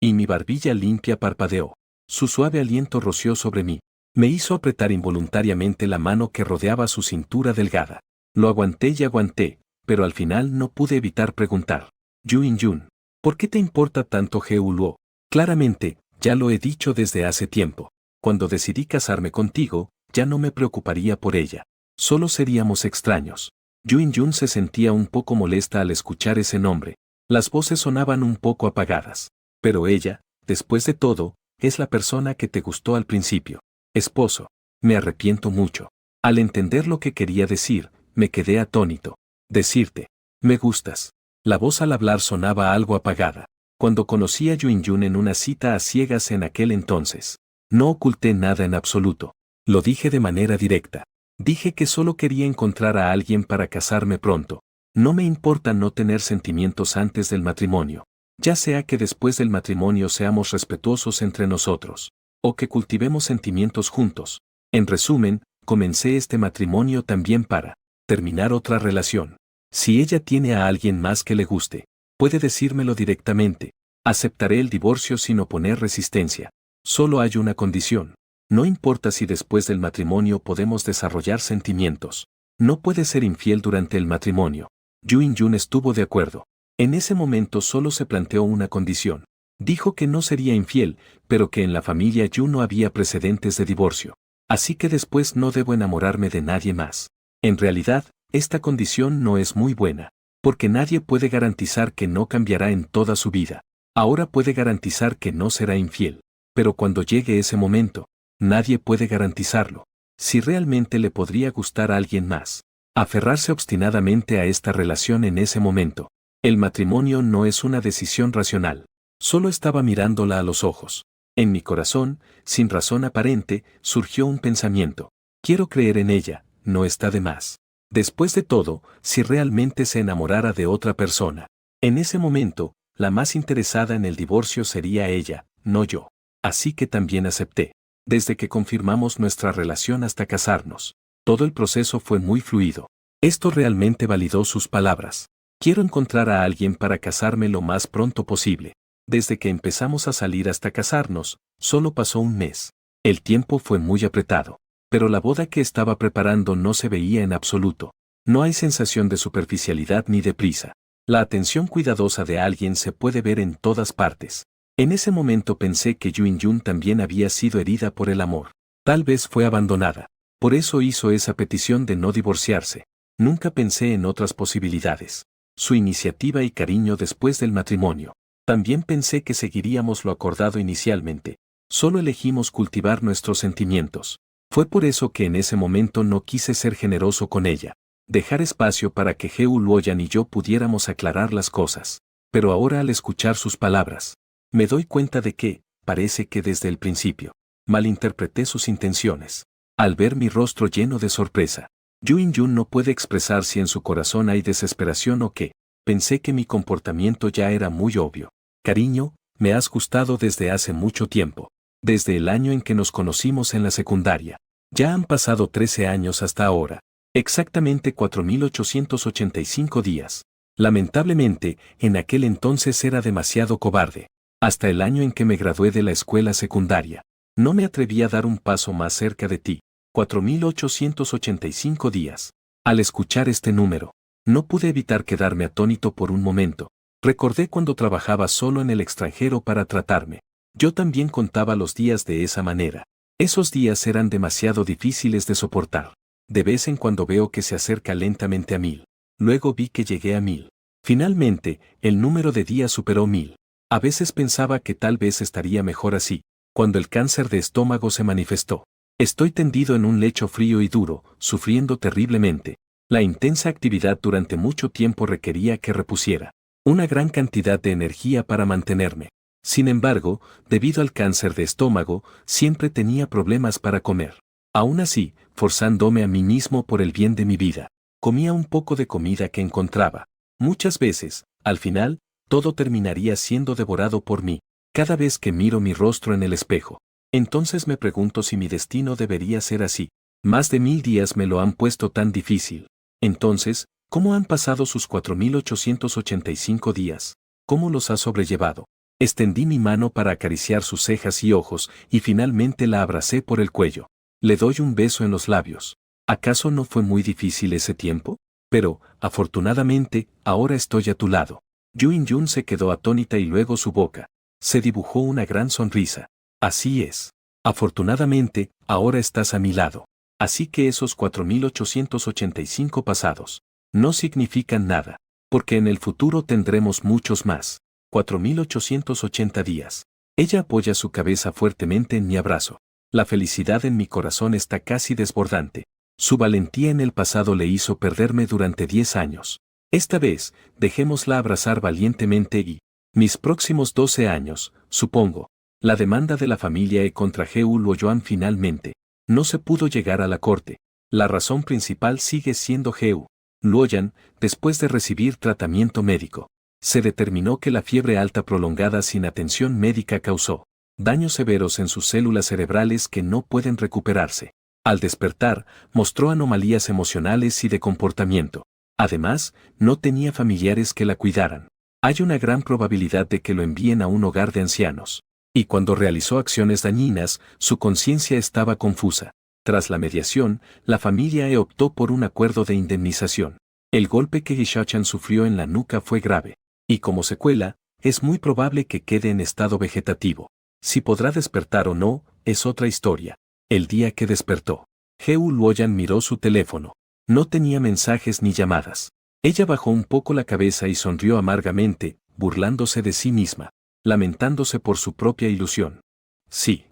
y mi barbilla limpia parpadeó. Su suave aliento roció sobre mí. Me hizo apretar involuntariamente la mano que rodeaba su cintura delgada. Lo aguanté y aguanté, pero al final no pude evitar preguntar. Yuin-Yun, ¿por qué te importa tanto Geuluo? Claramente, ya lo he dicho desde hace tiempo. Cuando decidí casarme contigo, ya no me preocuparía por ella. Solo seríamos extraños. Yuin-Yun se sentía un poco molesta al escuchar ese nombre. Las voces sonaban un poco apagadas. Pero ella, después de todo, es la persona que te gustó al principio. Esposo, me arrepiento mucho. Al entender lo que quería decir, me quedé atónito. Decirte, me gustas. La voz al hablar sonaba algo apagada. Cuando conocí a Yuin-Yun en una cita a ciegas en aquel entonces, no oculté nada en absoluto. Lo dije de manera directa. Dije que solo quería encontrar a alguien para casarme pronto. No me importa no tener sentimientos antes del matrimonio. Ya sea que después del matrimonio seamos respetuosos entre nosotros, o que cultivemos sentimientos juntos. En resumen, comencé este matrimonio también para terminar otra relación. Si ella tiene a alguien más que le guste, puede decírmelo directamente. Aceptaré el divorcio sin oponer resistencia. Solo hay una condición. No importa si después del matrimonio podemos desarrollar sentimientos. No puede ser infiel durante el matrimonio. Yuin-Yun estuvo de acuerdo. En ese momento solo se planteó una condición. Dijo que no sería infiel, pero que en la familia Yu no había precedentes de divorcio. Así que después no debo enamorarme de nadie más. En realidad, esta condición no es muy buena, porque nadie puede garantizar que no cambiará en toda su vida. Ahora puede garantizar que no será infiel, pero cuando llegue ese momento, nadie puede garantizarlo. Si realmente le podría gustar a alguien más, aferrarse obstinadamente a esta relación en ese momento. El matrimonio no es una decisión racional. Solo estaba mirándola a los ojos. En mi corazón, sin razón aparente, surgió un pensamiento. Quiero creer en ella, no está de más. Después de todo, si realmente se enamorara de otra persona, en ese momento, la más interesada en el divorcio sería ella, no yo. Así que también acepté. Desde que confirmamos nuestra relación hasta casarnos, todo el proceso fue muy fluido. Esto realmente validó sus palabras. Quiero encontrar a alguien para casarme lo más pronto posible. Desde que empezamos a salir hasta casarnos, solo pasó un mes. El tiempo fue muy apretado. Pero la boda que estaba preparando no se veía en absoluto. No hay sensación de superficialidad ni de prisa. La atención cuidadosa de alguien se puede ver en todas partes. En ese momento pensé que Yuin-Yun también había sido herida por el amor. Tal vez fue abandonada. Por eso hizo esa petición de no divorciarse. Nunca pensé en otras posibilidades. Su iniciativa y cariño después del matrimonio. También pensé que seguiríamos lo acordado inicialmente. Solo elegimos cultivar nuestros sentimientos. Fue por eso que en ese momento no quise ser generoso con ella. Dejar espacio para que Luoyan y yo pudiéramos aclarar las cosas. Pero ahora al escuchar sus palabras, me doy cuenta de que, parece que desde el principio, malinterpreté sus intenciones. Al ver mi rostro lleno de sorpresa, Yuin-Yun no puede expresar si en su corazón hay desesperación o qué. Pensé que mi comportamiento ya era muy obvio. Cariño, me has gustado desde hace mucho tiempo. Desde el año en que nos conocimos en la secundaria. Ya han pasado 13 años hasta ahora. Exactamente 4885 días. Lamentablemente, en aquel entonces era demasiado cobarde. Hasta el año en que me gradué de la escuela secundaria. No me atreví a dar un paso más cerca de ti. 4885 días. Al escuchar este número, no pude evitar quedarme atónito por un momento. Recordé cuando trabajaba solo en el extranjero para tratarme. Yo también contaba los días de esa manera. Esos días eran demasiado difíciles de soportar. De vez en cuando veo que se acerca lentamente a 1000. Luego vi que llegué a 1000. Finalmente, el número de días superó 1000. A veces pensaba que tal vez estaría mejor así, cuando el cáncer de estómago se manifestó. Estoy tendido en un lecho frío y duro, sufriendo terriblemente. La intensa actividad durante mucho tiempo requería que repusiera una gran cantidad de energía para mantenerme. Sin embargo, debido al cáncer de estómago, siempre tenía problemas para comer. Aún así, forzándome a mí mismo por el bien de mi vida. Comía un poco de comida que encontraba. Muchas veces, al final, todo terminaría siendo devorado por mí, cada vez que miro mi rostro en el espejo. Entonces me pregunto si mi destino debería ser así. Más de 1000 días me lo han puesto tan difícil. Entonces, ¿cómo han pasado sus 4885 días? ¿Cómo los ha sobrellevado? Extendí mi mano para acariciar sus cejas y ojos, y finalmente la abracé por el cuello. Le doy un beso en los labios. ¿Acaso no fue muy difícil ese tiempo? Pero, afortunadamente, ahora estoy a tu lado. Yuin-Jun se quedó atónita y luego su boca. Se dibujó una gran sonrisa. Así es. Afortunadamente, ahora estás a mi lado. Así que esos 4885 pasados no significan nada, porque en el futuro tendremos muchos más. 4880 días. Ella apoya su cabeza fuertemente en mi abrazo. La felicidad en mi corazón está casi desbordante. Su valentía en el pasado le hizo perderme durante 10 años. Esta vez, dejémosla abrazar valientemente y, mis próximos 12 años, supongo, la demanda de la familia E contra Jeú Luoyuan finalmente. No se pudo llegar a la corte. La razón principal sigue siendo Jeú Luoyan, después de recibir tratamiento médico. Se determinó que la fiebre alta prolongada sin atención médica causó daños severos en sus células cerebrales que no pueden recuperarse. Al despertar, mostró anomalías emocionales y de comportamiento. Además, no tenía familiares que la cuidaran. Hay una gran probabilidad de que lo envíen a un hogar de ancianos. Y cuando realizó acciones dañinas, su conciencia estaba confusa. Tras la mediación, la familia E optó por un acuerdo de indemnización. El golpe que Gishachan sufrió en la nuca fue grave. Y como secuela, es muy probable que quede en estado vegetativo. Si podrá despertar o no, es otra historia. El día que despertó, Jeú Luoyan miró su teléfono. No tenía mensajes ni llamadas. Ella bajó un poco la cabeza y sonrió amargamente, burlándose de sí misma, lamentándose por su propia ilusión. Sí.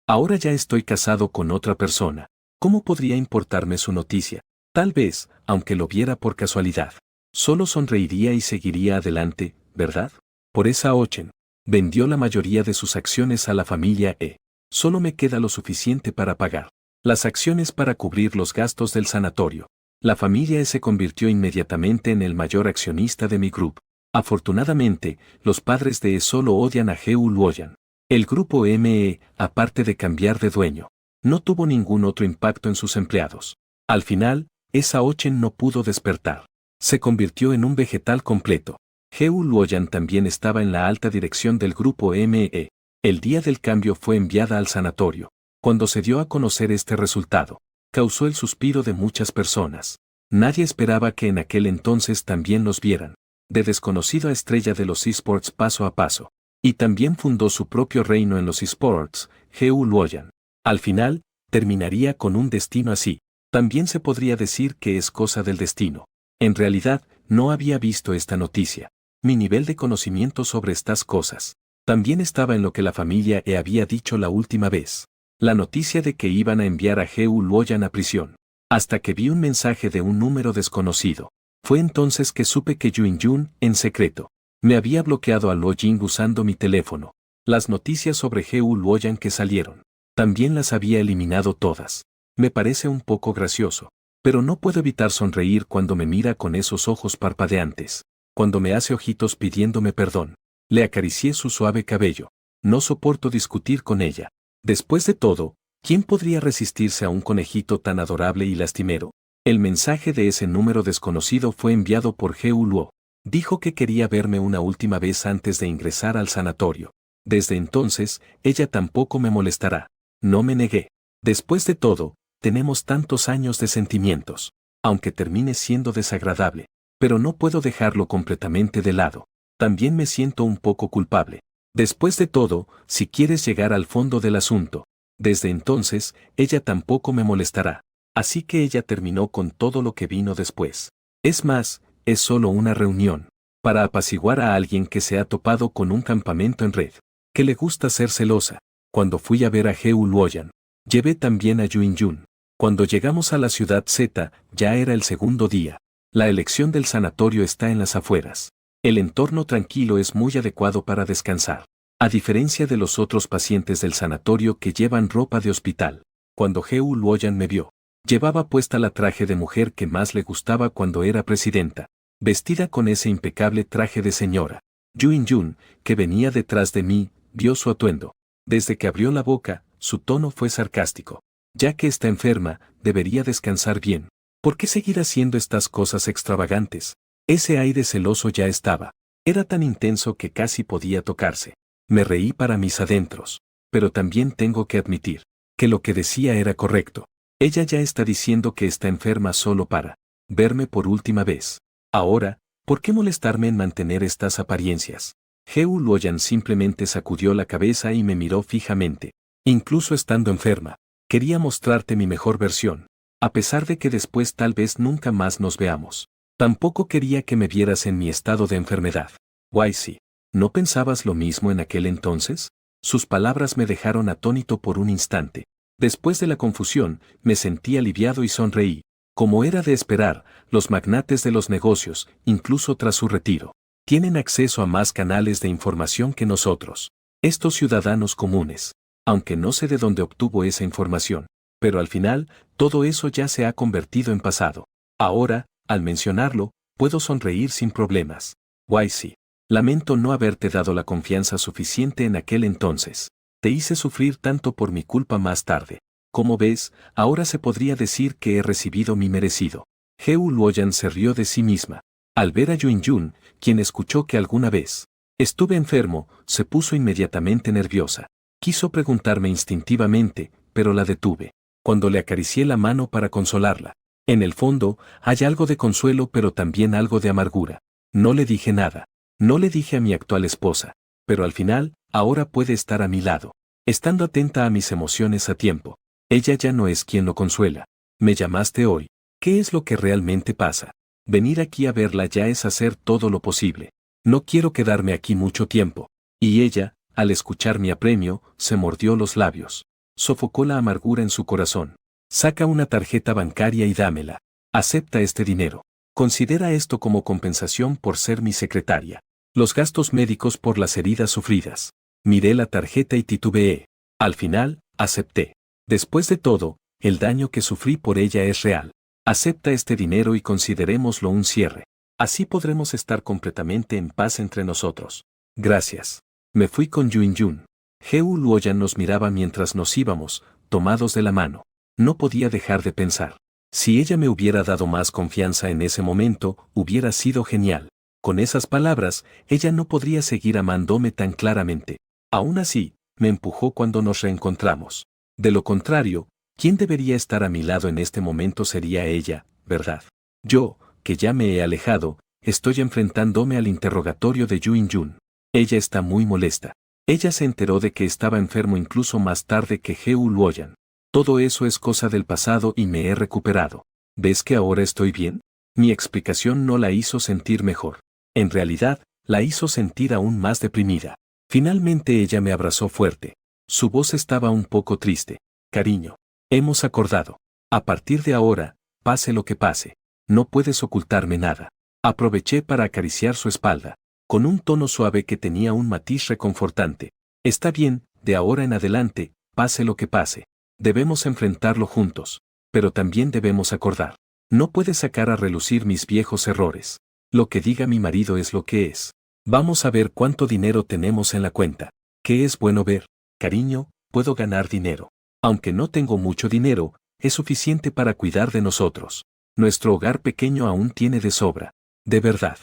Ahora ya estoy casado con otra persona. ¿Cómo podría importarme su noticia? Tal vez, aunque lo viera por casualidad. Solo sonreiría y seguiría adelante, ¿verdad? Por esa Ochen, vendió la mayoría de sus acciones a la familia E. Solo me queda lo suficiente para pagar las acciones para cubrir los gastos del sanatorio. La familia E se convirtió inmediatamente en el mayor accionista de mi grupo. Afortunadamente, los padres de E solo odian a Jeú Luoyan. El grupo ME, aparte de cambiar de dueño, no tuvo ningún otro impacto en sus empleados. Al final, esa Ochen no pudo despertar. Se convirtió en un vegetal completo. Jeú Luoyan también estaba en la alta dirección del grupo ME. El día del cambio fue enviada al sanatorio. Cuando se dio a conocer este resultado, causó el suspiro de muchas personas. Nadie esperaba que en aquel entonces también los vieran. De desconocido a estrella de los esports paso a paso. Y también fundó su propio reino en los esports, Jeú Luoyan. Al final, terminaría con un destino así. También se podría decir que es cosa del destino. En realidad, no había visto esta noticia. Mi nivel de conocimiento sobre estas cosas también estaba en lo que la familia E había dicho la última vez. La noticia de que iban a enviar a Jeú Luoyan a prisión. Hasta que vi un mensaje de un número desconocido. Fue entonces que supe que Yuin-Jun, en secreto, me había bloqueado a Luo Jing usando mi teléfono. Las noticias sobre Jeú Luoyan que salieron, también las había eliminado todas. Me parece un poco gracioso, pero no puedo evitar sonreír cuando me mira con esos ojos parpadeantes. Cuando me hace ojitos pidiéndome perdón. Le acaricié su suave cabello. No soporto discutir con ella. Después de todo, ¿quién podría resistirse a un conejito tan adorable y lastimero? El mensaje de ese número desconocido fue enviado por Jeú Luo. Dijo que quería verme una última vez antes de ingresar al sanatorio. Desde entonces, ella tampoco me molestará. No me negué. Después de todo, tenemos tantos años de sentimientos. Aunque termine siendo desagradable. Pero no puedo dejarlo completamente de lado. También me siento un poco culpable. Después de todo, si quieres llegar al fondo del asunto, desde entonces, ella tampoco me molestará. Así que ella terminó con todo lo que vino después. Es más, es solo una reunión, para apaciguar a alguien que se ha topado con un campamento en red, que le gusta ser celosa. Cuando fui a ver a Jeú Luoyan, llevé también a Yuin-Jun. Cuando llegamos a la ciudad Z, ya era el segundo día. La elección del sanatorio está en las afueras. El entorno tranquilo es muy adecuado para descansar. A diferencia de los otros pacientes del sanatorio que llevan ropa de hospital. Cuando Jeú Luoyan me vio, Llevaba puesta la traje de mujer que más le gustaba cuando era presidenta, vestida con ese impecable traje de señora. Yu In-jun, que venía detrás de mí, vio su atuendo. Desde que abrió la boca, su tono fue sarcástico. Ya que está enferma, debería descansar bien. ¿Por qué seguir haciendo estas cosas extravagantes? Ese aire celoso ya estaba. Era tan intenso que casi podía tocarse. Me reí para mis adentros. Pero también tengo que admitir que lo que decía era correcto. Ella ya está diciendo que está enferma solo para verme por última vez. Ahora, ¿por qué molestarme en mantener estas apariencias? Heu Luoyan simplemente sacudió la cabeza y me miró fijamente. Incluso estando enferma, quería mostrarte mi mejor versión. A pesar de que después tal vez nunca más nos veamos. Tampoco quería que me vieras en mi estado de enfermedad. Wai-si, ¿no pensabas lo mismo en aquel entonces? Sus palabras me dejaron atónito por un instante. Después de la confusión, me sentí aliviado y sonreí. Como era de esperar, los magnates de los negocios, incluso tras su retiro, tienen acceso a más canales de información que nosotros. Estos ciudadanos comunes, aunque no sé de dónde obtuvo esa información, pero al final, todo eso ya se ha convertido en pasado. Ahora, al mencionarlo, puedo sonreír sin problemas. Wai-si, lamento no haberte dado la confianza suficiente en aquel entonces. Te hice sufrir tanto por mi culpa más tarde. Como ves, ahora se podría decir que he recibido mi merecido. Heu Luoyan se rió de sí misma. Al ver a Yu In-jun, quien escuchó que alguna vez estuve enfermo, se puso inmediatamente nerviosa. Quiso preguntarme instintivamente, pero la detuve. Cuando le acaricié la mano para consolarla. En el fondo, hay algo de consuelo pero también algo de amargura. No le dije nada. No le dije a mi actual esposa. Pero al final, ahora puede estar a mi lado. Estando atenta a mis emociones a tiempo. Ella ya no es quien lo consuela. Me llamaste hoy. ¿Qué es lo que realmente pasa? Venir aquí a verla ya es hacer todo lo posible. No quiero quedarme aquí mucho tiempo. Y ella, al escuchar mi apremio, se mordió los labios. Sofocó la amargura en su corazón. Saca una tarjeta bancaria y dámela. Acepta este dinero. Considera esto como compensación por ser mi secretaria. Los gastos médicos por las heridas sufridas. Miré la tarjeta y titubeé. Al final, acepté. Después de todo, el daño que sufrí por ella es real. Acepta este dinero y considerémoslo un cierre. Así podremos estar completamente en paz entre nosotros. Gracias. Me fui con Yu In-jun. Heu Luoyan nos miraba mientras nos íbamos, tomados de la mano. No podía dejar de pensar. Si ella me hubiera dado más confianza en ese momento, hubiera sido genial. Con esas palabras, ella no podría seguir amándome tan claramente. Aún así, me empujó cuando nos reencontramos. De lo contrario, quien debería estar a mi lado en este momento sería ella, ¿verdad? Yo, que ya me he alejado, estoy enfrentándome al interrogatorio de Yu In-jun. Ella está muy molesta. Ella se enteró de que estaba enfermo incluso más tarde que Heu Luoyan. Todo eso es cosa del pasado y me he recuperado. ¿Ves que ahora estoy bien? Mi explicación no la hizo sentir mejor. En realidad, la hizo sentir aún más deprimida. Finalmente ella me abrazó fuerte. Su voz estaba un poco triste. Cariño, hemos acordado. A partir de ahora, pase lo que pase, no puedes ocultarme nada. Aproveché para acariciar su espalda, con un tono suave que tenía un matiz reconfortante. Está bien, de ahora en adelante, pase lo que pase. Debemos enfrentarlo juntos, pero también debemos acordar. No puedes sacar a relucir mis viejos errores. Lo que diga mi marido es lo que es. Vamos a ver cuánto dinero tenemos en la cuenta. ¿Qué es bueno ver? Cariño, puedo ganar dinero. Aunque no tengo mucho dinero, es suficiente para cuidar de nosotros. Nuestro hogar pequeño aún tiene de sobra. De verdad.